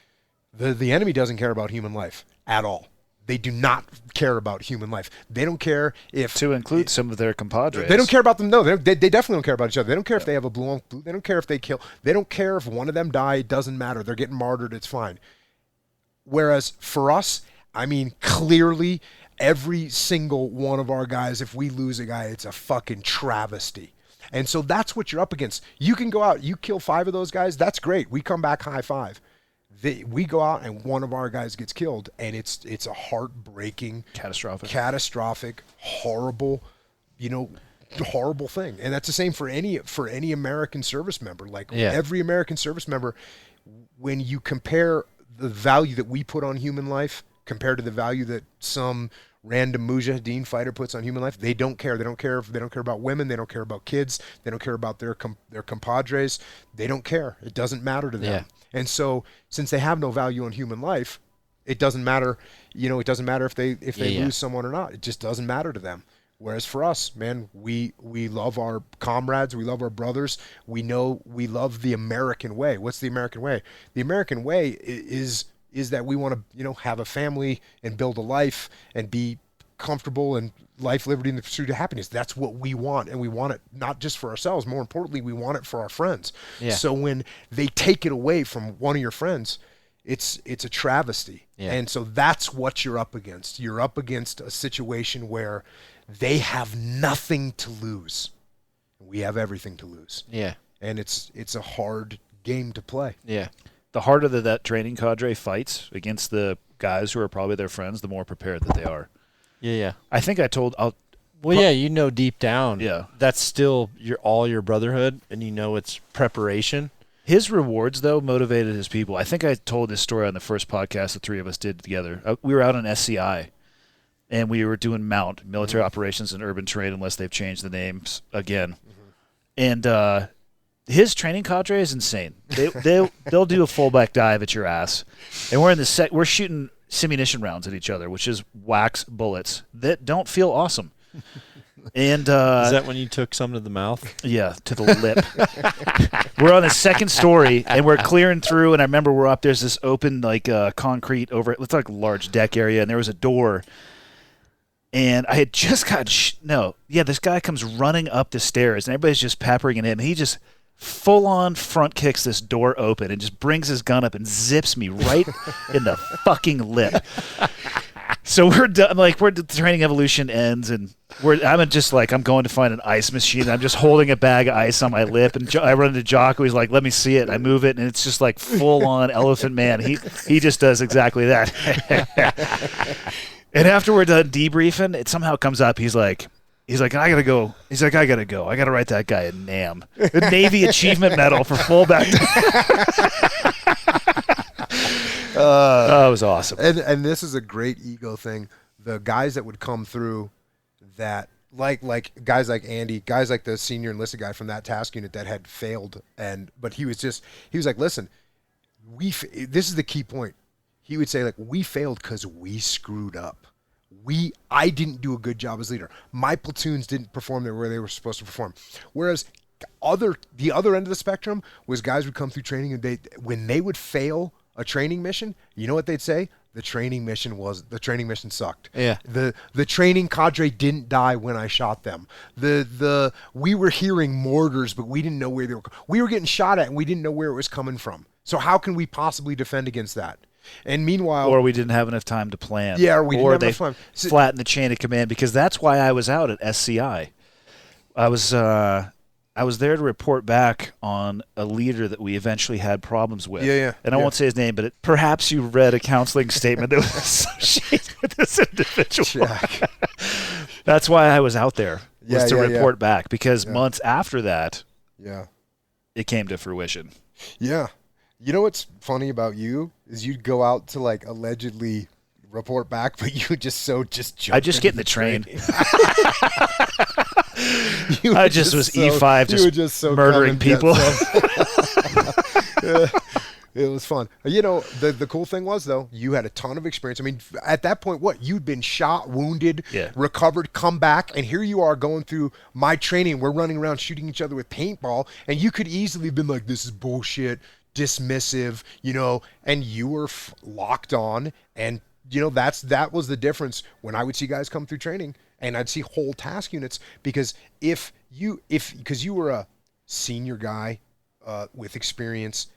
The enemy doesn't care about human life at all. They do not care about human life. They don't care if... To include some of their compadres. They don't care about them. No, they definitely don't care about each other. They don't care if they have a blue on blue. They don't care if they kill. They don't care if one of them die. It doesn't matter. They're getting martyred. It's fine. Whereas for us... I mean, clearly, every single one of our guys, if we lose a guy, it's a fucking travesty. And so that's what you're up against. You can go out, you kill 5 of those guys, that's great. We come back high five. We go out and one of our guys gets killed, and it's a heartbreaking, catastrophic, horrible, horrible thing. And that's the same for any American service member. Like every American service member, when you compare the value that we put on human life compared to the value that some random Mujahideen fighter puts on human life, they don't care. They don't care about women. They don't care about kids. They don't care about their compadres. They don't care. It doesn't matter to them. Yeah. And so, since they have no value on human life, it doesn't matter. It doesn't matter if they lose someone or not. It just doesn't matter to them. Whereas for us, man, we love our comrades. We love our brothers. We love the American way. What's the American way? The American way is that we want to, have a family and build a life and be comfortable and life, liberty, and the pursuit of happiness. That's what we want. And we want it not just for ourselves. More importantly, we want it for our friends. Yeah. So when they take it away from one of your friends, it's a travesty. Yeah. And so that's what you're up against. You're up against a situation where they have nothing to lose. We have everything to lose. Yeah. And it's a hard game to play. Yeah. The harder that training cadre fights against the guys who are probably their friends, the more prepared that they are. Yeah. I think Deep down, Yeah. that's still your brotherhood, and it's preparation. his rewards, though, motivated his people. I think I told this story on the first podcast the three of us did together. We were out on SCI, and we were doing military operations and urban terrain, unless they've changed the names again. And his training cadre is insane. They'll do a fullback dive at your ass, and we're shooting simunition rounds at each other, which is wax bullets that don't feel awesome. And is that when you took some to the mouth? Yeah, to the lip. We're on the second story, and we're clearing through, and I remember we're up, there's this open, concrete over it. It's like a large deck area, and there was a door. And I had just got this guy comes running up the stairs, and everybody's just peppering at him. He just full-on front kicks this door open and just brings his gun up and zips me right in the fucking lip. So we're done. The training evolution ends, and I'm going to find an ice machine. And I'm just holding a bag of ice on my lip, and I run into Jocko. He's like, "Let me see it." I move it, and it's just like full-on Elephant Man. He just does exactly that. And after we're done debriefing, it somehow comes up. He's like, I gotta go. He's like, I gotta go. I gotta write that guy a NAM, the Navy Achievement Medal for fullback. It was awesome. And this is a great ego thing. The guys that would come through that, like guys like Andy, guys like the senior enlisted guy from that task unit that had failed, but he was like, listen, this is the key point. He would say, we failed because we screwed up. I didn't do a good job as leader. My platoons didn't perform where they were supposed to perform. Whereas the other end of the spectrum was guys would come through training, and when they would fail a training mission, you know what they'd say? The training mission sucked. Yeah. The training cadre didn't die when I shot them. We were hearing mortars, but we didn't know where they were. We were getting shot at, and we didn't know where it was coming from. So how can we possibly defend against that? And meanwhile, or we didn't have enough time to plan. Yeah, or we didn't have enough time. Flatten the chain of command, because that's why I was out at SCI. I was there to report back on a leader that we eventually had problems with. Yeah. And I won't say his name, but perhaps you read a counseling statement that was associated with this individual. Jack. That's why I was out there, to report back, because months after that, it came to fruition. Yeah. You know what's funny about you is you'd go out to allegedly report back, but you would just jump. I just get in the train. I just was E5 just murdering people. It was fun. The cool thing was, though, you had a ton of experience. I mean, at that point, you'd been shot, wounded, recovered, come back, and here you are going through my training. We're running around shooting each other with paintball, and you could easily have been like, this is bullshit, dismissive, and you were locked on, and that was the difference when I would see guys come through training, and I'd see whole task units, because because you were a senior guy with experience,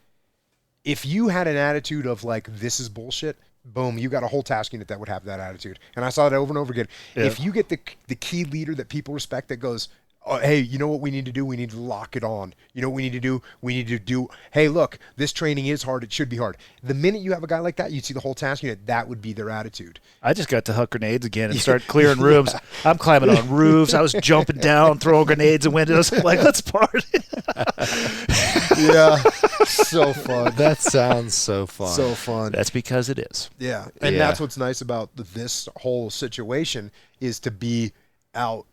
if you had an attitude of this is bullshit, boom, you got a whole task unit that would have that attitude. And I saw that over and over again. Yeah. If you get the key leader that people respect that goes, oh, hey, you know what we need to do? We need to lock it on. You know what we need to do? We need to do, hey, look, this training is hard. It should be hard. The minute you have a guy like that, you'd see the whole task unit. That would be their attitude. I just got to huck grenades again and start clearing rooms. I'm climbing on roofs. I was jumping down, throwing grenades at windows. Let's party. Yeah. So fun. That sounds so fun. So fun. That's because it is. Yeah. And Yeah. that's what's nice about this whole situation is to be out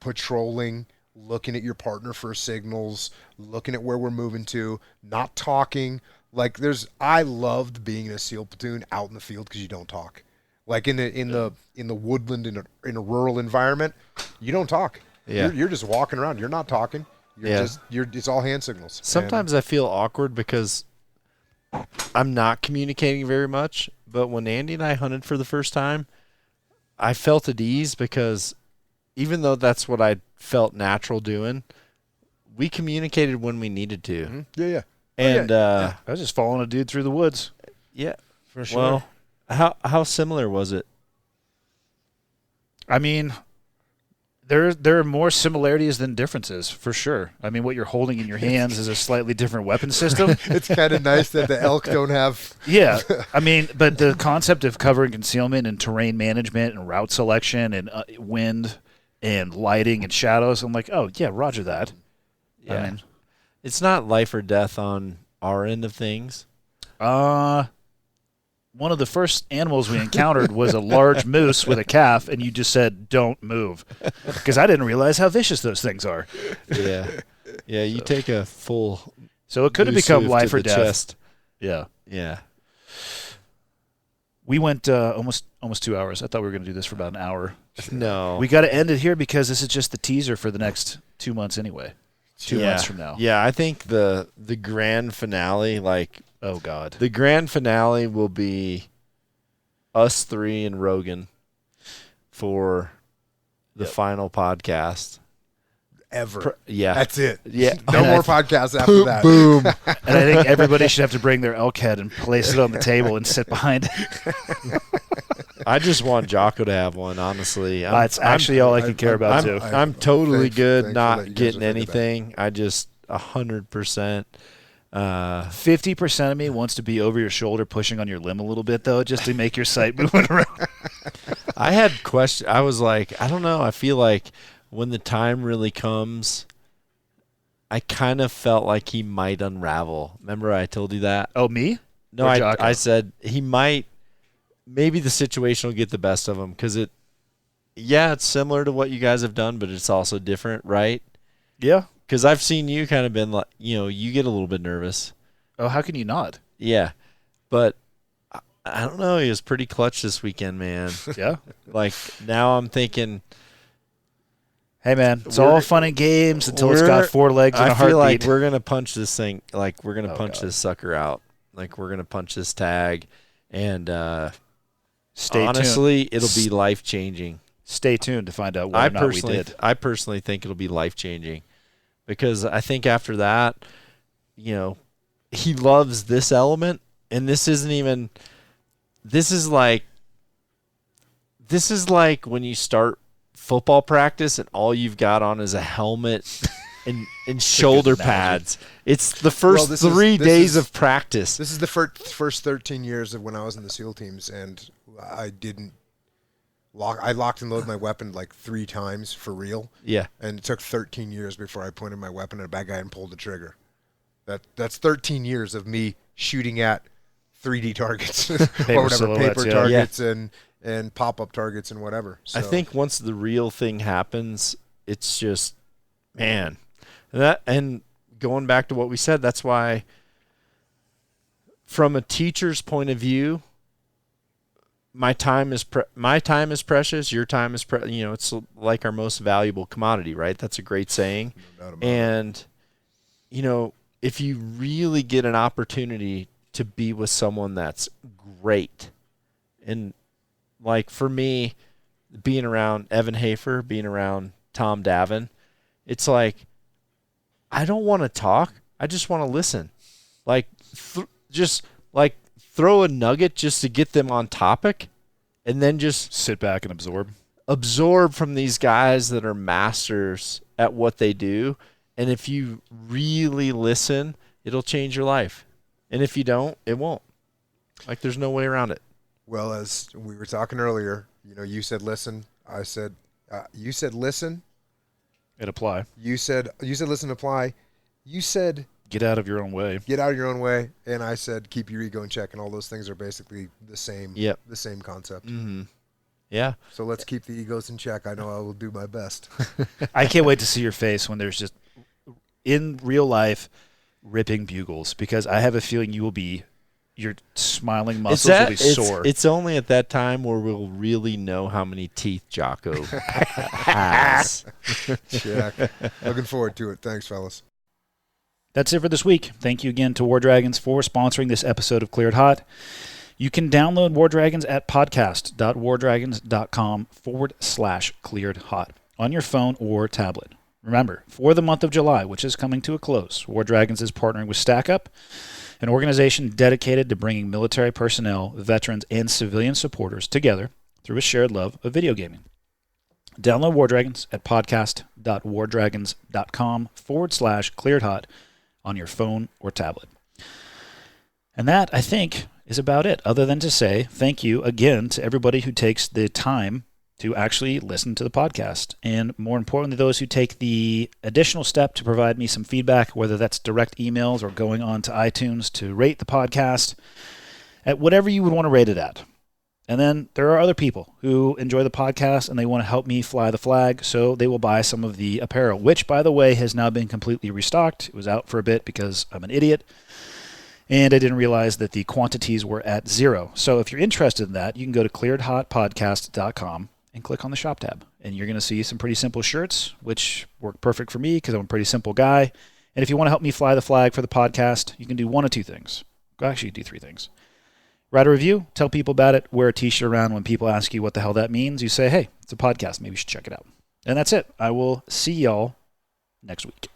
patrolling, looking at your partner for signals, looking at where we're moving to, not talking. Like I loved being in a SEAL platoon out in the field because you don't talk. Like in the woodland in a rural environment, you don't talk. Yeah. You're just walking around. You're not talking. It's all hand signals. Sometimes I feel awkward because I'm not communicating very much. But when Andy and I hunted for the first time, I felt at ease because even though that's what I felt natural doing, we communicated when we needed to. Mm-hmm. Yeah. And I was just following a dude through the woods. yeah, For sure. Well, how similar was it? I mean, there are more similarities than differences, for sure. I mean, what you're holding in your hands is a slightly different weapon system. It's kind of nice that the elk don't have. Yeah. I mean, but the concept of cover and concealment and terrain management and route selection and wind and lighting and shadows, I'm like, oh, yeah, roger that. Yeah. I mean, It's not life or death on our end of things. one of the first animals we encountered was a large moose with a calf, and you just said, don't move. Because I didn't realize how vicious those things are. Yeah. Yeah, you take a full So it could have moose become hoof life to or the death. chest. Yeah. Yeah. We went almost 2 hours. I thought we were going to do this for about an hour. No. We got to end it here because this is just the teaser for the next 2 months anyway. 2 months from now. Yeah, I think the grand finale, like, Oh, God. the grand finale will be us three and Rogan for the final podcast. Ever. Yeah. That's it. Yeah. No more podcasts after that. Boom. And I think everybody should have to bring their elk head and place it on the table and sit behind it. I just want Jocko to have one, honestly. That's actually all I could care about, too. I'm totally Thanks- good thanks for letting not you guys getting think of that. anything. I just 100%. 50% of me wants to be over your shoulder pushing on your limb a little bit, though, just to make your sight moving around. I had questions. I was like, I don't know. I feel like when the time really comes, I kind of felt like he might unravel. Remember I told you that? Oh, me? No, Or Jocko? I said he might. Maybe the situation will get the best of him because it's similar to what you guys have done, but it's also different, right? Yeah. Because I've seen you kind of been like, you get a little bit nervous. Oh, how can you not? Yeah. But I don't know. He was pretty clutch this weekend, man. Yeah. Like now I'm thinking, Hey, man, it's all fun and games until it's got 4 legs and a I feel heartbeat. like we're going to punch this thing. Like we're going to punch God. this sucker out. Like we're going to punch this tag. And Stay honestly, tuned. it'll be life-changing. Stay tuned to find out what or not we did. I personally think it'll be life-changing because I think after that, he loves this element, and this isn't even. This is like when you start football practice and all you've got on is a helmet and shoulder pads. It's the first this 3 is- days of practice. This is the first 13 years of when I was in the SEAL teams, and I didn't lock. I locked and loaded my weapon like 3 times for real. Yeah. And it took 13 years before I pointed my weapon at a bad guy and pulled the trigger. That's 13 years of me shooting at 3D targets or whatever, silhouettes, paper yeah. targets and pop-up targets and whatever. So, I think once the real thing happens, it's just, man. And going back to what we said, that's why from a teacher's point of view, my time is precious. Your time is it's like our most valuable commodity, right? That's a great saying. no doubt about it. And if you really get an opportunity to be with someone that's great, and like for me, being around Evan Hafer, being around Tom Davin, it's like I don't want to talk. I just want to listen. Like just like throw a nugget just to get them on topic, and then just Sit back and absorb from these guys that are masters at what they do. And if you really listen, it'll change your life. And if you don't, it won't. Like there's no way around it. Well, as we were talking earlier, you said listen. I said you said listen. and apply. You said listen, apply. You said Get out of your own way. Get out of your own way. And I said, keep your ego in check. And all those things are basically the same. Yep. The same concept. Mm-hmm. Yeah. So let's keep the egos in check. I know I will do my best. I can't wait to see your face when there's just, in real life, ripping bugles, because I have a feeling your smiling muscles will be sore. It's only at that time where we'll really know how many teeth Jocko has. Check. Looking forward to it. Thanks, fellas. That's it for this week. Thank you again to War Dragons for sponsoring this episode of Cleared Hot. You can download War Dragons at podcast.wardragons.com/cleared hot on your phone or tablet. Remember, for the month of July, which is coming to a close, War Dragons is partnering with StackUp, an organization dedicated to bringing military personnel, veterans, and civilian supporters together through a shared love of video gaming. Download War Dragons at podcast.wardragons.com/cleared hot on your phone or tablet. And that, I think, is about it, other than to say thank you again to everybody who takes the time to actually listen to the podcast. And more importantly, those who take the additional step to provide me some feedback, whether that's direct emails or going on to iTunes to rate the podcast at whatever you would want to rate it at. And then there are other people who enjoy the podcast and they want to help me fly the flag, so they will buy some of the apparel, which, by the way, has now been completely restocked. It was out for a bit because I'm an idiot, and I didn't realize that the quantities were at 0. So if you're interested in that, you can go to clearedhotpodcast.com and click on the shop tab, and you're going to see some pretty simple shirts, which work perfect for me because I'm a pretty simple guy. And if you want to help me fly the flag for the podcast, you can do one of two things. Actually, do three things. Write a review, tell people about it, wear a t-shirt around when people ask you what the hell that means. You say, hey, it's a podcast. Maybe you should check it out. And that's it. I will see y'all next week.